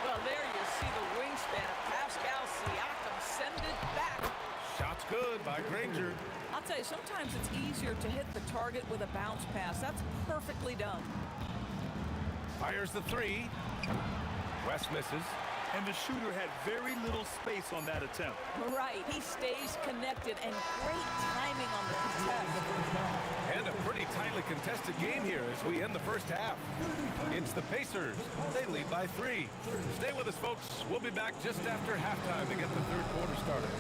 Well, there you see the wingspan of Pascal Siakam. Send it back. Shot's good by Granger. I'll tell you, sometimes it's easier to hit the target with a bounce pass. That's perfectly done. Fires the three. West misses. And the shooter had very little space on that attempt. Right. He stays connected, and great timing on the contest. And a pretty tightly contested game here as we end the first half. It's the Pacers. They lead by 3. Stay with us, folks. We'll be back just after halftime to get the third quarter started.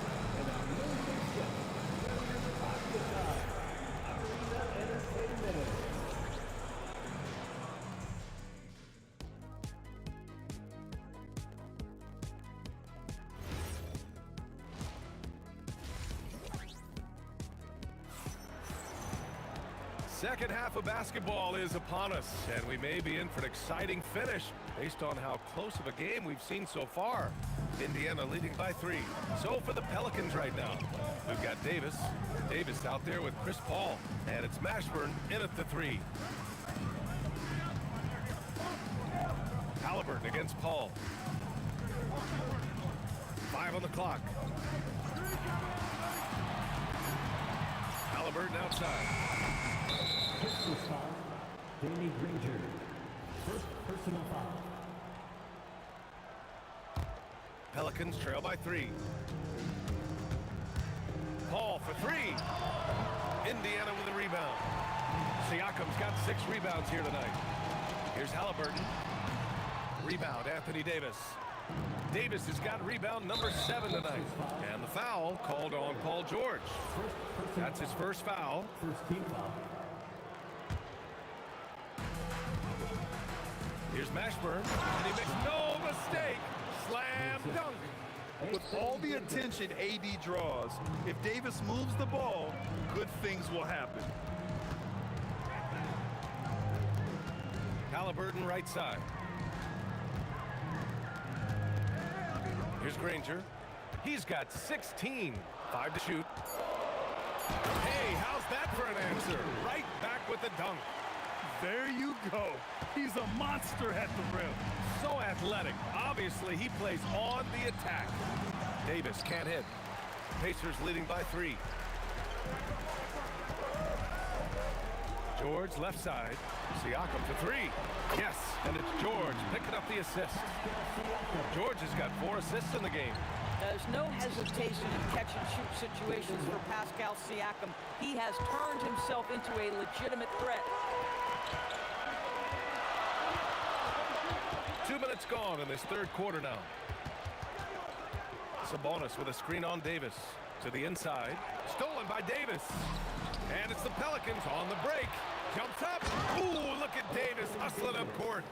Second half of basketball is upon us, and we may be in for an exciting finish based on how close of a game we've seen so far. Indiana leading by 3. So for the Pelicans right now, we've got Davis. Davis out there with Chris Paul, and it's Mashburn in at the 3. Halliburton against Paul. 5 on the clock. Halliburton outside. Personal foul, Danny Granger. First personal foul. Pelicans trail by 3. Paul for 3. Indiana with a rebound. Siakam's got 6 rebounds here tonight. Here's Halliburton. Rebound, Anthony Davis. Davis has got rebound number 7 tonight. And the foul called on Paul George. That's his first foul. First team foul. Here's Mashburn, and he makes no mistake. Slam dunk. With all the attention AD draws, if Davis moves the ball, good things will happen. Halliburton right side. Here's Granger. He's got 16. 5 to shoot. Hey, how's that for an answer? Right back with the dunk. There you go. He's a monster at the rim. So athletic. Obviously, he plays on the attack. Davis can't hit. Pacers leading by 3. George left side. Siakam for 3. Yes, and it's George picking up the assist. George has got 4 assists in the game. There's no hesitation in catch-and-shoot situations for Pascal Siakam. He has turned himself into a legitimate threat. 2 minutes gone in this third quarter now. Sabonis with a screen on Davis. To the inside. Stolen by Davis. And it's the Pelicans on the break. Jumps up. Ooh, look at Davis hustling up court.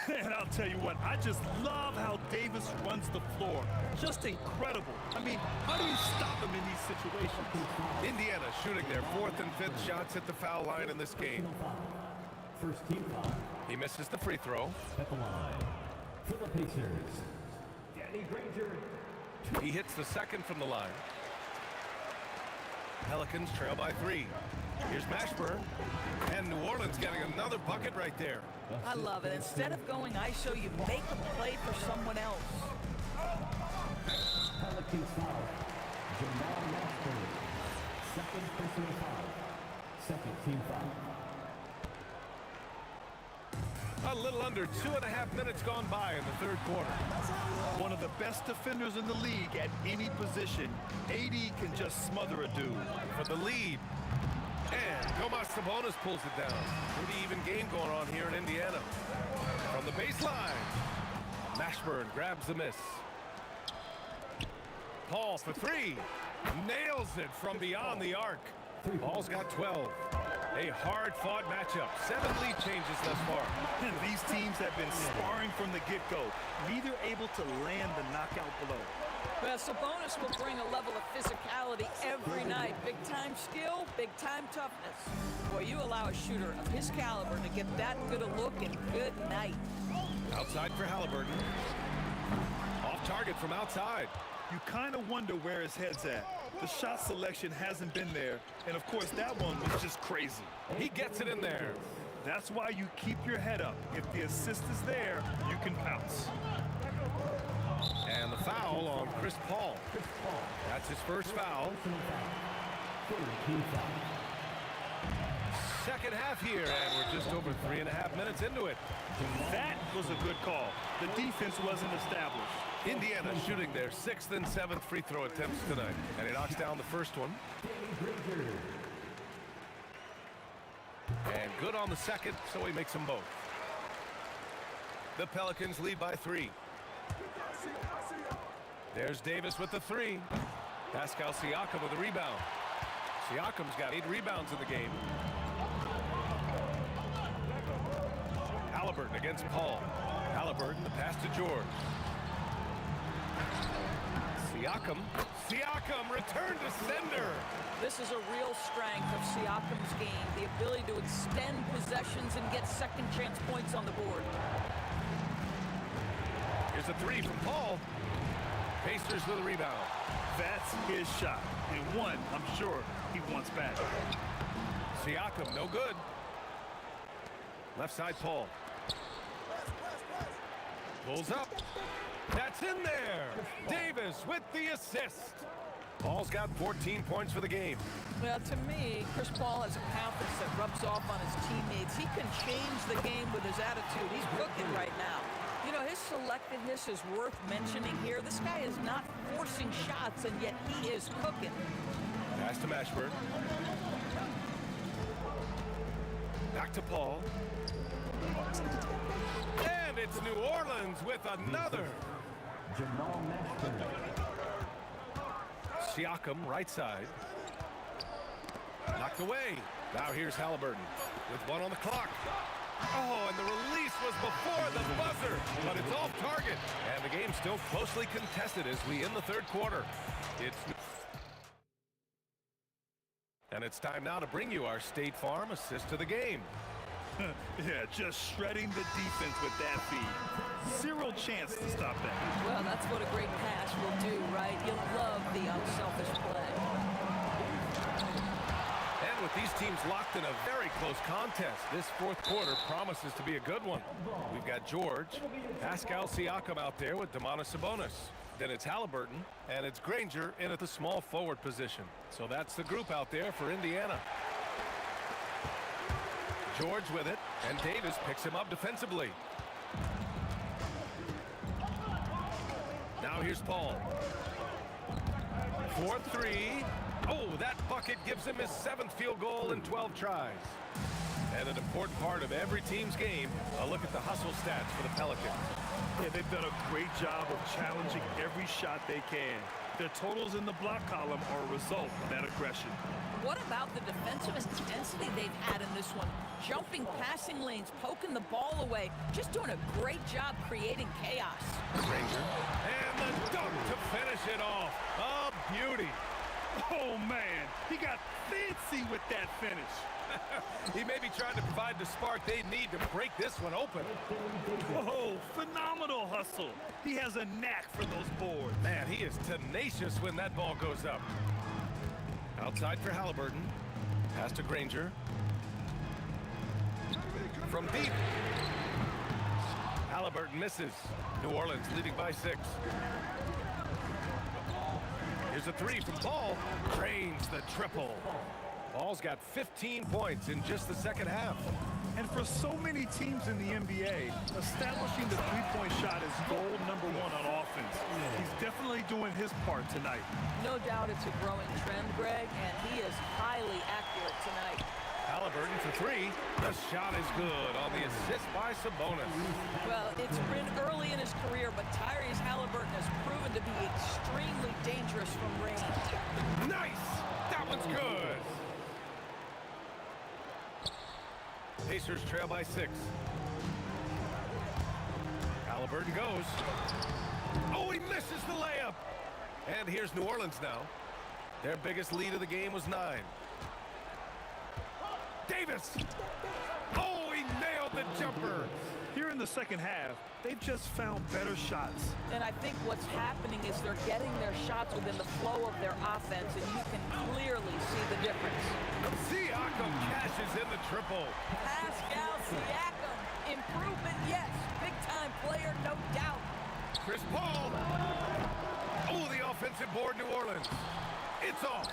And I'll tell you what, I just love how Davis runs the floor. Just incredible. I mean, how do you stop him in these situations? Indiana shooting their 4th and 5th shots at the foul line in this game. First team foul. He misses the free throw. At the line. For the Pacers, Danny Granger. He hits the second from the line. Pelicans trail by 3. Here's Mashburn. And New Orleans getting another bucket right there. I love it. Instead of going ISO, you make a play for someone else. under 2.5 minutes gone by in the third quarter. One of the best defenders in the league at any position. AD can just smother a dude. For the lead. And Domas Sabonis pulls it down. Pretty even game going on here in Indiana. From the baseline. Mashburn grabs the miss. Paul for three. Nails it from beyond the arc. Paul's got 12. A hard-fought matchup. 7 lead changes thus far. These teams have been sparring from the get-go. Neither able to land the knockout blow. Well, Sabonis will bring a level of physicality every night. Big-time skill, big-time toughness. Boy, you allow a shooter of his caliber to get that good a look and good night. Outside for Halliburton. Off target from outside. You kind of wonder where his head's at. The shot selection hasn't been there, and of course that one was just crazy. He gets it in there. That's why you keep your head up. If the assist is there, you can pounce. And the foul on Chris Paul. That's his first foul. Second half here, and we're just over 3.5 minutes into it. That was a good call. The defense wasn't established. Indiana shooting their 6th and 7th free throw attempts tonight, and he knocks down the first one. And good on the second, so he makes them both. The Pelicans lead by 3. There's Davis with the 3. Pascal Siakam with a rebound. Siakam's got 8 rebounds in the game. Halliburton against Paul. Halliburton, the pass to George. Siakam, return to sender. This is a real strength of Siakam's game, the ability to extend possessions and get second chance points on the board. Here's a 3 from Paul. Pacers with a rebound. That's his shot, and one I'm sure he wants back. Siakam, no good. Left side, Paul. Pulls up. That's in there. Davis with the assist. Paul's got 14 points for the game. Well, to me, Chris Paul has a confidence that rubs off on his teammates. He can change the game with his attitude. He's cooking right now. You know, his selectiveness is worth mentioning here. This guy is not forcing shots, and yet he is cooking. Pass to Mashburn. Back to Paul. And it's New Orleans with another. Siakam, right side. Knocked away. Now here's Halliburton with 1 on the clock. Oh, and the release was before the buzzer, but it's off target. And the game's still closely contested as we end the third quarter. And it's time now to bring you our State Farm assist to the game. Yeah, just shredding the defense with that feed. Zero chance to stop that. Well, that's what a great pass will do, right? You'll love the unselfish play. And with these teams locked in a very close contest, this fourth quarter promises to be a good one. We've got George, Pascal Siakam out there with Domantas Sabonis. Then it's Halliburton, and it's Granger in at the small forward position. So that's the group out there for Indiana. George with it, and Davis picks him up defensively. Now here's Paul. 4-3. Oh, that bucket gives him his 7th field goal in 12 tries. And an important part of every team's game, a look at the hustle stats for the Pelicans. Yeah, they've done a great job of challenging every shot they can. Their totals in the block column are a result of that aggression. What about the defensive intensity they've had in this one? Jumping passing lanes, poking the ball away, just doing a great job creating chaos. Granger, and the dunk to finish it off. A beauty. Oh, man, he got fancy with that finish. He may be trying to provide the spark they need to break this one open. Oh, phenomenal hustle. He has a knack for those boards. Man, he is tenacious when that ball goes up. Outside for Halliburton. Pass to Granger. From deep. Halliburton misses. New Orleans leading by 6. Here's a 3 from Paul. Drains the triple. Paul's got 15 points in just the second half. And for so many teams in the NBA, establishing the three-point shot is goal number one on offense. He's definitely doing his part tonight. No doubt it's a growing trend, Greg, and he is highly accurate tonight. Halliburton for three. The shot is good on the assist by Sabonis. Well, it's been early in his career, but Tyrese Halliburton has proven to be extremely dangerous from range. Nice! That one's good. Pacers trail by 6. Halliburton goes. Oh, he misses the layup. And here's New Orleans now. Their biggest lead of the game was 9. Davis. Oh, he nailed the jumper. Here in the second half, they've just found better shots. And I think what's happening is they're getting their shots within the flow of their offense, and you can clearly see the difference. Siakam cashes in the triple. Pascal Siakam. Improvement, yes. Big-time player, no doubt. Chris Paul. Oh, the offensive board, New Orleans. It's off.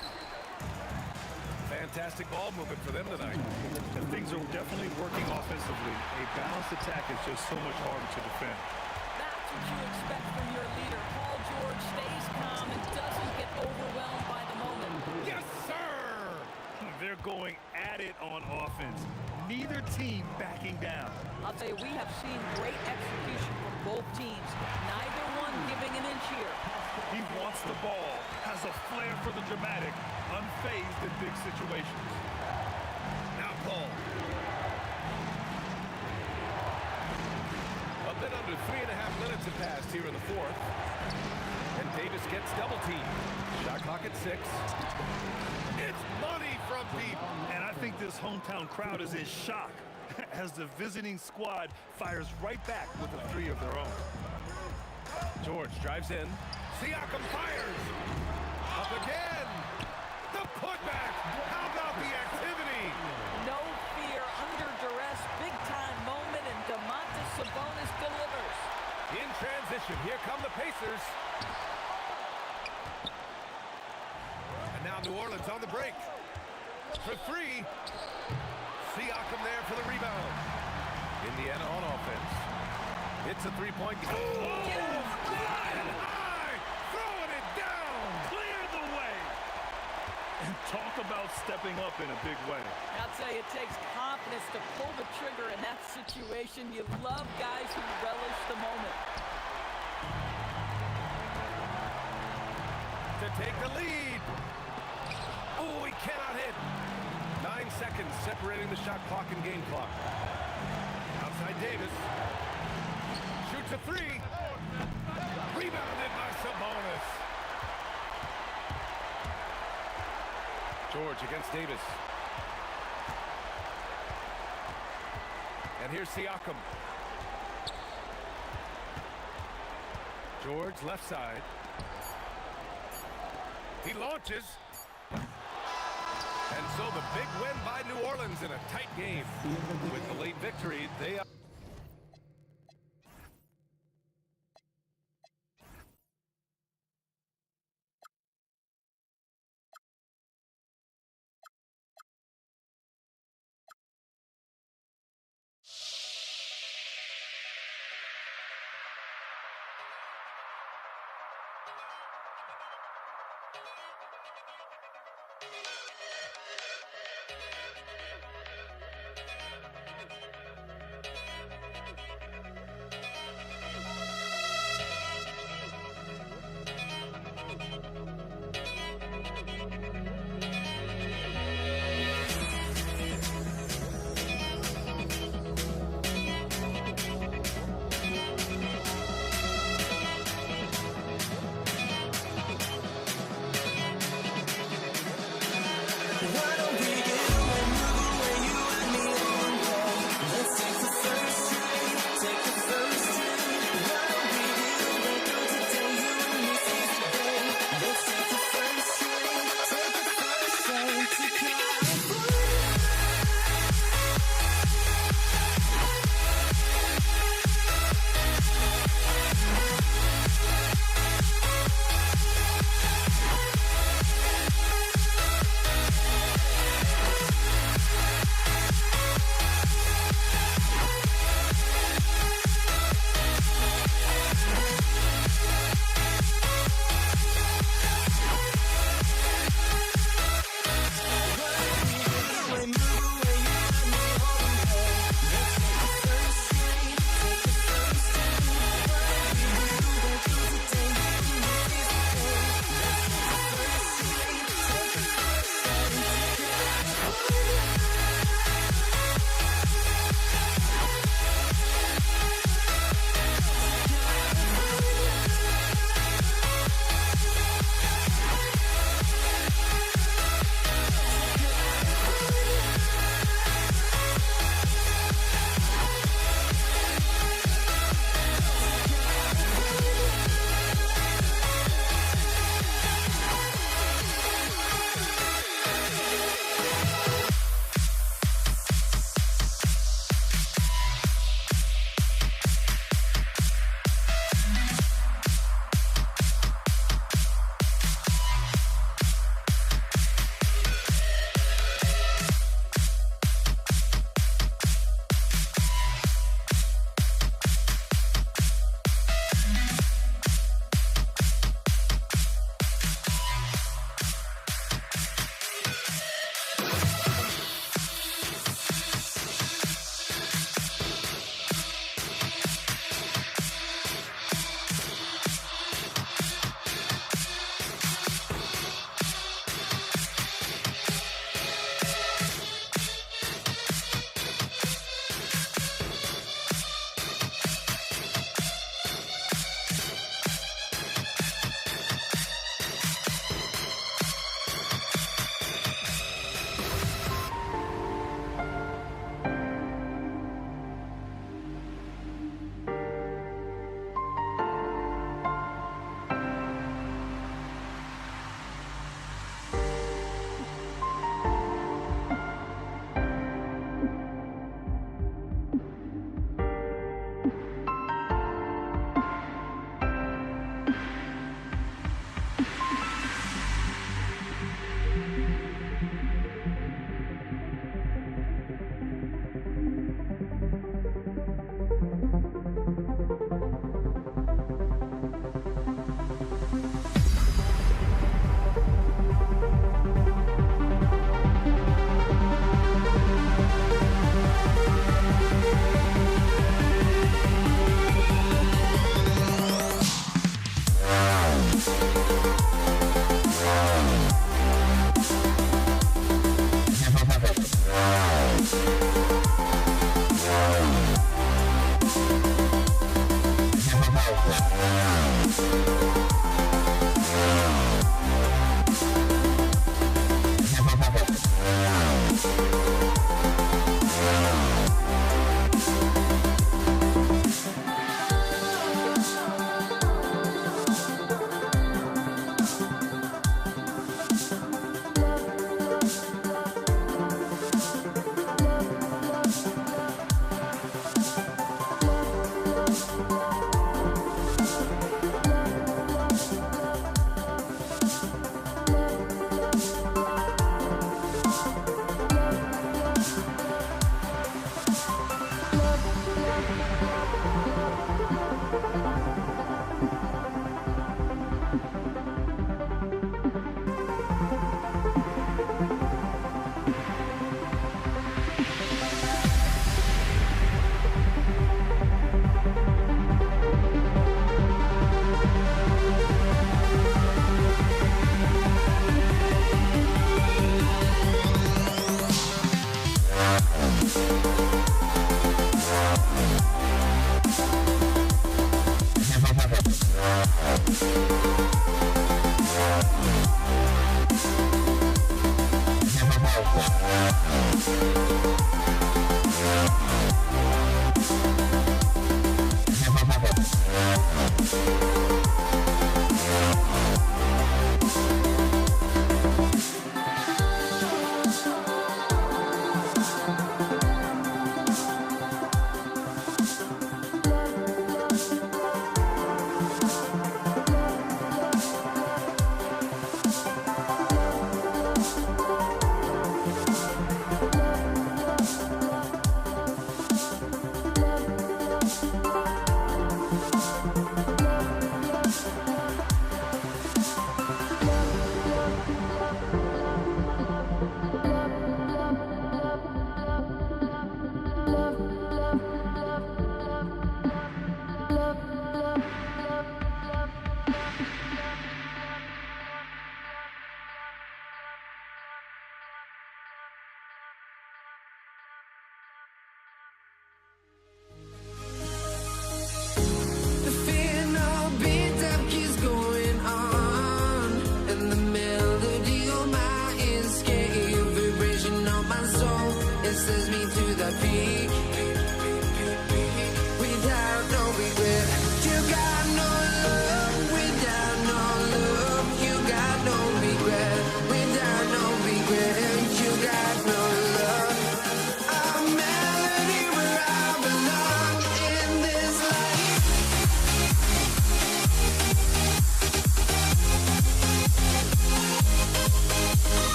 Fantastic ball movement for them tonight. And things are definitely working offensively. A balanced attack is just so much harder to defend. That's what you expect from your leader. Paul George stays calm and doesn't get overwhelmed by the moment. Yes, sir! They're going at it on offense. Neither team backing down. I'll tell you, we have seen great execution from both teams. Neither one giving an inch here. He wants the ball, has a flair for the dramatic, unfazed in big situations. Now Paul. A bit under 3.5 minutes have passed here in the fourth. And Davis gets double teamed. Shot clock at 6. It's money from deep. And I think this hometown crowd is in shock as the visiting squad fires right back with a three of their own. George drives in. Siakam fires. Up again. The putback. How about the activity? No fear, under duress, big-time moment, and Domantas Sabonis delivers. In transition, here come the Pacers. And now New Orleans on the break. For 3. Siakam there for the rebound. Indiana on offense. It's a three-point game. Throwing it down. Clear the way. And talk about stepping up in a big way. I'll tell you, it takes confidence to pull the trigger in that situation. You love guys who relish the moment. To take the lead. Oh, he cannot hit. 9 seconds separating the shot clock and game clock. Outside Davis. Shoots a 3. Rebounded by Sabonis. George against Davis. And here's Siakam. George left side. He launches. And so the big win by New Orleans in a tight game. With the late victory, they are...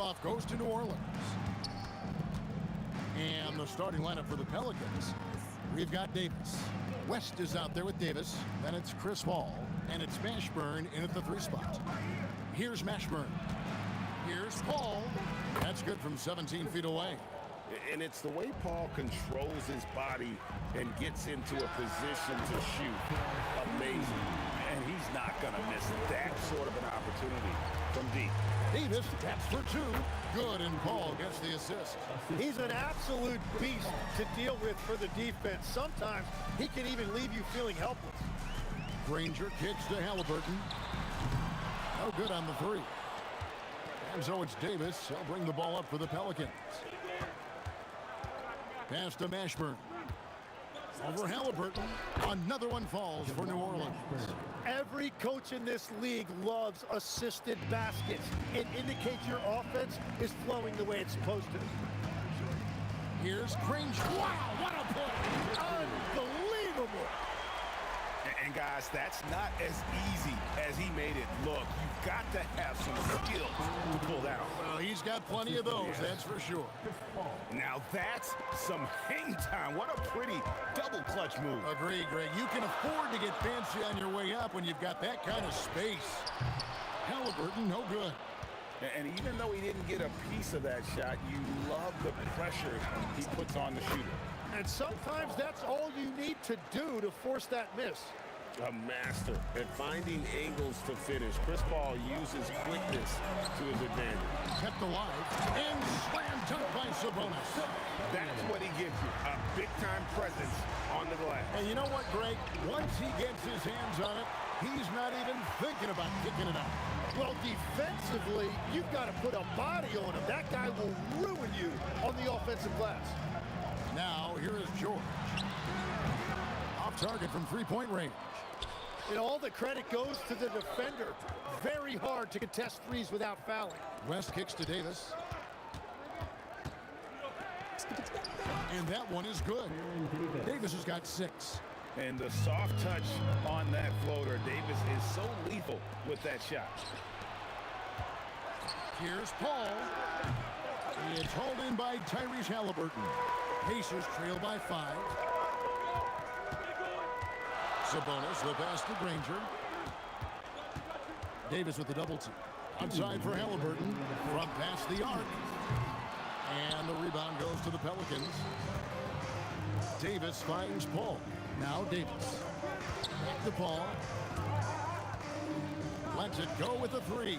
Handoff goes to New Orleans. And the starting lineup for the Pelicans. We've got Davis. West is out there with Davis. Then it's Chris Paul. And it's Mashburn in at the 3 spot. Here's Mashburn. Here's Paul. That's good from 17 feet away. And it's the way Paul controls his body and gets into a position to shoot. Amazing. And he's not going to miss that sort of an opportunity from deep. Davis, that's for 2. Good, and Paul gets the assist. He's an absolute beast to deal with for the defense. Sometimes he can even leave you feeling helpless. Granger kicks to Halliburton. No good on the 3. And so it's Davis. He'll bring the ball up for the Pelicans. Pass to Mashburn. Over Halliburton. Another one falls for New Orleans. Every coach in this league loves assisted baskets. It indicates your offense is flowing the way it's supposed to. Here's Granger. Wow, what a play! Unbelievable! And guys, that's not as easy as he made it look. You've got to have some skill to pull that off. Well, he's got plenty of those, that's for sure. Now that's some hang time. What a pretty double clutch move. Agreed, Greg. You can afford to get fancy on your way up when you've got that kind of space. Halliburton, no good. And even though he didn't get a piece of that shot, you love the pressure he puts on the shooter. And sometimes that's all you need to do to force that miss. A master at finding angles to finish. Chris Paul uses quickness to his advantage. Kept alive and slam dunk by Sabonis. That's what he gives you, a big-time presence on the glass. And you know what, Greg? Once he gets his hands on it, he's not even thinking about kicking it out. Well, defensively, you've got to put a body on him. That guy will ruin you on the offensive glass. Now, here is George. Off target from 3-point range. And all the credit goes to the defender. Very hard to contest threes without fouling. West kicks to Davis. And that one is good. Davis has got 6. And the soft touch on that floater. Davis is so lethal with that shot. Here's Paul. It's hauled in by Tyrese Halliburton. Pacers trail by 5. Sabonis, the pass to Granger. Davis with the double team. Outside for Halliburton. From past the arc. And the rebound goes to the Pelicans. Davis finds Paul. Now Davis. Back to Paul. Lets it go with the 3.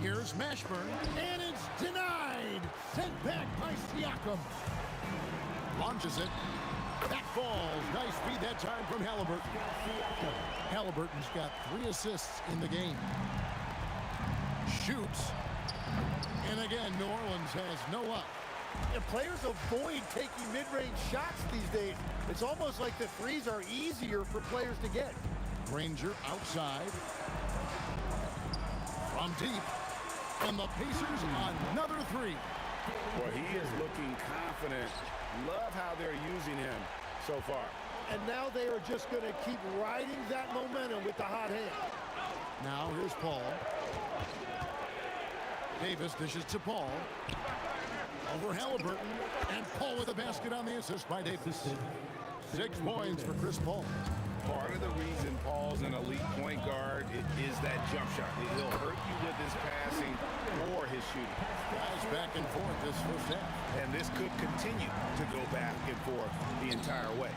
Here's Mashburn. And it's denied. Sent back by Siakam. Launches it. That falls. Nice feed that time from Halliburton. Halliburton's got 3 assists in the game. Shoots. And again, New Orleans has no luck. And players avoid taking mid-range shots these days. It's almost like the threes are easier for players to get. Granger outside. From deep. And the Pacers another 3. Well, he is looking confident. Love how they're using him so far. And now they are just going to keep riding that momentum with the hot hand. Now here's Paul. Davis dishes to Paul. Over Halliburton. And Paul with a basket on the assist by Davis. 6 points for Chris Paul. Part of the reason Paul's an elite point guard is that jump shot. He'll hurt you with his passing or his shooting. Guys back and forth this first half. And this could continue to go back and forth the entire way.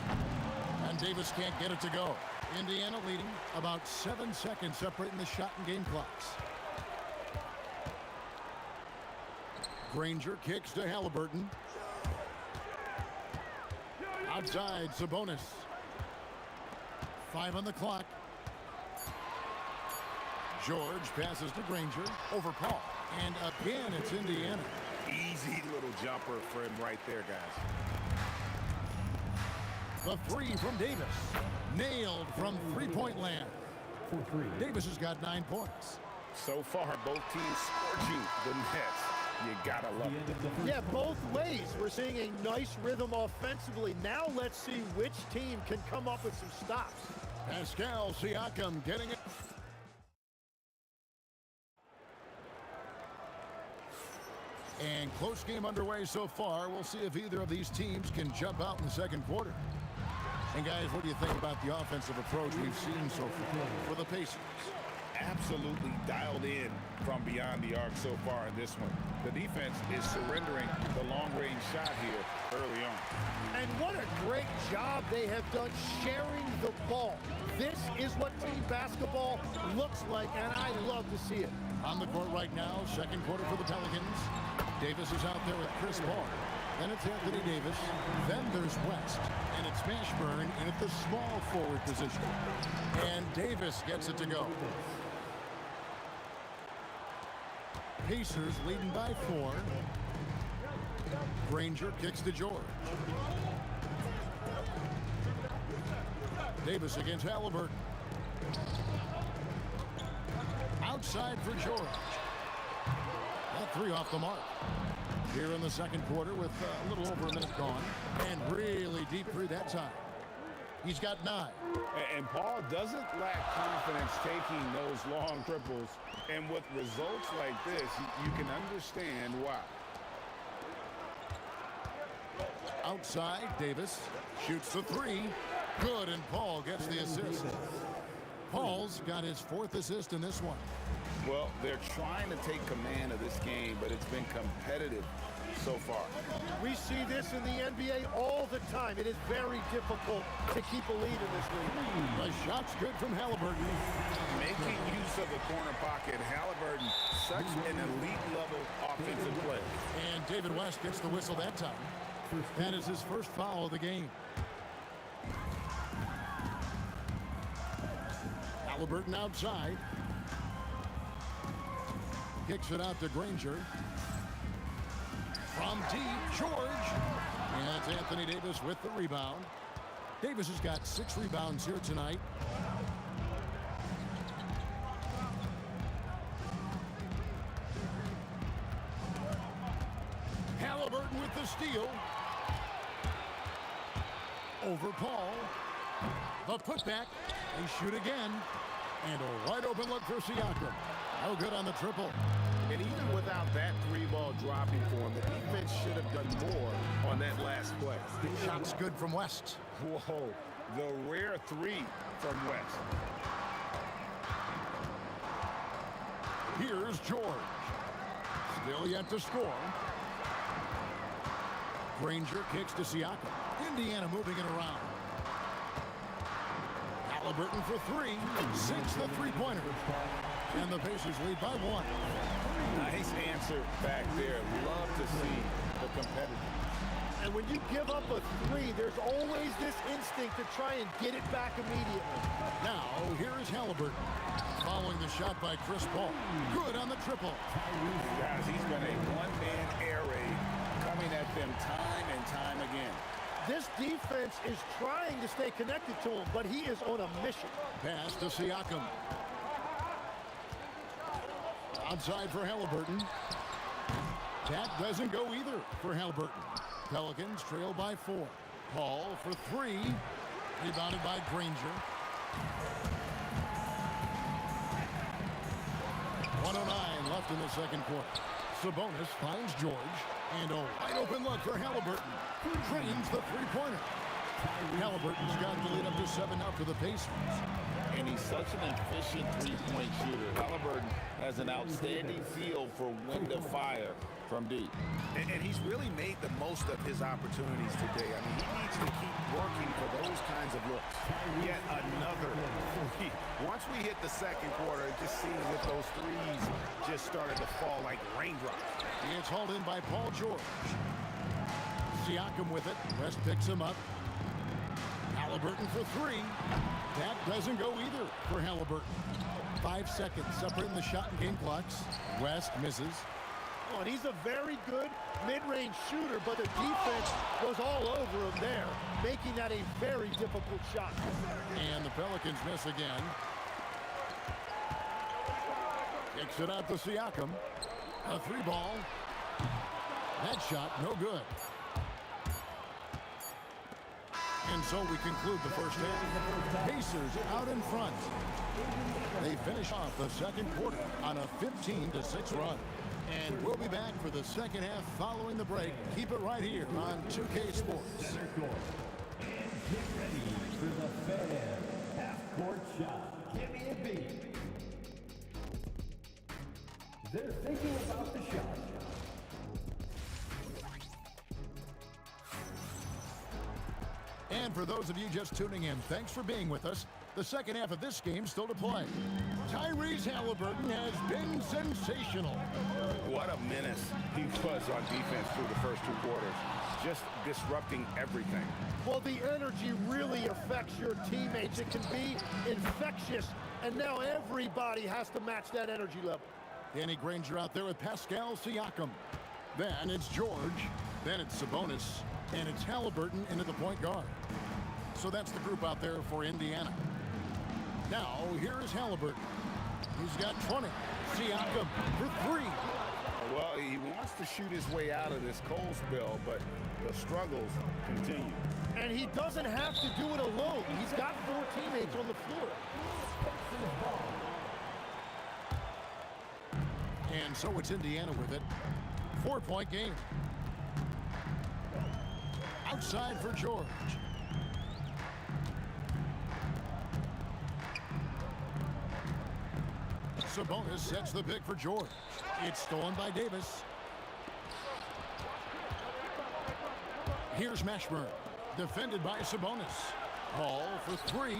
And Davis can't get it to go. Indiana leading, about 7 seconds separating the shot and game clocks. Granger kicks to Halliburton. Outside, Sabonis. 5 on the clock. George passes to Granger. Over Paul. And again, it's Indiana. Easy little jumper for him right there, guys. The 3 from Davis. Nailed from 3-point land. Davis has got 9 points. So far, both teams scorching the Nets. You gotta love it. Yeah, both ways. We're seeing a nice rhythm offensively. Now let's see which team can come up with some stops. Pascal Siakam getting it. And close game underway so far. We'll see if either of these teams can jump out in the second quarter. And guys, what do you think about the offensive approach we've seen so far for the Pacers? Absolutely dialed in from beyond the arc so far in this one. The defense is surrendering the long-range shot here early on. And what a great job they have done sharing the ball. This is what team basketball looks like, and I love to see it. On the court right now, second quarter for the Pelicans. Davis is out there with Chris Paul. Then it's Anthony Davis. Then there's West. And it's Mashburn in at the small forward position. And Davis gets it to go. Pacers leading by 4. Granger kicks to George. Davis against Halliburton. Outside for George. That 3 off the mark. Here in the second quarter with a little over a minute gone. And really deep through that time. He's got 9. And Paul doesn't lack confidence taking those long triples. And with results like this, you can understand why. Outside, Davis shoots the 3. Good, and Paul gets the assist. Paul's got his 4th assist in this one. Well, they're trying to take command of this game, but it's been competitive so far. We see this in the NBA all the time. It is very difficult to keep a lead in this league. The shot's good from Halliburton. Making use of the corner pocket, Halliburton, such an elite-level offensive player. And David West gets the whistle that time. That is his first foul of the game. Halliburton outside. Kicks it out to Granger. From deep, George. And that's Anthony Davis with the rebound. Davis has got 6 rebounds here tonight. Halliburton with the steal. Over Paul. The putback. They shoot again. And a wide open look for Siakam. No good on the triple. And even without that 3-ball dropping for him, the defense should have done more on that last play. Shot's good from West. Whoa, the rare 3 from West. Here's George. Still yet to score. Granger kicks to Siakam. Indiana moving it around. Halliburton for 3. Sinks the 3-pointer. And the Pacers lead by 1. Nice answer back there. Love to see the competitive. And when you give up a 3, there's always this instinct to try and get it back immediately. Now, here is Halliburton. Following the shot by Chris Paul. Good on the triple. Guys, he's been a one-man air raid coming at them time and time again. This defense is trying to stay connected to him, but he is on a mission. Pass to Siakam. Outside for Halliburton. That doesn't go either for Halliburton. Pelicans trail by 4. Paul for 3. Rebounded by Granger. 1:09 left in the second quarter. Sabonis finds George. And a wide open look for Halliburton. Who drains the 3-pointer. Halliburton's got the lead up to 7 now for the Pacers. And he's such an efficient 3-point shooter. Halliburton has an outstanding feel for when to fire from deep. And he's really made the most of his opportunities today. I mean, he needs to keep working for those kinds of looks. Yet another 3. Once we hit the second quarter, it just seems that those 3s just started to fall like raindrops. It's hauled in by Paul George. Siakam with it. West picks him up. Halliburton for 3. That doesn't go either for Halliburton. 5 seconds separating the shot and game clocks. West misses. Oh, and he's a very good mid-range shooter, but the defense was all over him there, making that a very difficult shot. And the Pelicans miss again. Kicks it out to Siakam. A 3-ball. That shot, no good. And so we conclude the first half. Pacers out in front. They finish off the second quarter on a 15-6 run. And we'll be back for the second half following the break. Keep it right here on 2K Sports. Center court. And get ready for the fan half-court shot. Give me a beat. They're thinking about the shot. And for those of you just tuning in, thanks for being with us. The second half of this game still to play. Tyrese Halliburton has been sensational. What a menace he was on defense through the first 2 quarters. Just disrupting everything. Well, the energy really affects your teammates. It can be infectious, and now everybody has to match that energy level. Danny Granger out there with Pascal Siakam. Then it's George. Then it's Sabonis. And it's Halliburton into the point guard. So that's the group out there for Indiana. Now, here is Halliburton. He's got 20. Siakam for 3. Well, he wants to shoot his way out of this cold spell, but the struggles continue. And he doesn't have to do it alone. He's got 4 teammates on the floor. And so it's Indiana with it. 4-point game. Outside for George. Sabonis sets the pick for George. It's stolen by Davis. Here's Mashburn, defended by Sabonis. Ball for 3.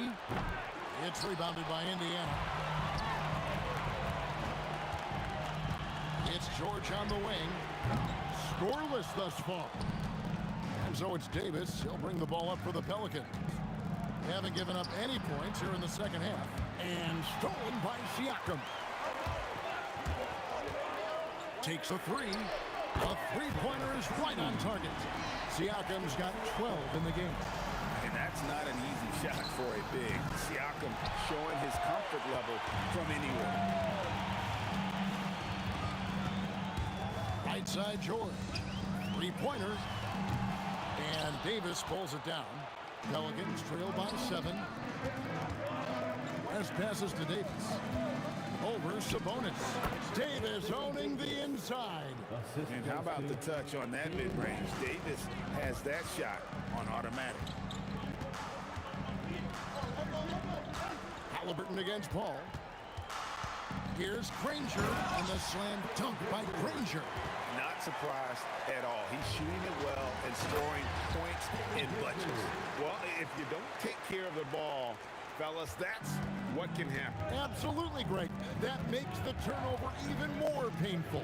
It's rebounded by Indiana. It's George on the wing. Scoreless thus far. And so it's Davis. He'll bring the ball up for the Pelicans. They haven't given up any points here in the second half. And stolen by Siakam. Takes a 3. A three-pointer is right on target. Siakam's got 12 in the game. And that's not an easy shot for a big. Siakam showing his comfort level from anywhere. Right side George. Three-pointer. And Davis pulls it down. Pelicans trail by 7. West passes to Davis. Over Sabonis. Davis owning the inside. And how about the touch on that mid-range? Davis has that shot on automatic. Halliburton against Paul. Here's Granger, and the slam dunk by Granger. Not surprised at all. He's shooting it well and scoring points in bunches. Well, if you don't take care of the ball, fellas, that's what can happen. Absolutely great. That makes the turnover even more painful.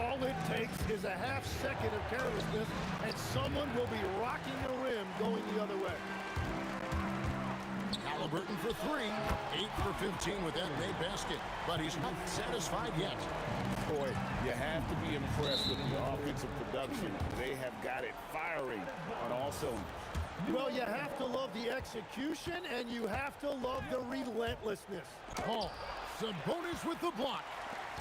All it takes is a half second of carelessness, and someone will be rocking the rim going the other way. Halliburton for 3. 8 for 15 with that made basket. But he's not satisfied yet. Boy, you have to be impressed with the offensive production. They have got it firing on all cylinders. Well, you have to love the execution, and you have to love the relentlessness. Paul, Sabonis with the block.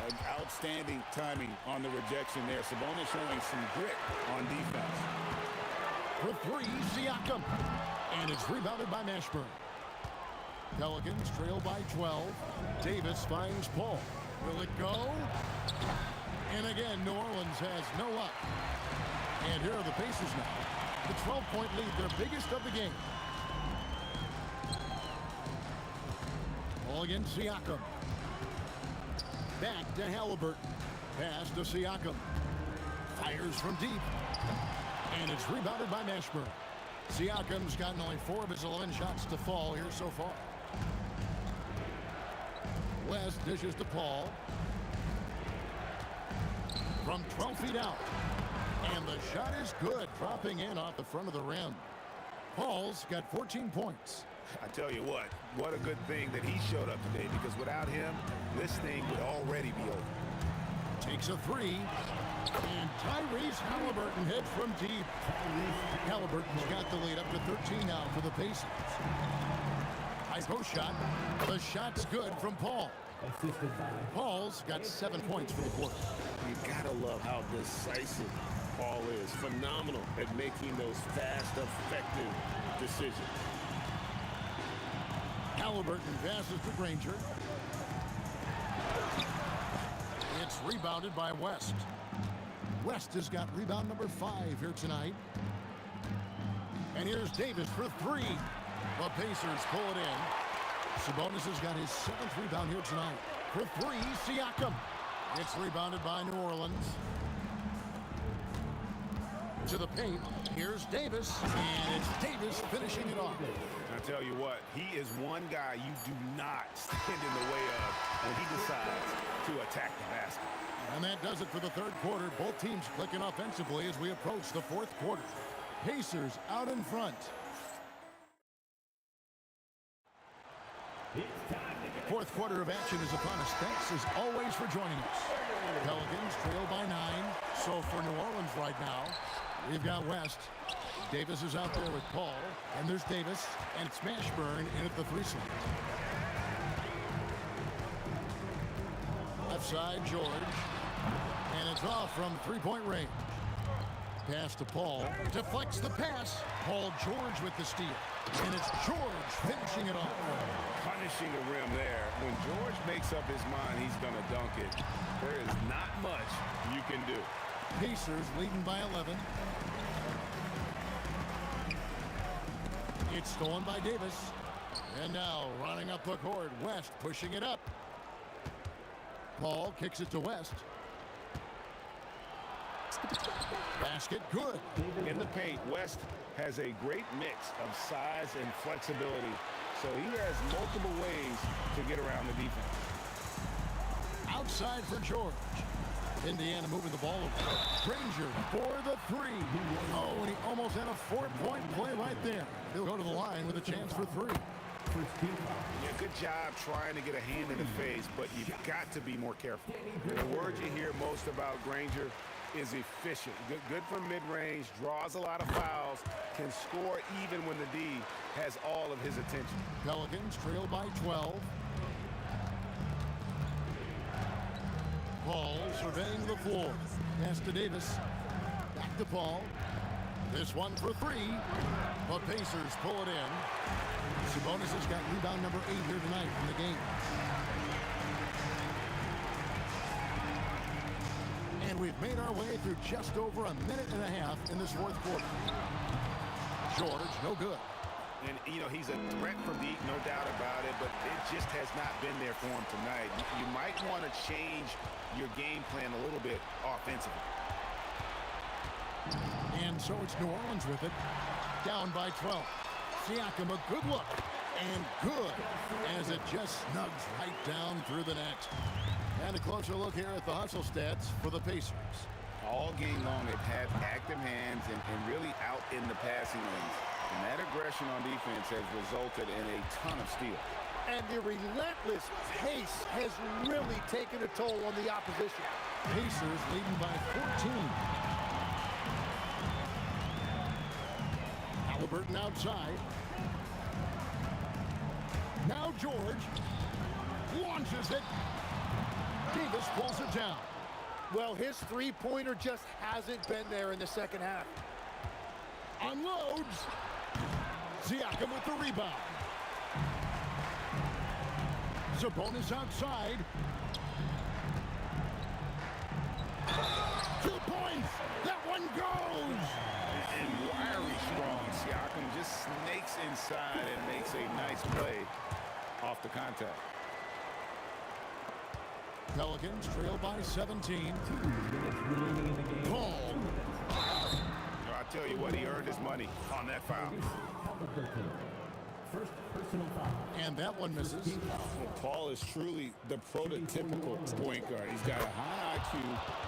An outstanding timing on the rejection there. Sabonis showing some grit on defense. For 3, Siakam. And it's rebounded by Mashburn. Pelicans trail by 12. Davis finds Paul. Will it go? And again, New Orleans has no luck. And here are the Pacers now. The 12-point lead, their biggest of the game. Ball against Siakam. Back to Halliburton. Pass to Siakam. Fires from deep. And it's rebounded by Mashburn. Siakam's gotten only 4 of his 11 shots to fall here so far. West dishes to Paul. From 12 feet out. And the shot is good, dropping in off the front of the rim. Paul's got 14 points. I tell you what a good thing that he showed up today, because without him, this thing would already be over. Takes a 3. And Tyrese Halliburton hits from deep. Halliburton's got the lead up to 13 now for the Pacers. High post shot. The shot's good from Paul. Paul's got 7 points for the quarter. You gotta love how decisive Paul is. Phenomenal at making those fast, effective decisions. Halliburton passes to Granger. It's Rebounded by West. West has got rebound number 5 here tonight. And here's Davis for 3. The Pacers pull it in. Sabonis has got his 7th rebound here tonight. For 3, Siakam. It's rebounded by New Orleans. To the paint, here's Davis, and it's Davis finishing it off. I tell you what, he is one guy you do not stand in the way of when he decides to attack the basket. And that does it for the third quarter. Both teams clicking offensively as we approach the fourth quarter. Pacers out in front. Fourth quarter of action is upon us. Thanks as always for joining us. Pelicans trail by 9. So for New Orleans right now, we've got West. Davis is out there with Paul. And there's Davis. And it's Mashburn in at the 3 slot. Left side, George. And it's off from 3-point range. Pass to Paul. Deflects the pass. Paul George with the steal. And it's George finishing it off. Punishing the rim there. When George makes up his mind he's going to dunk it, there is not much you can do. Pacers leading by 11. It's stolen by Davis. And now running up the court, West pushing it up. Paul kicks it to West. Basket good. In the paint, West has a great mix of size and flexibility, so he has multiple ways to get around the defense. Outside for George. Indiana moving the ball over. Granger for the 3. Oh, and he almost had a 4-point play right there. He'll go to the line with a chance for 3. Yeah, good job trying to get a hand in the face, but you've got to be more careful. The word you hear most about Granger is efficient. Good from mid-range, draws a lot of fouls, can score even when the D has all of his attention. Pelicans trail by 12. Paul surveying the floor. Pass to Davis. Back to Paul. This one for 3. The Pacers pull it in. Sabonis has got rebound number 8 here tonight in the game. And we've made our way through just over a minute and a half in this fourth quarter. George, no good. And, you know, he's a threat from deep, no doubt about it, but it just has not been there for him tonight. You might want to change your game plan a little bit offensively. And so it's New Orleans with it. Down by 12. Siakam, a good look. And good as it just snugs right down through the net. And a closer look here at the hustle stats for the Pacers. All game long, they've had active hands and really out in the passing lanes. And that aggression on defense has resulted in a ton of steals. And the relentless pace has really taken a toll on the opposition. Pacers leading by 14. Halliburton outside. Now George launches it. Davis pulls it down. Well, his three-pointer just hasn't been there in the second half. Unloads. Siakam with the rebound. Sabonis outside. 2 points. That one goes. And wiry strong. Siakam just snakes inside and makes a nice play off the contact. Pelicans trail by 17. Paul. I tell you what, he earned his money on that foul. First personal foul. And that one misses. Well, Paul is truly the prototypical point guard. He's got a high IQ,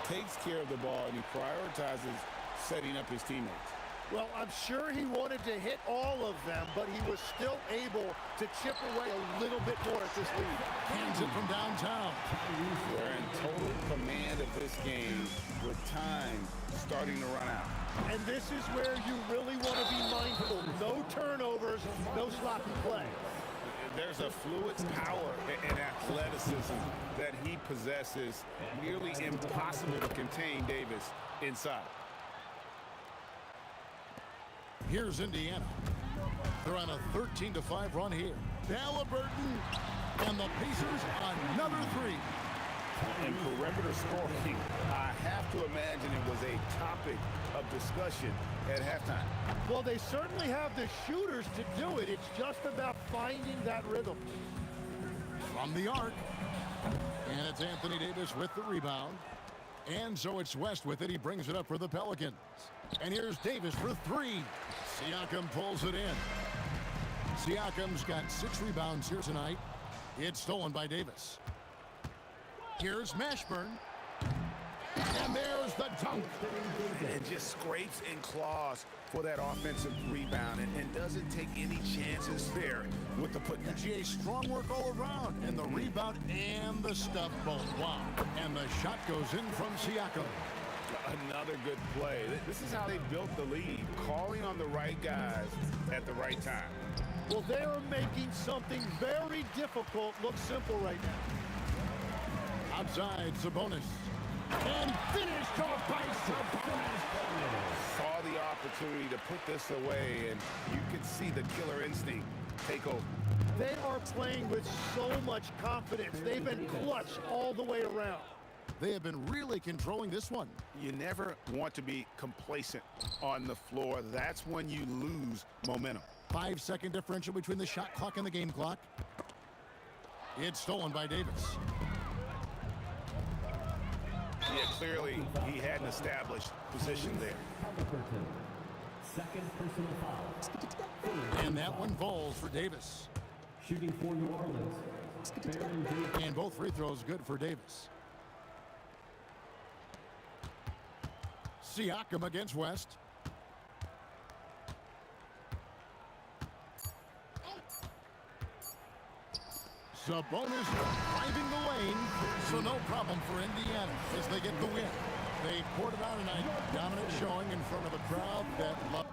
takes care of the ball, and he prioritizes setting up his teammates. Well, I'm sure he wanted to hit all of them, but he was still able to chip away a little bit more at this lead. Hands it from downtown. They're in total command of this game with time starting to run out. And this is where you really want to be mindful. No turnovers, no sloppy play. There's a fluid power and athleticism that he possesses. Nearly impossible to contain Davis inside. Here's Indiana. They're on a 13-5 run here. Halliburton and the Pacers another 3. And perimeter scoring, I have to imagine it was a topic of discussion at halftime. Well, they certainly have the shooters to do it. It's just about finding that rhythm. From the arc. And it's Anthony Davis with the rebound. And so it's West with it. He brings it up for the Pelicans. And here's Davis for three. Siakam pulls it in. Siakam's got 6 rebounds here tonight. It's stolen by Davis. Here's Mashburn. And there's the dunk. And just scrapes and claws for that offensive rebound and doesn't take any chances there with the put. UGA strong work all around. And the rebound and the stub both. Wow. And the shot goes in from Siakam. Another good play. This is how they built the lead, calling on the right guys at the right time. Well, they are making something very difficult look simple right now. Outside, Sabonis. And finished off by Sabonis. Saw the opportunity to put this away, and you could see the killer instinct take over. They are playing with so much confidence. They've been clutch all the way around. They have been really controlling this one. You never want to be complacent on the floor. That's when you lose momentum. 5-second differential between the shot clock and the game clock. It's stolen by Davis. Yeah, clearly he had an established position there. Second personal foul. And that one falls for Davis. Shooting for New Orleans. And both free throws good for Davis. Siakam against West. Sabonis driving the lane, so no problem for Indiana as they get the win. They poured it out tonight, dominant showing in front of a crowd that loved.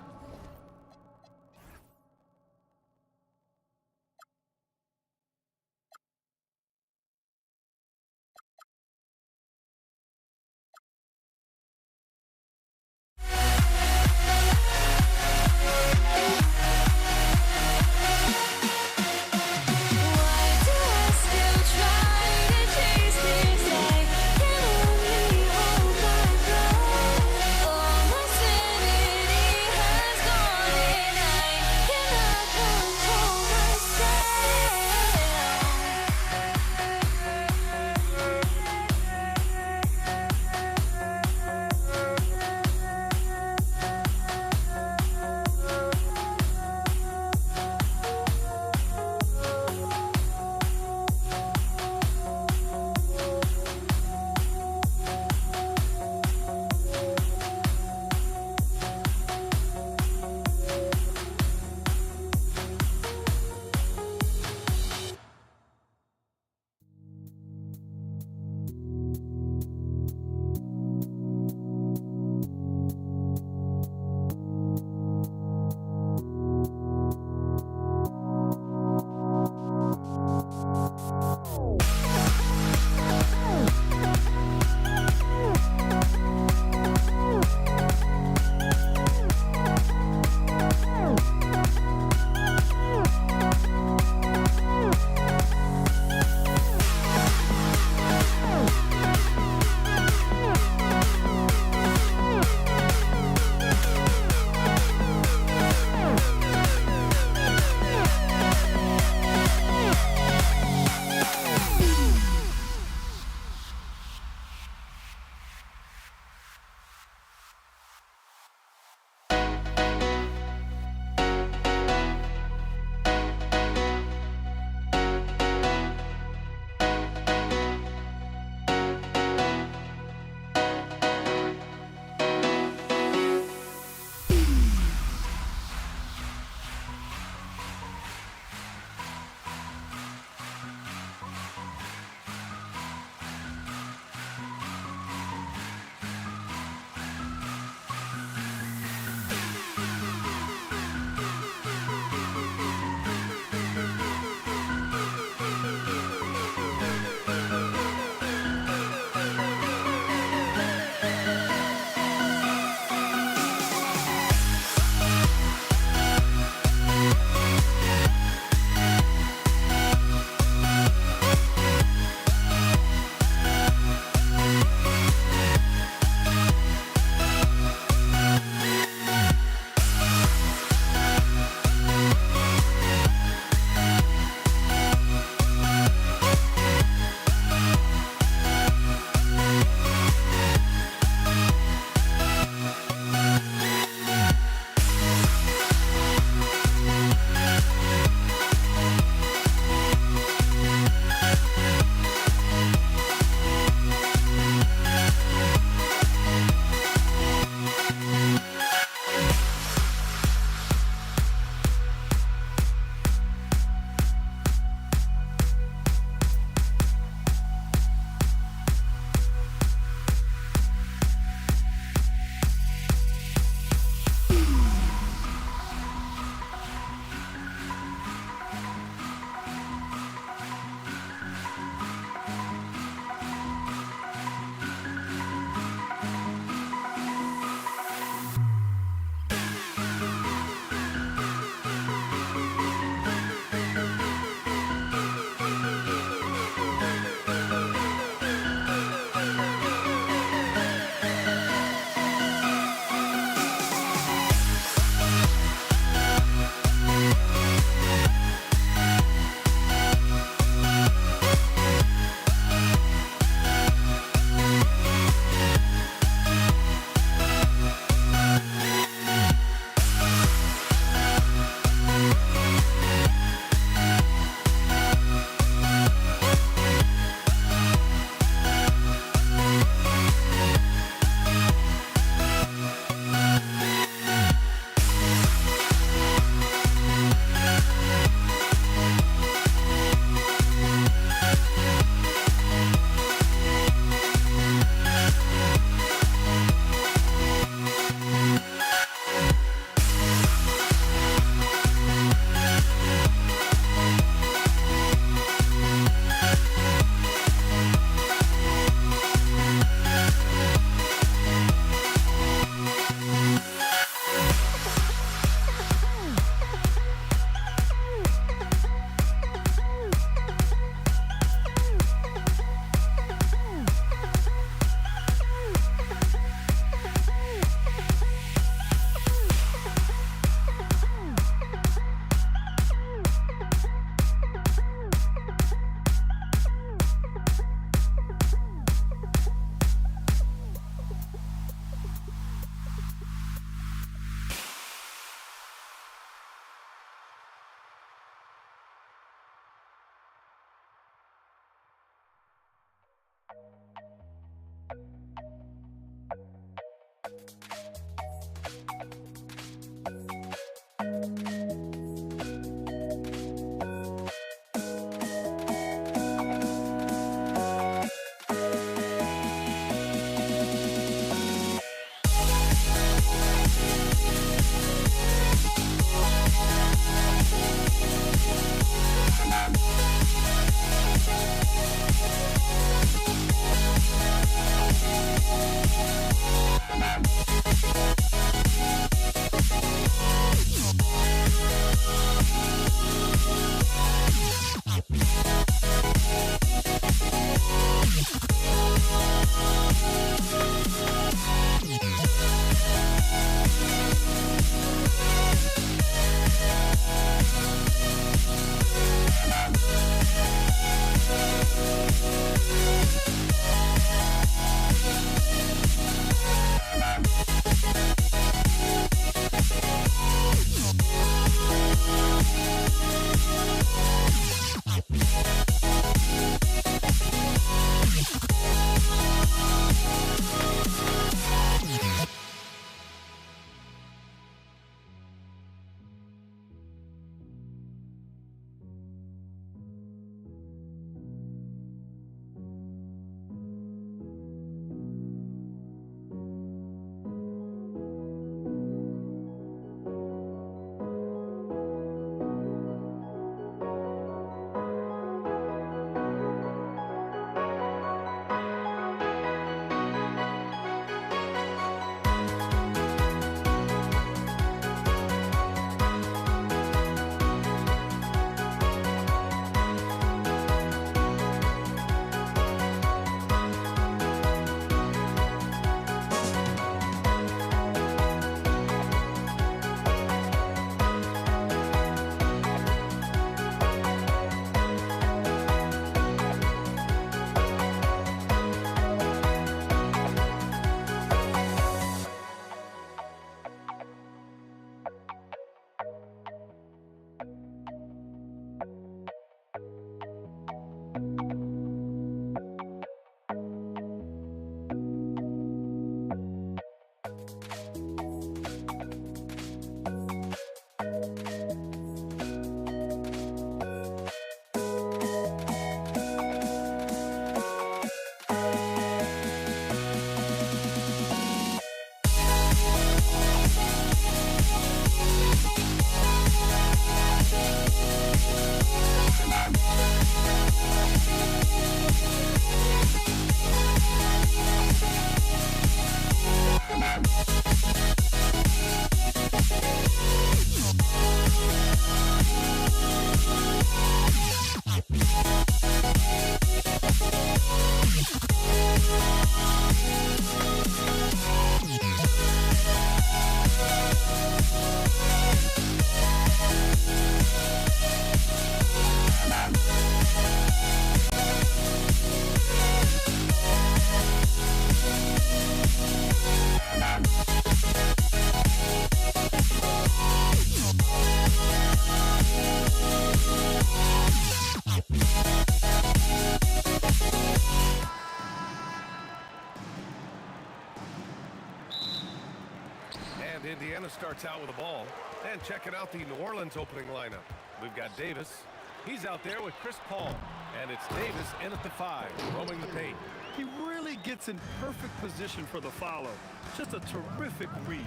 Indiana starts out with the ball. And checking out the New Orleans opening lineup. We've got Davis. He's out there with Chris Paul. And it's Davis in at the 5, roaming the paint. He really gets in perfect position for the follow. Just a terrific read.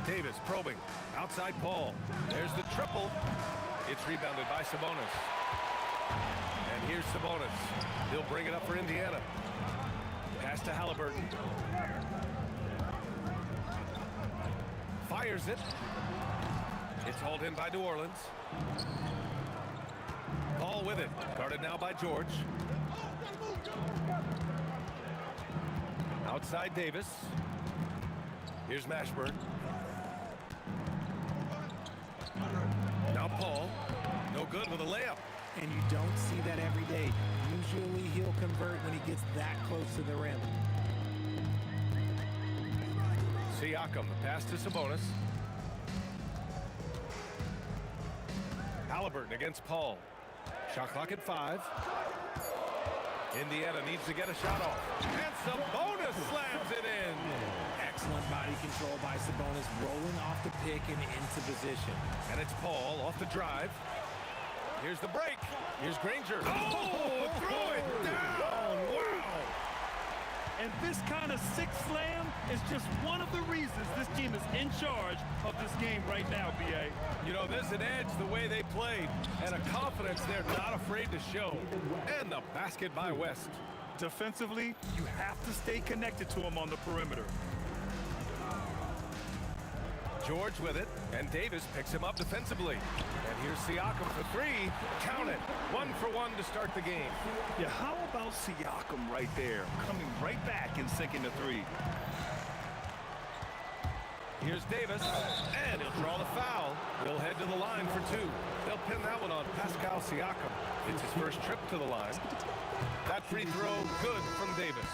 Davis probing. Outside Paul. There's the triple. It's rebounded by Sabonis. And here's Sabonis. He'll bring it up for Indiana. Pass to Halliburton. Fires it. It's hauled in by New Orleans. Paul with it. Guarded now by George. Outside Davis. Here's Mashburn. Now Paul. No good with a layup. And you don't see that every day. Usually he'll convert when he gets that close to the rim. Siakam, the pass to Sabonis. Halliburton against Paul. Shot clock at 5. Indiana needs to get a shot off. And Sabonis slams it in. Excellent body control by Sabonis, rolling off the pick and into position. And it's Paul off the drive. Here's the break. Here's Granger. Oh, throw it down. Wow. And this kind of six slam is just one of the reasons this team is in charge of this game right now, B.A. You know, there's an edge the way they played and a confidence they're not afraid to show. And the basket by West. Defensively, you have to stay connected to him on the perimeter. George with it, and Davis picks him up defensively. And here's Siakam for three. Count it. 1 for 1 to start the game. Yeah, how about Siakam right there, coming right back and sinking the three? Here's Davis, and he'll draw the foul. He'll head to the line for 2. They'll pin that one on Pascal Siakam. It's his first trip to the line. That free throw, good from Davis.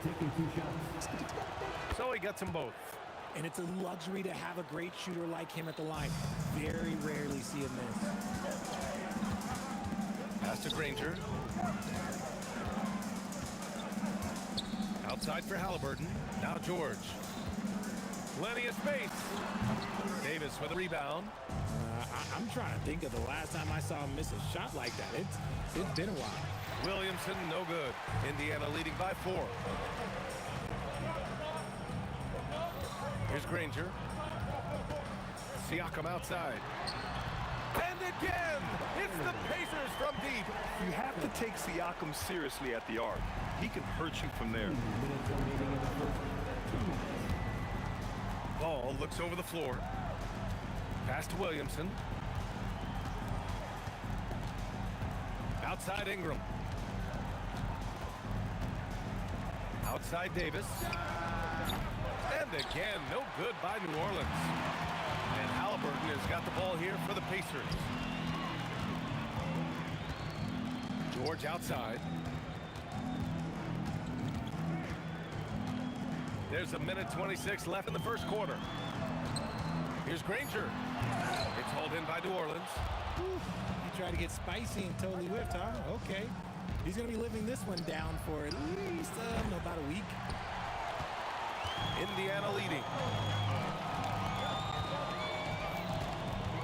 Taking 2 shots. So he gets them both. And it's a luxury to have a great shooter like him at the line. Very rarely see him miss. Pass to Granger. Outside for Halliburton. Now George. Plenty of space. Davis with a rebound. I'm trying to think of the last time I saw him miss a shot like that. It's been a while. Williamson, no good. Indiana leading by 4. Here's Granger. Siakam outside. And again, it's the Pacers from deep. You have to take Siakam seriously at the arc. He can hurt you from there. Ball looks over the floor. Pass to Williamson. Outside Ingram. Outside Davis. And again, no good by New Orleans. And Halliburton has got the ball here for the Pacers. George outside. There's a minute 26 left in the first quarter. Here's Granger. It's hauled in by New Orleans. He tried to get spicy and totally whipped, huh? Okay. He's going to be living this one down for at least about a week. Indiana leading.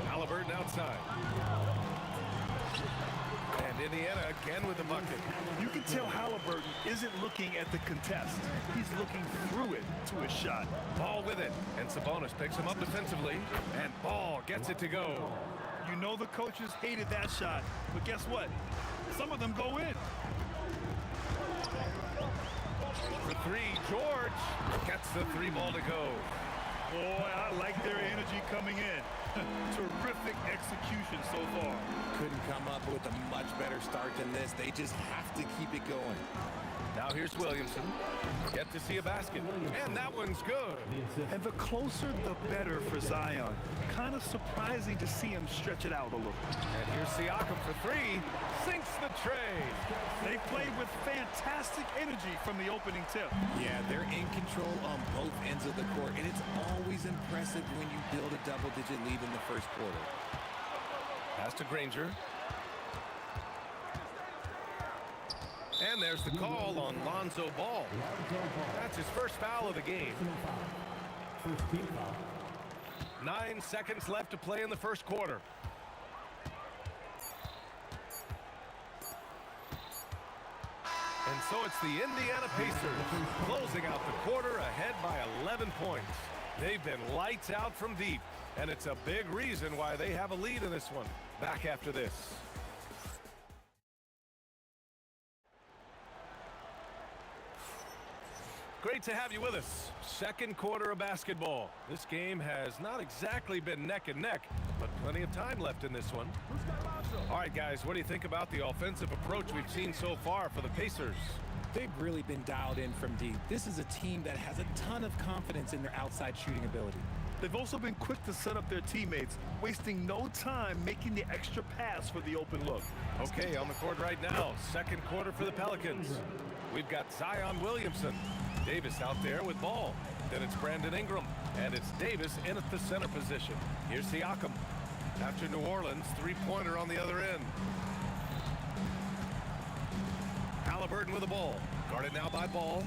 Halliburton outside. And Indiana again with the bucket. You can tell Halliburton isn't looking at the contest. He's looking through it to his shot. Ball with it. And Sabonis picks him up defensively. And Ball gets it to go. You know the coaches hated that shot. But guess what? Some of them go in. For 3, George gets the 3 ball to go. Boy, I like their energy coming in. Terrific execution so far. Couldn't come up with a much better start than this. They just have to keep it going. Now here's Williamson. Get to see a basket. And that one's good. And the closer, the better for Zion. Kind of surprising to see him stretch it out a little. And here's Siakam for 3. Sinks the tray. They played with fantastic energy from the opening tip. Yeah, they're in control on both ends of the court. And it's always impressive when you build a double-digit lead in the first quarter. Pass to Granger. And there's the call on Lonzo Ball. That's his first foul of the game. 9 seconds left to play in the first quarter. And so it's the Indiana Pacers closing out the quarter ahead by 11 points. They've been lights out from deep, and it's a big reason why they have a lead in this one. Back after this. Great to have you with us. Second quarter of basketball. This game has not exactly been neck and neck, but plenty of time left in this one. All right, guys, what do you think about the offensive approach we've seen so far for the Pacers? They've really been dialed in from deep. This is a team that has a ton of confidence in their outside shooting ability. They've also been quick to set up their teammates, wasting no time making the extra pass for the open look. Okay, on the court right now, second quarter for the Pelicans. We've got Zion Williamson. Davis out there with ball. Then it's Brandon Ingram. And it's Davis in at the center position. Here's Siakam. After New Orleans, three-pointer on the other end. Halliburton with the ball. Guarded now by Ball.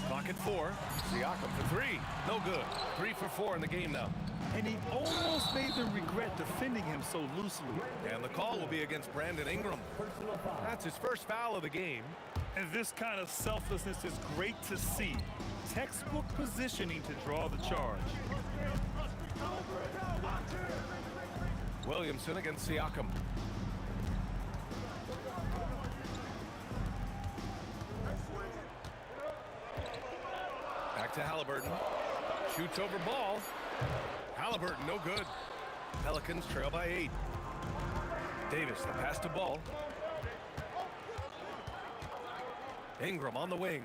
Clock at 4. Siakam for 3. No good. 3 for 4 in the game now. And he almost made them regret defending him so loosely. And the call will be against Brandon Ingram. That's his first foul of the game. And this kind of selflessness is great to see. Textbook positioning to draw the charge. Williamson against Siakam. Back to Halliburton. Shoots over Ball. Halliburton, no good. Pelicans trail by 8. Davis, the pass to Ball. Ingram on the wing.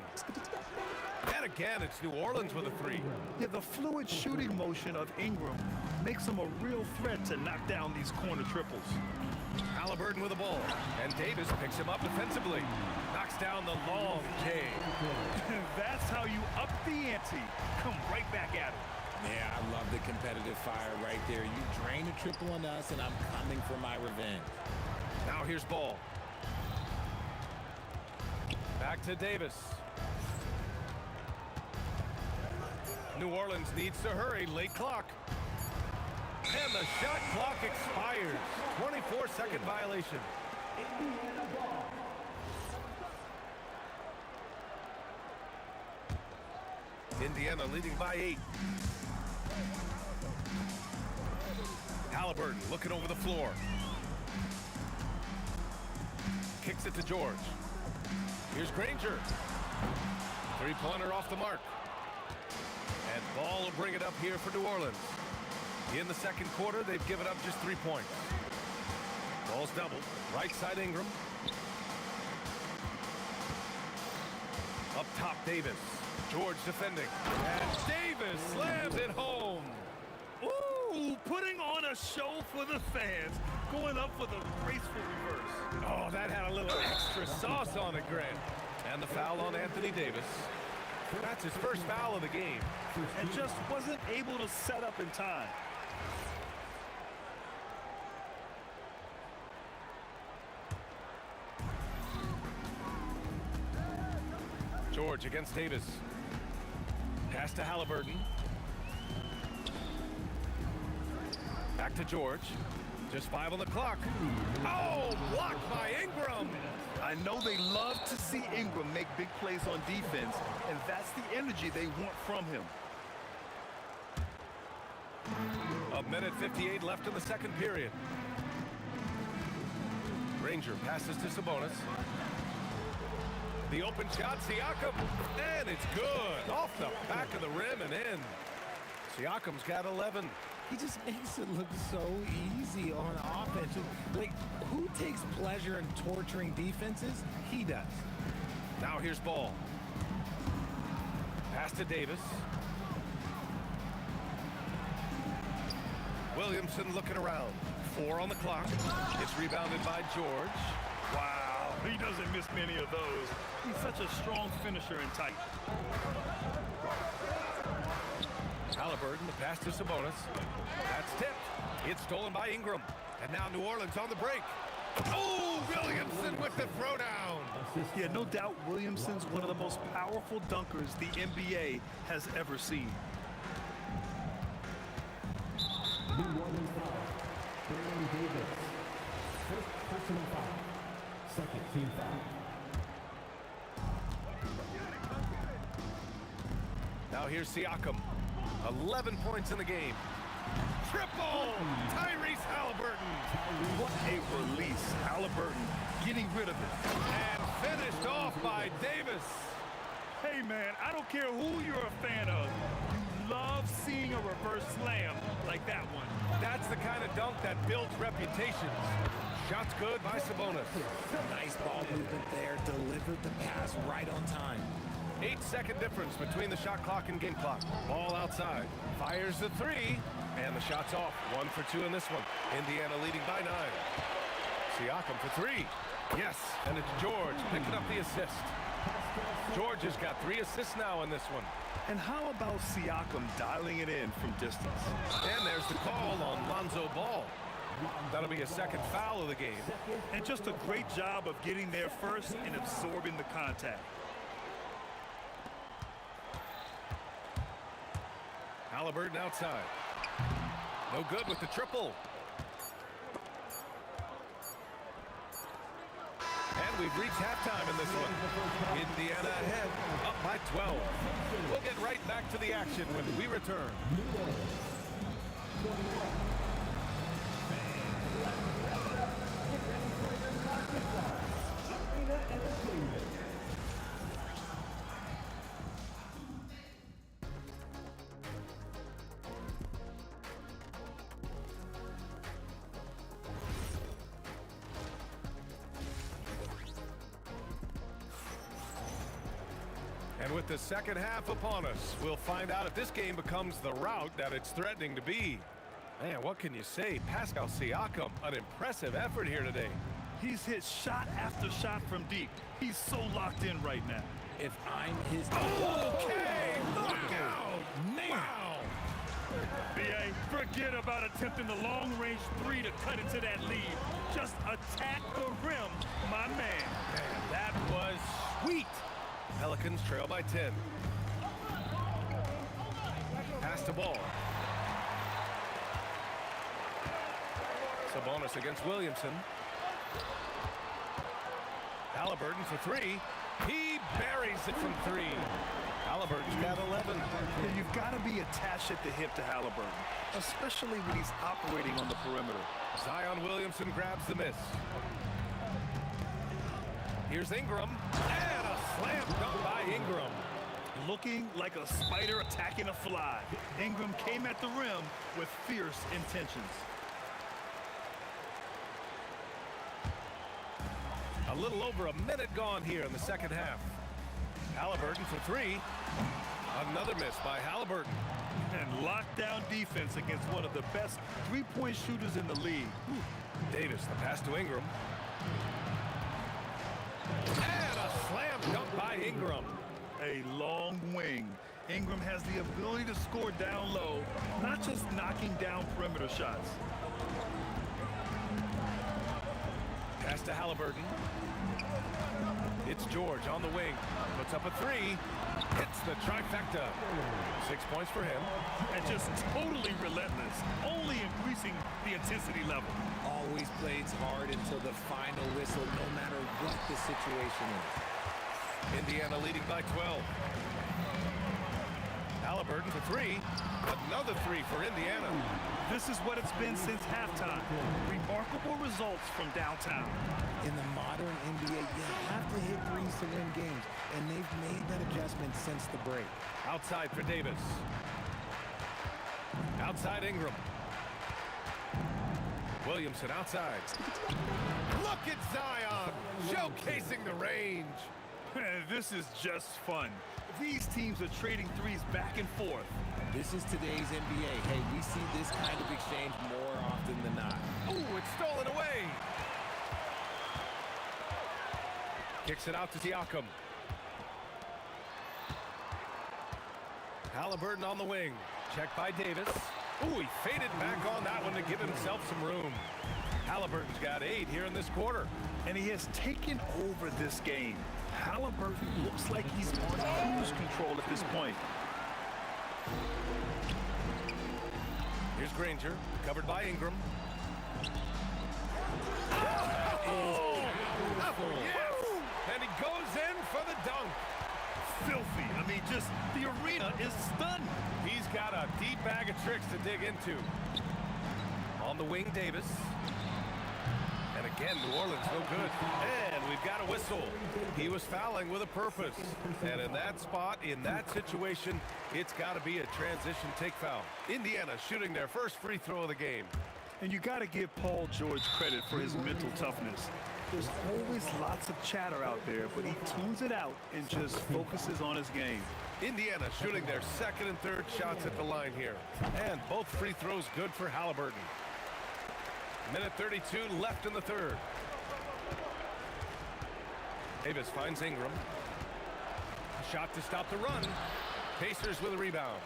And again, it's New Orleans with a 3. Yeah, the fluid shooting motion of Ingram makes him a real threat to knock down these corner triples. Halliburton with the ball. And Davis picks him up defensively. Knocks down the long K. That's how you up the ante. Come right back at it. Yeah, I love the competitive fire right there. You drain a triple on us, and I'm coming for my revenge. Now here's Ball. Back to Davis. New Orleans needs to hurry. Late clock. And the shot clock expires. 24-second violation. Indiana leading by 8. Halliburton looking over the floor. Kicks it to George. Here's Granger. Three-pointer off the mark. And Ball will bring it up here for New Orleans. In the second quarter, they've given up just 3 points. Ball's doubled. Right side Ingram. Up top Davis. George defending. And Davis slams it home. Ooh, putting on a show for the fans. Going up with a graceful reverse. Oh, that had a little extra sauce on it, Grant. And the foul on Anthony Davis. That's his first foul of the game. And just wasn't able to set up in time. George against Davis. Pass to Halliburton. Back to George. Just 5 on the clock. Oh, blocked by Ingram. I know they love to see Ingram make big plays on defense, and that's the energy they want from him. A minute 58 left in the second period. Granger passes to Sabonis. The open shot, Siakam, and it's good. Off the back of the rim and in. Siakam's got 11. He just makes it look so easy on offense. Like, who takes pleasure in torturing defenses? He does. Now here's Ball. Pass to Davis. Williamson looking around. 4 on the clock. It's rebounded by George. Wow, he doesn't miss many of those. He's such a strong finisher and tight. Halliburton, the pass to Sabonis. That's tipped. It's stolen by Ingram. And now New Orleans on the break. Oh, Williamson with the throwdown. Yeah, no doubt Williamson's one of the most powerful dunkers the NBA has ever seen. New Orleans foul. Brandon Davis. First personal foul. Second team foul. Now here's Siakam. 11 points in the game. Triple! Tyrese Halliburton. What a release. Halliburton getting rid of it. And finished off by Davis. Hey, man, I don't care who you're a fan of. You love seeing a reverse slam like that one. That's the kind of dunk that builds reputations. Shots good by Sabonis. Nice ball movement there. Delivered the pass right on time. 8-second difference between the shot clock and game clock. Ball outside. Fires the 3. And the shot's off. 1 for 2 in this one. Indiana leading by 9. Siakam for 3. Yes. And it's George picking up the assist. George has got 3 assists now in this one. And how about Siakam dialing it in from distance? And there's the call on Lonzo Ball. That'll be a second foul of the game. And just a great job of getting there first and absorbing the contact. Halliburton outside. No good with the triple. And we've reached halftime in this one. Indiana ahead, up by 12. We'll get right back to the action when we return. And with the second half upon us, we'll find out if this game becomes the rout that it's threatening to be. Man, what can you say? Pascal Siakam, an impressive effort here today. He's hit shot after shot from deep. He's so locked in right now. If I'm his... Okay! Knockout! Wow! B.A., forget about attempting the long-range three to cut into that lead. Just attack the rim, my man. Man, that was sweet. Pelicans trail by 10. Pass the ball. Sabonis against Williamson. Halliburton for three. He buries it from three. Halliburton's got 11. And you've got to be attached at the hip to Halliburton, especially when he's operating on the perimeter. Zion Williamson grabs the miss. Here's Ingram. And a slam dunk by Ingram. Looking like a spider attacking a fly. Ingram came at the rim with fierce intentions. A little over a minute gone here in the second half. Halliburton for three. Another miss by Halliburton. And lockdown defense against one of the best three-point shooters in the league. Davis, the pass to Ingram. And a slam dunk by Ingram. A long wing. Ingram has the ability to score down low, not just knocking down perimeter shots. Pass to Halliburton. It's George on the wing. Puts up a three. Hits the trifecta. 6 points for him. And just totally relentless, only increasing the intensity level. Always plays hard until the final whistle, no matter what the situation is. Indiana leading by 12. Halliburton for three. Another three for Indiana. This is what it's been since halftime. Remarkable results from downtown. In the modern NBA, you have to hit threes to win games, and they've made that adjustment since the break. Outside for Davis. Outside Ingram. Williamson outside. Look at Zion showcasing the range. This is just fun. These teams are trading threes back and forth. This is today's NBA. Hey, we see this kind of exchange more often than not. Ooh, it's stolen away. Kicks it out to Siakam. Halliburton on the wing. Checked by Davis. Ooh, he faded back on that one to give himself some room. Halliburton's got 8 here in this quarter. And he has taken over this game. Halliburton looks like he's on cruise control at this point. Here's Granger, covered by Ingram. And he goes in for the dunk. Filthy. I mean, just the arena is stunned. He's got a deep bag of tricks to dig into. On the wing, Davis. And again, New Orleans no good. And we've got a whistle. He was fouling with a purpose. And in that spot, in that situation, it's got to be a transition take foul. Indiana shooting their first free throw of the game. And you got to give Paul George credit for his mental toughness. There's always lots of chatter out there, but he tunes it out and just focuses on his game. Indiana shooting their second and third shots at the line here. And both free throws good for Halliburton. Minute 32 left in the third. Davis finds Ingram. A shot to stop the run. Pacers with a rebound.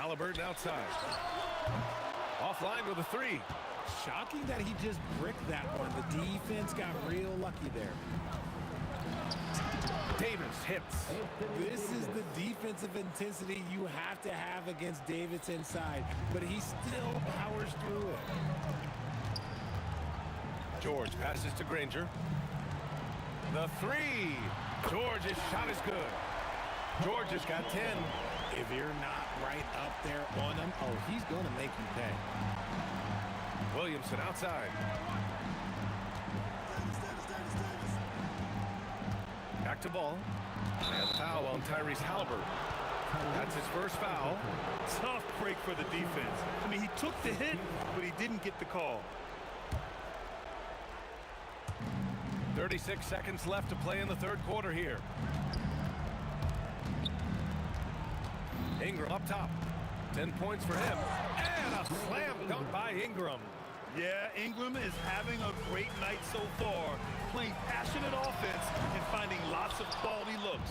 Halliburton outside. Offline with a three. Shocking that he just bricked that one. The defense got real lucky there. Davis hits. This is the defensive intensity you have to have against Davis inside, but he still powers through it. George passes to Granger. The three. George's shot is good. George has got 10. If you're not right up there on him, oh, he's going to make you pay. Williamson outside. Back to ball. And foul on Tyrese Halliburton. That's his first foul. Tough break for the defense. I mean, he took the hit, but he didn't get the call. 36 seconds left to play in the third quarter here. Ingram up top. 10 points for him. And a slam dunk by Ingram. Yeah, Ingram is having a great night so far, playing passionate offense and finding lots of quality looks.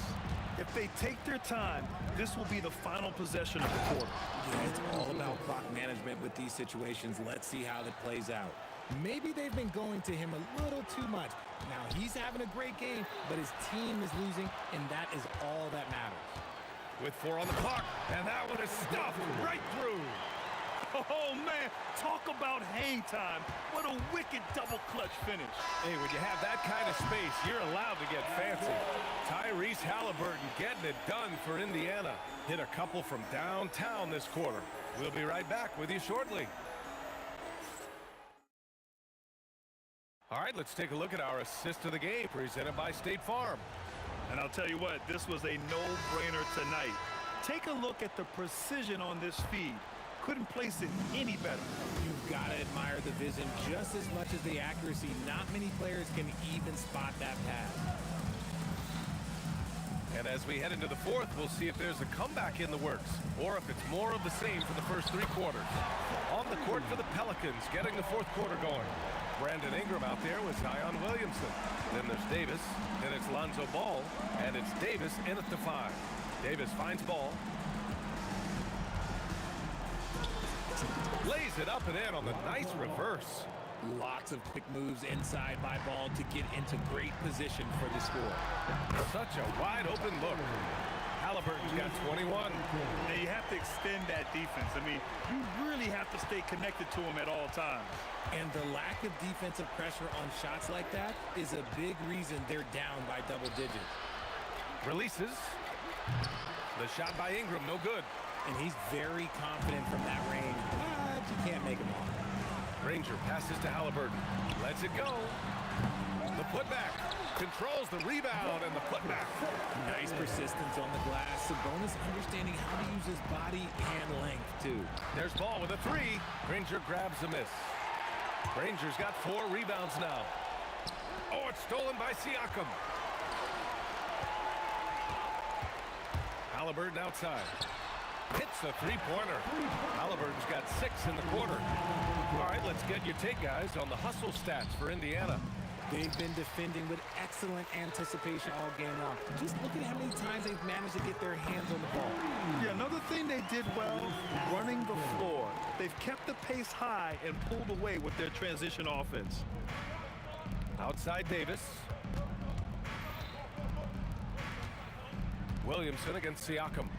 If they take their time, this will be the final possession of the quarter. Yeah, it's all about clock management with these situations. Let's see how that plays out. Maybe they've been going to him a little too much. Now, he's having a great game, but his team is losing, and that is all that matters. With 4 on the clock, and that one is stuffed right through. Oh, man, talk about hang time. What a wicked double clutch finish. Hey, when you have that kind of space, you're allowed to get fancy. Tyrese Halliburton getting it done for Indiana. Hit a couple from downtown this quarter. We'll be right back with you shortly. All right, let's take a look at our assist of the game presented by State Farm. And I'll tell you what, this was a no-brainer tonight. Take a look at the precision on this feed. Couldn't place it any better. You've got to admire the vision just as much as the accuracy. Not many players can even spot that pass. And as we head into the fourth, we'll see if there's a comeback in the works or if it's more of the same for the first 3 quarters. On the court for the Pelicans, getting the fourth quarter going. Brandon Ingram out there with Zion Williamson. Then there's Davis, then it's Lonzo Ball, and it's Davis in at the 5. Davis finds Ball. Lays it up and in on the nice reverse. Lots of quick moves inside by Ball to get into great position for the score. Such a wide open look. Halliburton's got 21. Now you have to extend that defense. I mean, you really have to stay connected to him at all times. And the lack of defensive pressure on shots like that is a big reason they're down by double digits. Releases. The shot by Ingram, no good. And he's very confident from that range, but you can't make him off. Granger passes to Halliburton. Lets it go. The putback. Controls the rebound and the putback. Nice persistence on the glass. Sabonis understanding how to use his body and length, too. There's Ball with a 3. Granger grabs a miss. Granger's got 4 rebounds now. Oh, it's stolen by Siakam. Halliburton outside. Hits the 3-pointer. Halliburton's got 6 in the quarter. All right, let's get your take, guys, on the hustle stats for Indiana. They've been defending with excellent anticipation all game long. Just look at how many times they've managed to get their hands on the ball. Yeah, another thing they did well, running the floor. They've kept the pace high and pulled away with their transition offense. Outside Davis. Williamson against Siakam.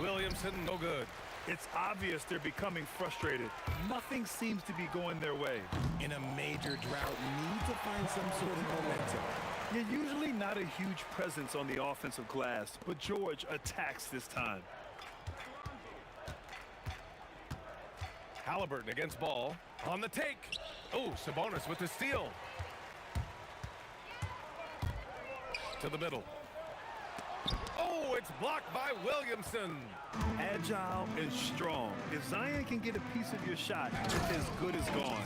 Williamson, no good. It's obvious they're becoming frustrated. Nothing seems to be going their way. In a major drought, need to find some sort of momentum. You're usually not a huge presence on the offensive glass, but George attacks this time. Halliburton against Ball. On the take. Oh, Sabonis with the steal. To the middle. Oh, it's blocked by Williamson. Agile and strong. If Zion can get a piece of your shot, it's as good as gone.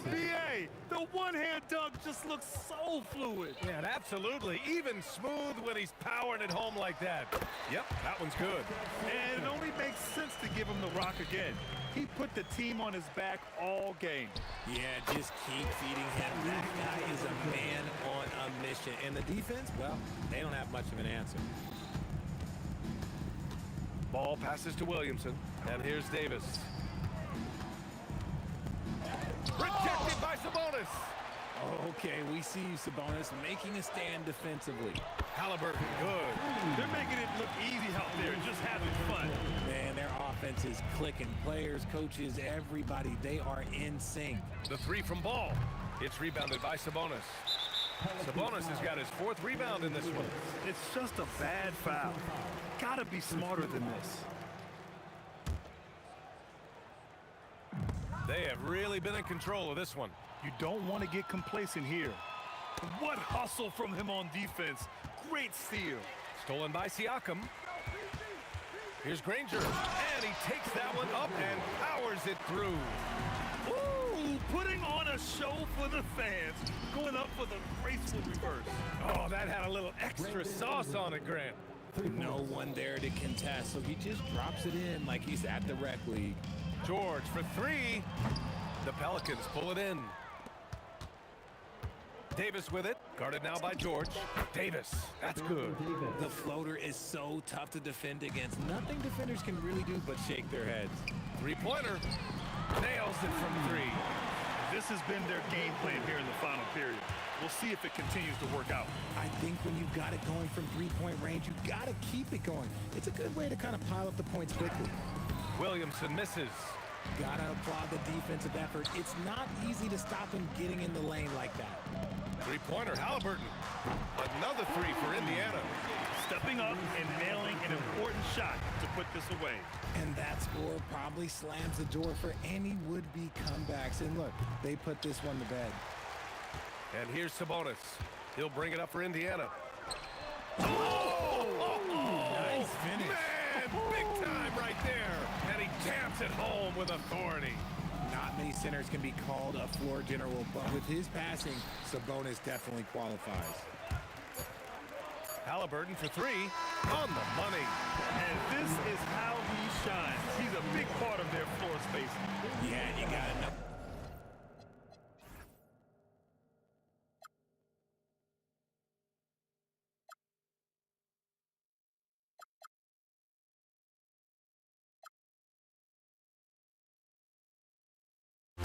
BA, the one-hand dunk just looks so fluid. Yeah, and absolutely. Even smooth when he's powering it home like that. Yep, that one's good. And it only makes sense to give him the rock again. He put the team on his back all game. Yeah, just keep feeding him. That guy is a man on a mission. And the defense, well, they don't have much of an answer. Ball passes to Williamson, and here's Davis. Rejected by Sabonis. Okay, we see you, Sabonis, making a stand defensively. Halliburton, good. They're making it look easy out there, just having fun. Man, their offense is clicking. Players, coaches, everybody, they are in sync. The three from Ball. It's rebounded by Sabonis. Sabonis has got his 4th rebound in this one. It's just a bad foul. Gotta be smarter than this. They have really been in control of this one. You don't want to get complacent here. What hustle from him on defense. Great steal. Stolen by Siakam. Here's Granger, and he takes that one up and powers it through. Ooh, putting on a show for the fans. Going up for the graceful reverse. Oh, that had a little extra sauce on it, Grant. No one there to contest, so he just drops it in like he's at the rec league. George for 3. The Pelicans pull it in. Davis with it, guarded now by George. Davis, that's good. The floater is so tough to defend against. Nothing defenders can really do but shake their heads. 3-pointer, nails it from 3. This has been their game plan here in the final period. We'll see if it continues to work out. I think when you've got it going from 3-point range, you got to keep it going. It's a good way to kind of pile up the points quickly. Williamson misses. Gotta applaud the defensive effort. It's not easy to stop him getting in the lane like that. 3-pointer, Halliburton. Another 3 for Indiana. Stepping up and nailing an important shot to put this away. And that score probably slams the door for any would-be comebacks. And look, they put this one to bed. And here's Sabonis. He'll bring it up for Indiana. Nice finish. Man, big time right there. And he jams it home with authority. Not many centers can be called a floor general, but with his passing, Sabonis definitely qualifies. Halliburton for 3, on the money. And this is how he shines. He's a big part of their floor space. Yeah, you gotta know.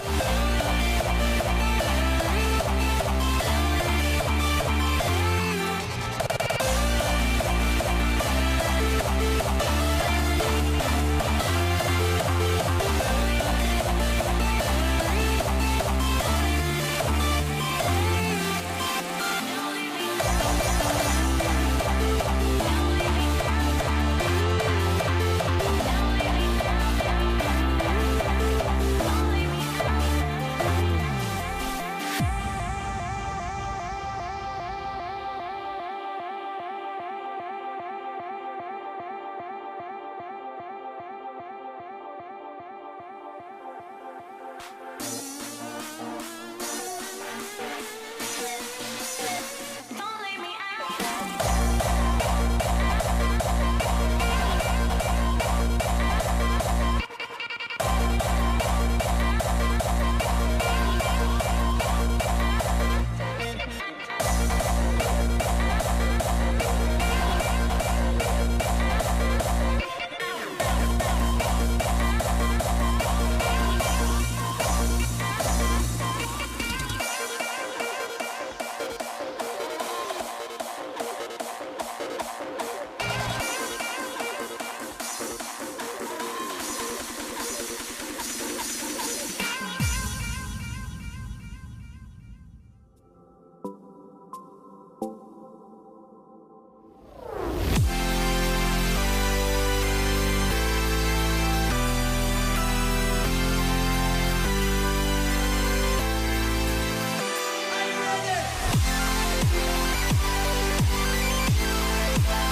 We'll be right back.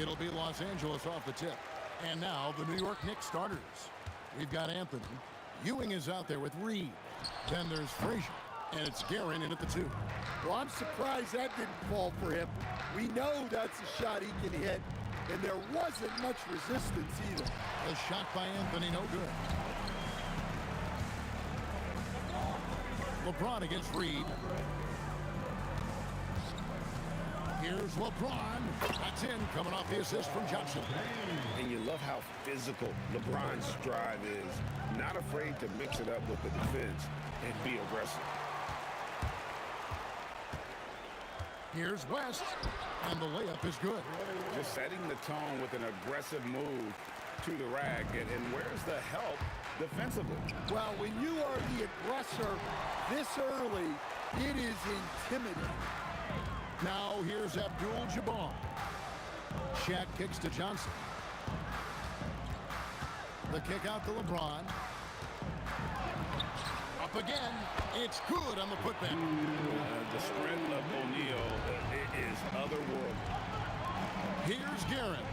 It'll be Los Angeles off the tip. And now the New York Knicks starters. We've got Anthony. Ewing is out there with Reed. Then there's Frazier. And it's Guerin in at the 2. Well, I'm surprised that didn't fall for him. We know that's a shot he can hit, and there wasn't much resistance either. A shot by Anthony, no good. LeBron against Reed. Here's LeBron. That's in, coming off the assist from Johnson. And you love how physical LeBron's drive is. Not afraid to mix it up with the defense and be aggressive. Here's West, and the layup is good. Just setting the tone with an aggressive move to the rack. And where's the help defensively? Well, when you are the aggressor this early, it is intimidating. Now here's Abdul-Jabbar. Shaq kicks to Johnson. The kick out to LeBron. Up again. It's good on the putback. The sprint of O'Neal is otherworldly. Here's Guerin.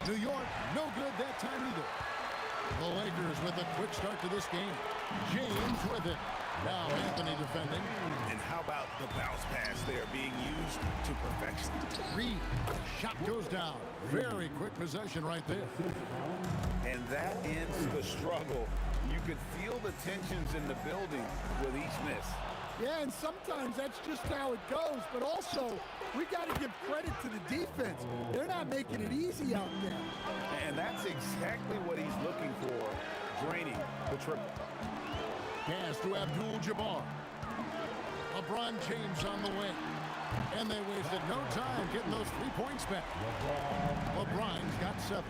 New York, no good that time either. The Lakers with a quick start to this game. James with it. Now Anthony defending. And how about the bounce pass there being used to perfection? Reed. Shot goes down. Very quick possession right there. And that ends the struggle. You could feel the tensions in the building with each miss. Yeah, and sometimes that's just how it goes. But also, we got to give credit to the defense. They're not making it easy out there. And that's exactly what he's looking for, draining the triple. Pass to Abdul-Jabbar. LeBron James on the wing. And they wasted no time getting those 3 points back. LeBron's got 7.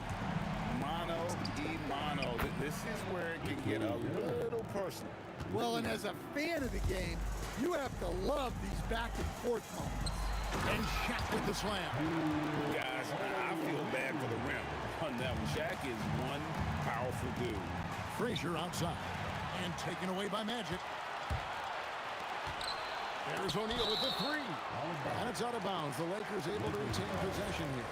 Mano y mano. This is where it can get a little personal. Well, and as a fan of the game, you have to love these back and forth moments. And Shaq with the slam. Guys, I feel bad for the rim on them. Shaq is one powerful dude. Frazier outside. And taken away by Magic. There's O'Neal with the 3. And it's out of bounds. The Lakers able to retain possession here.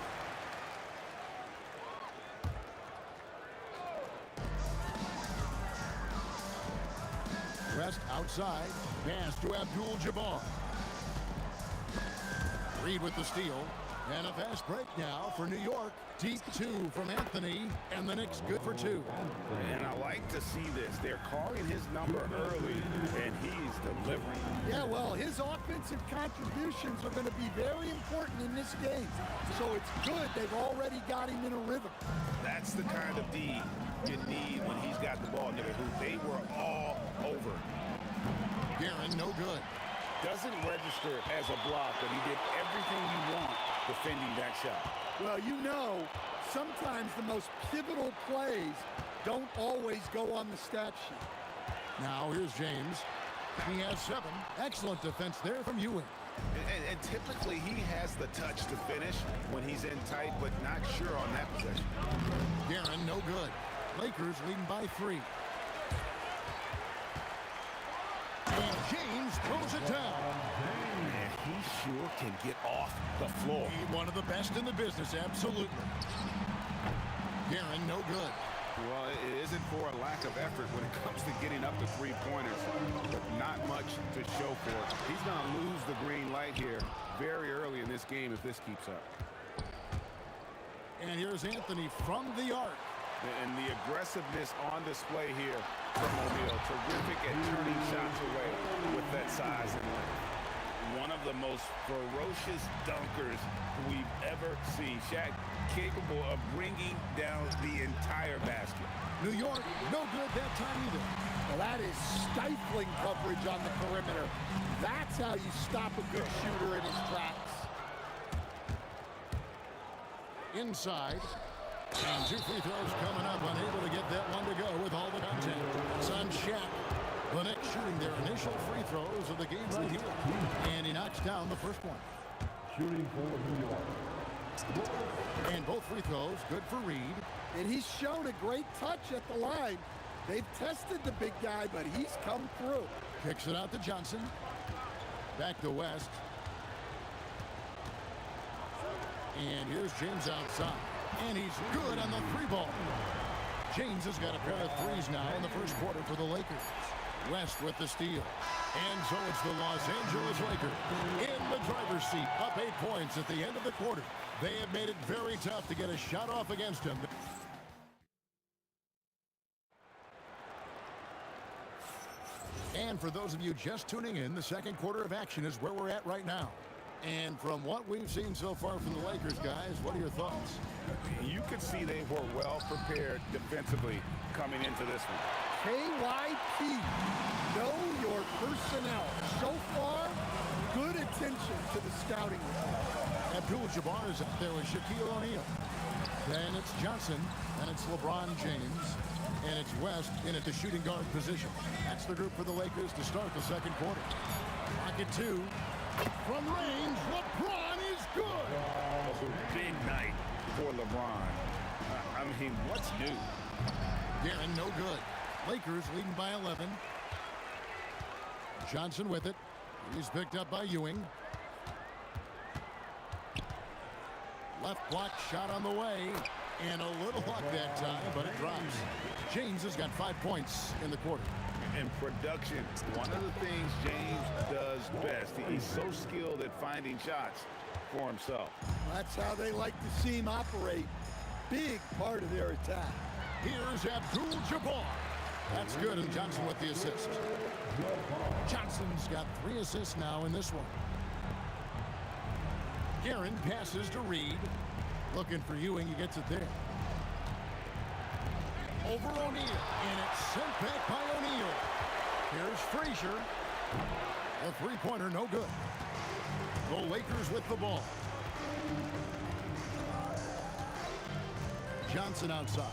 West outside. Pass to Abdul-Jabbar. Reed with the steal. And a fast break now for New York. Deep 2 from Anthony. And the Knicks good for 2. And I like to see this. They're calling his number early, and he's delivering. Yeah, well, his offensive contributions are going to be very important in this game. So it's good they've already got him in a rhythm. That's the kind of D you need when he's got the ball near the hoop. They were all over. Guerin, no good. Doesn't register as a block, but he did everything you want defending that shot. Well, you know, sometimes the most pivotal plays don't always go on the stat sheet. Now here's James. He has 7. Excellent defense there from Ewing. And typically he has the touch to finish when he's in tight, but not sure on that possession. Guerin, no good. Lakers leading by 3. And James throws it down. Man, he sure can get off the floor. One of the best in the business, absolutely. Guerin, no good. Well, it isn't for a lack of effort when it comes to getting up to 3-pointers, but not much to show for it. He's going to lose the green light here very early in this game if this keeps up. And here's Anthony from the arc. And the aggressiveness on display here from O'Neal. Terrific at turning shots away with that size and length. One of the most ferocious dunkers we've ever seen. Shaq capable of bringing down the entire basket. New York, no good that time either. Well, that is stifling coverage on the perimeter. That's how you stop a good shooter in his tracks. Inside. And 2 free throws coming up. Unable to get that one to go with all the content. It's on Shaq. The Knicks shooting their initial free throws of the game right here. And he knocks down the first one. Shooting for New York. And both free throws good for Reed. And he's shown a great touch at the line. They've tested the big guy, but he's come through. Kicks it out to Johnson. Back to West. And here's James outside. And he's good on the 3-ball. James has got a pair of 3s now in the first quarter for the Lakers. West with the steal. And so it's the Los Angeles Lakers in the driver's seat, up 8 points at the end of the quarter. They have made it very tough to get a shot off against him. And for those of you just tuning in, the second quarter of action is where we're at right now. And from what we've seen so far from the Lakers, guys, what are your thoughts? You could see they were well prepared defensively coming into this one. KYP, know your personnel. So far, good attention to the scouting report. Abdul-Jabbar is up there with Shaquille O'Neal. Then it's Johnson, and it's LeBron James, and it's West in at the shooting guard position. That's the group for the Lakers to start the second quarter. Pocket two. From range, LeBron is good. It's a big night for LeBron. I mean, what's new? Guerin, no good. Lakers leading by 11. Johnson with it. He's picked up by Ewing. Left block shot on the way. And a little luck that time, but it drops. James has got 5 points in the quarter. And production, one of the things James does best. He's so skilled at finding shots for himself. That's how they like to see him operate. Big part of their attack. Here's Abdul-Jabbar. That's good, and Johnson with the assist. Johnson's got 3 assists now in this one. Guerin passes to Reed. Looking for Ewing, he gets it there. Over O'Neal, and it's sent back by O'Neal. Here's Frazier. A three-pointer, no good. The Lakers with the ball. Johnson outside.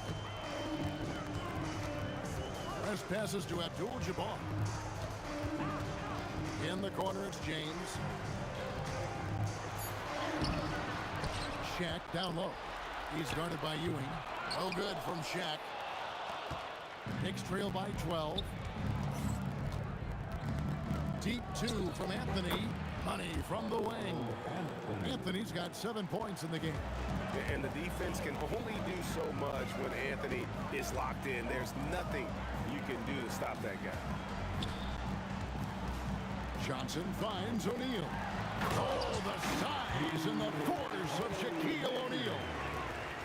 West passes to Abdul-Jabbar. In the corner, it's James. Shaq down low. He's guarded by Ewing. No good from Shaq. Knicks trail by 12. Deep two from Anthony. Money from the wing. Anthony's got 7 points in the game. And the defense can only do so much when Anthony is locked in. There's nothing you can do to stop that guy. Johnson finds O'Neal. Oh, the size and the force of Shaquille O'Neal.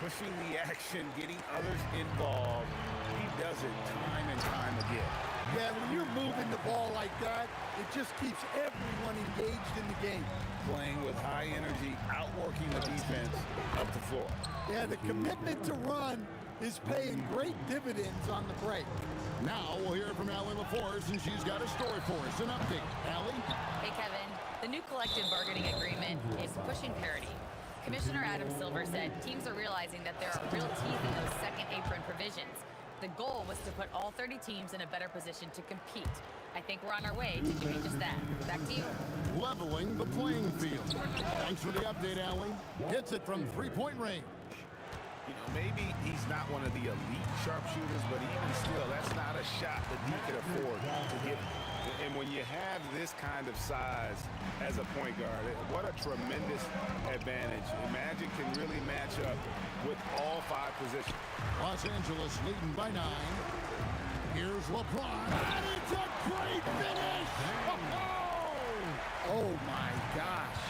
Pushing the action, getting others involved. He does it time and time again. Yeah, when you're moving the ball like that, it just keeps everyone engaged in the game. Playing with high energy, outworking the defense up the floor. Yeah, the commitment to run is paying great dividends on the break. Now we'll hear from Allie LaForce, and she's got a story for us. An update. Allie? Hey, Kevin. The new collective bargaining agreement is pushing parity. Commissioner Adam Silver said teams are realizing that there are real teeth in those second apron provisions. The goal was to put all 30 teams in a better position to compete. I think we're on our way to doing just that. Back to you. Leveling the playing field. Thanks for the update, Allie. Hits it from three-point range. You know, maybe he's not one of the elite sharpshooters, but even still, that's not a shot that he could afford to hit. And when you have this kind of size as a point guard, what a tremendous advantage. Magic can really match up with all 5 positions. Los Angeles leading by 9. Here's LeBron, and it's a great finish! Oh my gosh.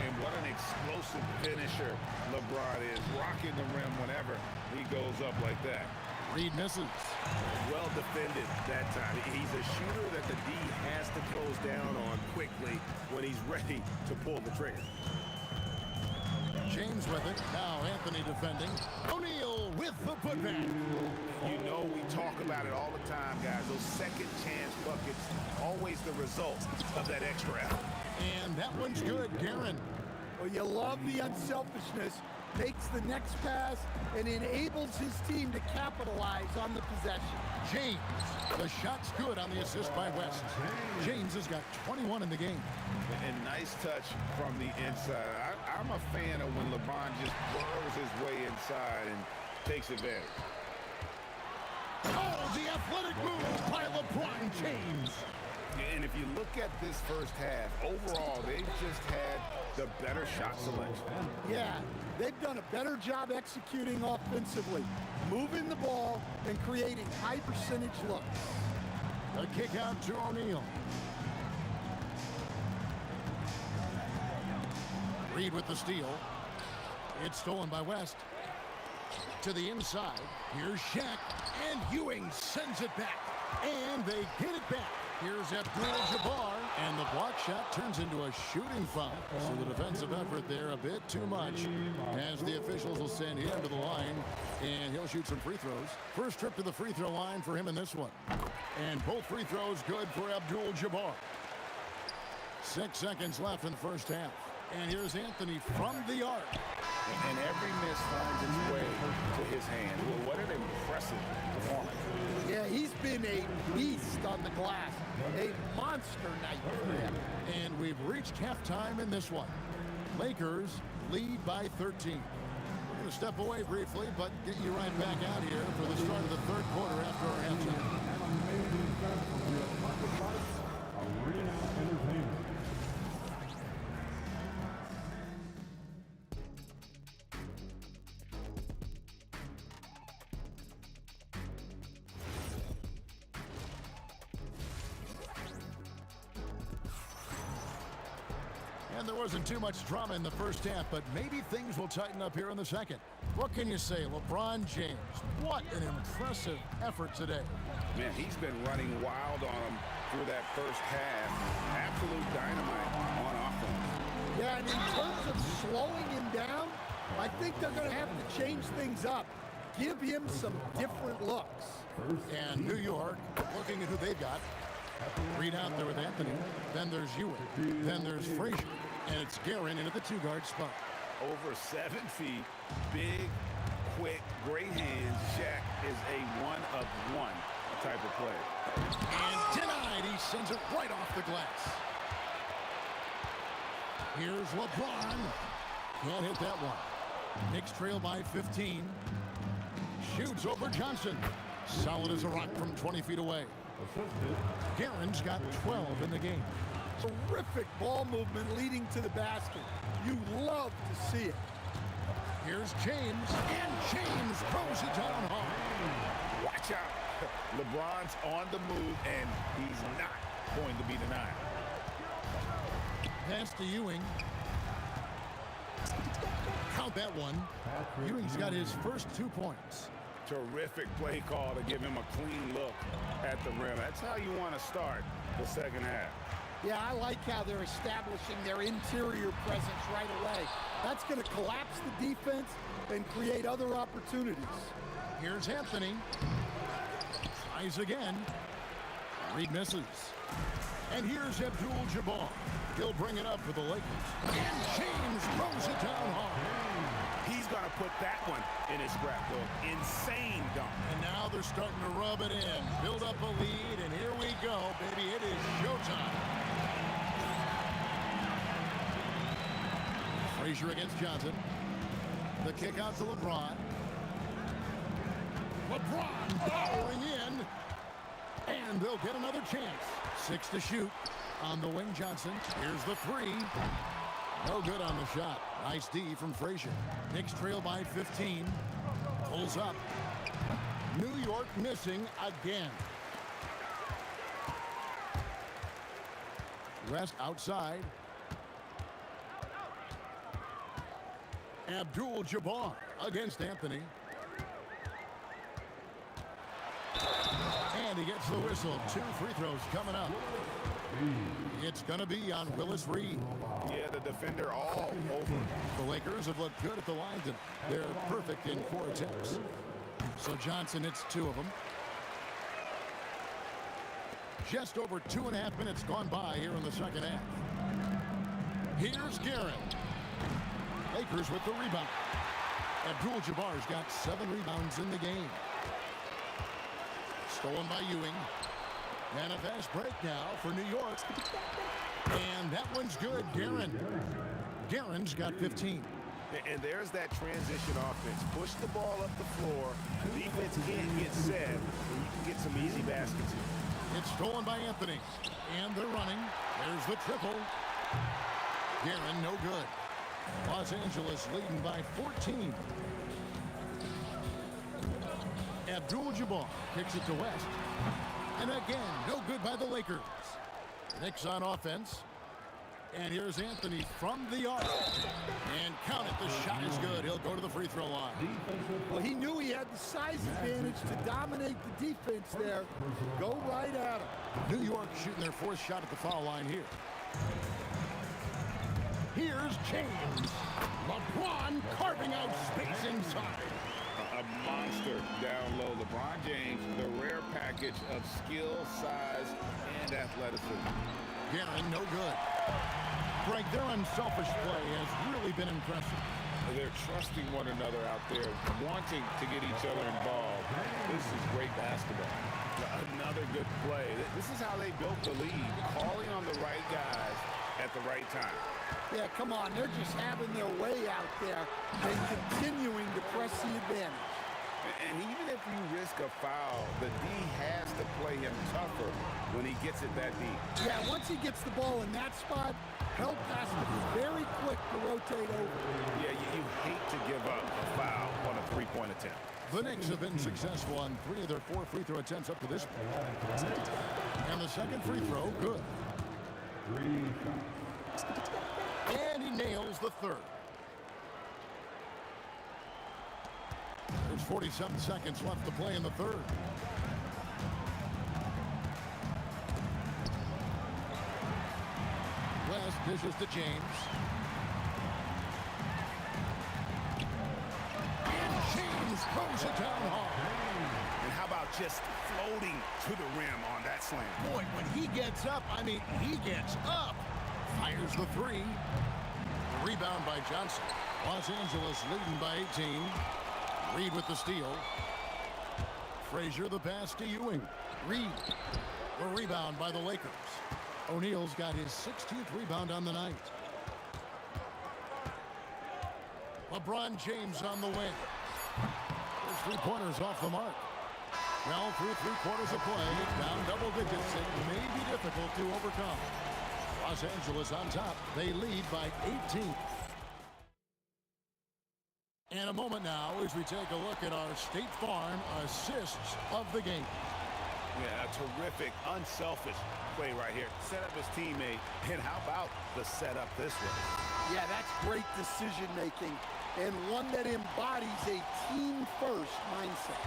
And what an explosive finisher LeBron is, rocking the rim whenever he goes up like that. Reed misses. Well defended that time. He's a shooter that the D has to close down on quickly when he's ready to pull the trigger. James with it. Now Anthony defending. O'Neal with the putback. You know we talk about it all the time, guys. Those second chance buckets, always the result of that extra effort. And that one's good, Guerin. Well, you love the unselfishness. Makes the next pass and enables his team to capitalize on the possession. James, the shot's good on the assist by West. James has got 21 in the game. And nice touch from the inside. I'm a fan of when LeBron just burrows his way inside and takes advantage. Oh, the athletic move by LeBron James. And if you look at this first half, overall, they've just had the better shot selection. Yeah, they've done a better job executing offensively, moving the ball and creating high percentage looks. A kick out to O'Neal. Reed with the steal. It's stolen by West. To the inside. Here's Shaq. And Ewing sends it back. And they get it back. Here's Abdul-Jabbar, and the block shot turns into a shooting foul. So the defensive effort there a bit too much, as the officials will send him to the line, and he'll shoot some free throws. First trip to the free throw line for him in this one. And both free throws good for Abdul-Jabbar. 6 seconds left in the first half. And here's Anthony from the arc. And every miss finds its way to his hand. Well, what an impressive performance. Yeah, he's been a beast on the glass. A monster night for him. And we've reached halftime in this one. Lakers lead by 13. We're going to step away briefly, but get you right back out here for the start of the third quarter after our halftime. Arena Entertainment. And there wasn't too much drama in the first half, but maybe things will tighten up here in the second. What can you say, LeBron James? What an impressive effort today. Man, he's been running wild on him through that first half. Absolute dynamite on offense. Yeah, and in terms of slowing him down, I think they're going to have to change things up. Give him some different looks. And New York, looking at who they've got. Reed out there with Anthony. Then there's Ewing. Then there's Frazier. And it's Guerin in at the two-guard spot. Over 7 feet, big, quick, great hands. Shaq is a one-of-one type of player. And denied. He sends it right off the glass. Here's LeBron. Can't hit that one. Knicks trail by 15. Shoots over Johnson. Solid as a rock from 20 feet away. Guerin's got 12 in the game. Terrific ball movement leading to the basket. You love to see it. Here's James, and James throws it down hard. Watch out. LeBron's on the move, and he's not going to be denied. Pass to Ewing. Count that one. Ewing's got his first 2 points. Terrific play call to give him a clean look at the rim. That's how you want to start the second half. Yeah, I like how they're establishing their interior presence right away. That's going to collapse the defense and create other opportunities. Here's Anthony. Tries again. Reed misses. And here's Abdul-Jabbar. He'll bring it up for the Lakers. And James throws it down hard. He's going to put that one in his scrapbook. Insane dunk. And now they're starting to rub it in. Build up a lead, and here we go, baby. It is showtime. Frazier against Johnson. The kick out to LeBron. LeBron powering in. And they'll get another chance. 6 to shoot on the wing. Johnson. Here's the three. No good on the shot. Nice D from Frazier. Knicks trail by 15. Pulls up. New York missing again. West outside. Abdul-Jabbar against Anthony. And he gets the whistle. 2 free throws coming up. It's going to be on Willis Reed. Yeah, the defender all over. The Lakers have looked good at the line. They're perfect in 4 attempts. So Johnson hits 2 of them. Just over 2.5 minutes gone by here in the second half. Here's Guerin. Lakers with the rebound. Abdul-Jabbar's got 7 rebounds in the game. Stolen by Ewing. And a fast break now for New York. And that one's good. Guerin's got 15. And there's that transition offense. Push the ball up the floor. Defense can't get set. And you can get some easy baskets here. It's stolen by Anthony. And they're running. There's the triple. Guerin, no good. Los Angeles leading by 14. Abdul-Jabbar kicks it to West. And again, no good by the Lakers. Knicks on offense. And here's Anthony from the arc. And count it, the shot is good. He'll go to the free throw line. Well, he knew he had the size advantage to dominate the defense there. Go right at him. New York shooting their 4th shot at the foul line here. Here's James. LeBron carving out space inside. A monster down low. LeBron James, the rare package of skill, size, and athleticism. Guerin, no good. Frank, their unselfish play has really been impressive. They're trusting one another out there, wanting to get each other involved. This is great basketball. Another good play. This is how they built the lead, calling on the right guys at the right time. Yeah, come on. They're just having their way out there and continuing to press the advantage. And even if you risk a foul, the D has to play him tougher when he gets it that deep. Yeah, once he gets the ball in that spot, help has to be very quick to rotate over. Yeah, you hate to give up a foul on a three-point attempt. The Knicks have been successful on 3 of their 4 free throw attempts up to this point. And the second free throw, good. And he nails the third. There's 47 seconds left to play in the third. West dishes to James. And James throws it down hard. And how about just floating to the rim on that slam? Boy, when he gets up, I mean, he gets up. Fires the three. Rebound by Johnson. Los Angeles leading by 18. Reed with the steal. Frazier the pass to Ewing. Reed. The rebound by the Lakers. O'Neal's got his 16th rebound on the night. LeBron James on the wing. Those three-pointers off the mark. Well, through 3/4 of play, down double digits, it may be difficult to overcome. Los Angeles on top. They lead by 18. And a moment now as we take a look at our State Farm assists of the game. Yeah, a terrific, unselfish play right here. Set up his teammate, and how about the setup this way? Yeah, that's great decision-making and one that embodies a team-first mindset.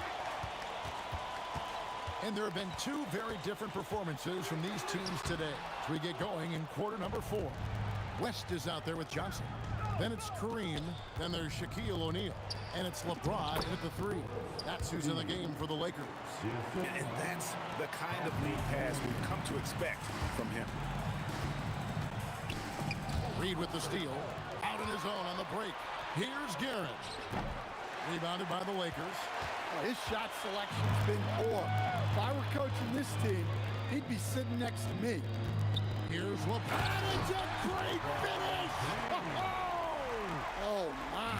And there have been 2 very different performances from these teams today as we get going in quarter number 4. West is out there with Johnson. Then it's Kareem. Then there's Shaquille O'Neal. And it's LeBron at the 3. That's who's in the game for the Lakers. And that's the kind of lead pass we've come to expect from him. Reed with the steal. Out on his own on the break. Here's Garrett. Rebounded by the Lakers. Oh, his shot selection's been poor. If I were coaching this team, he'd be sitting next to me. Here's LeBron. It's a great finish! Oh, my.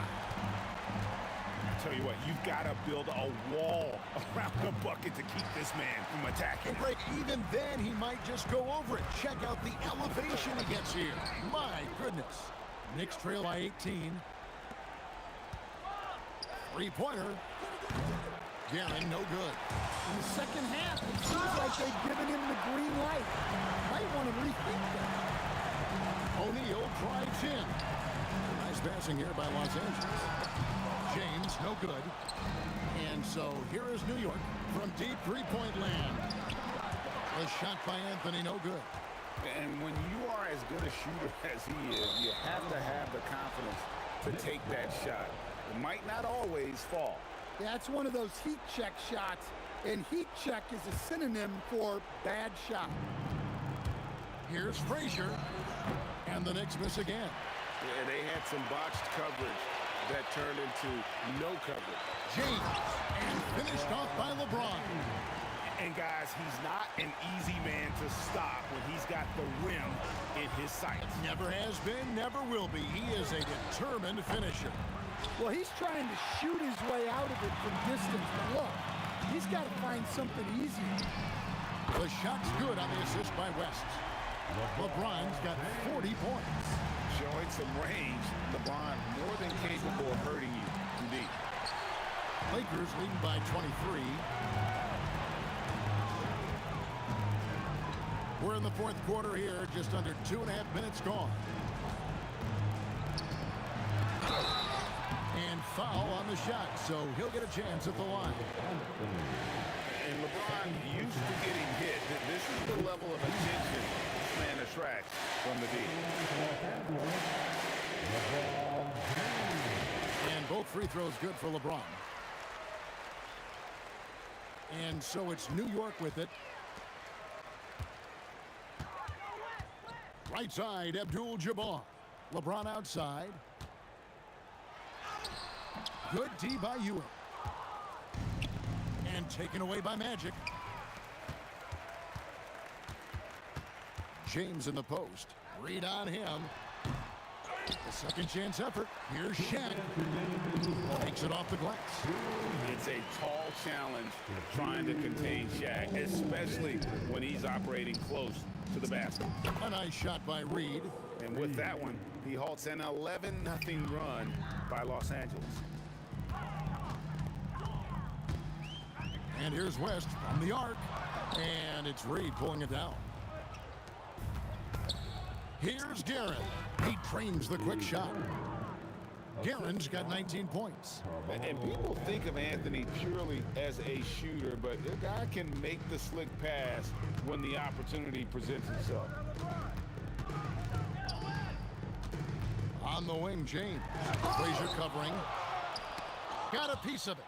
I tell you what, you've got to build a wall around the bucket to keep this man from attacking. And Greg, even then, he might just go over it. Check out the elevation he gets here. My goodness. Knicks trail by 18. Three-pointer. Guerin, no good. In the second half, it seems like they've given him the green light. Might want to rethink that. O'Neal drives in. Nice passing here by Los Angeles. James, no good. And so here is New York from deep three-point land. A shot by Anthony, no good. And when you are as good a shooter as he is, you have to have the confidence to take that shot. It might not always fall. Yeah, it's one of those heat check shots, and heat check is a synonym for bad shot. Here's Frazier, and the Knicks miss again. Yeah, they had some botched coverage that turned into no coverage. James, and finished off by LeBron. And guys, he's not an easy man to stop when he's got the rim in his sights. Never has been, never will be. He is a determined finisher. Well, he's trying to shoot his way out of it from distance, but look, he's got to find something easy. The shot's good on the assist by West. LeBron's got 40 points. Showing some range, LeBron more than capable of hurting you from deep. Lakers leading by 23. We're in the fourth quarter here, just under 2.5 minutes gone. And foul on the shot, so he'll get a chance at the line. And LeBron used to getting hit. This is the level of attention this man attracts from the D. And both free throws good for LeBron. And so it's New York with it. Right side, Abdul-Jabbar. LeBron outside. Good D by Ewing. And taken away by Magic. James in the post. Read on him. A second chance effort. Here's Shaq. Takes it off the glass. It's a tall challenge trying to contain Shaq, especially when he's operating close to the basket. A nice shot by Reed. And with that one, he halts an 11-0 run by Los Angeles. And here's West from the arc. And it's Reed pulling it down. Here's Guerin. He trains the quick shot. Guerin's got 19 points. And people think of Anthony purely as a shooter, but the guy can make the slick pass when the opportunity presents itself. On the wing, James. Frazier covering. Got a piece of it.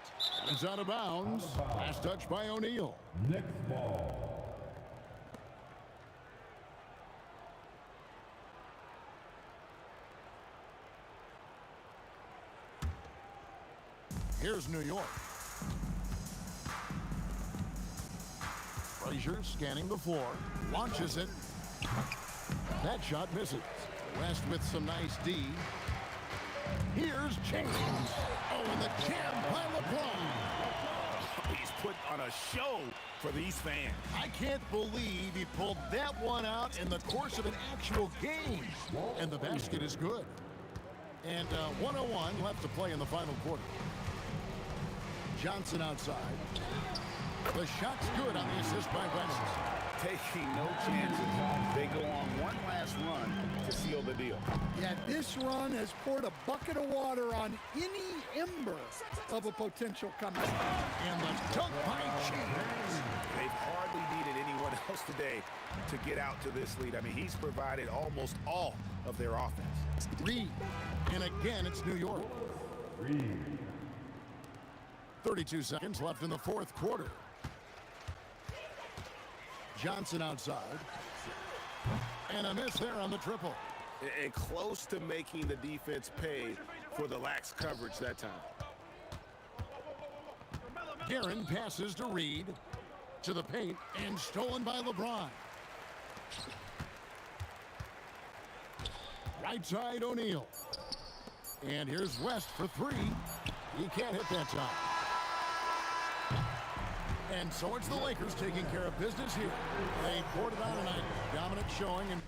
It's out of bounds. Last touch by O'Neal. Next ball. Here's New York. Frazier scanning the floor. Launches it. That shot misses. West with some nice D. Here's James. Oh, and the jam by LeBron. He's put on a show for these fans. I can't believe he pulled that one out in the course of an actual game. And the basket is good. And 101 left to play in the final quarter. Johnson outside. The shot's good on the assist by West. Taking no chances. They go on one last run to seal the deal. Yeah, this run has poured a bucket of water on any ember of a potential comeback. And the dunk by James. They've hardly needed anyone else today to get out to this lead. I mean, he's provided almost all of their offense. Reed. And again, it's New York. Reed. 32 seconds left in the fourth quarter. Johnson outside. And a miss there on the triple. And close to making the defense pay for the lax coverage that time. Guerin passes to Reed. To the paint. And stolen by LeBron. Right side, O'Neal. And here's West for three. He can't hit that time. And so it's the Lakers taking care of business here. They poured it on tonight. Dominant showing and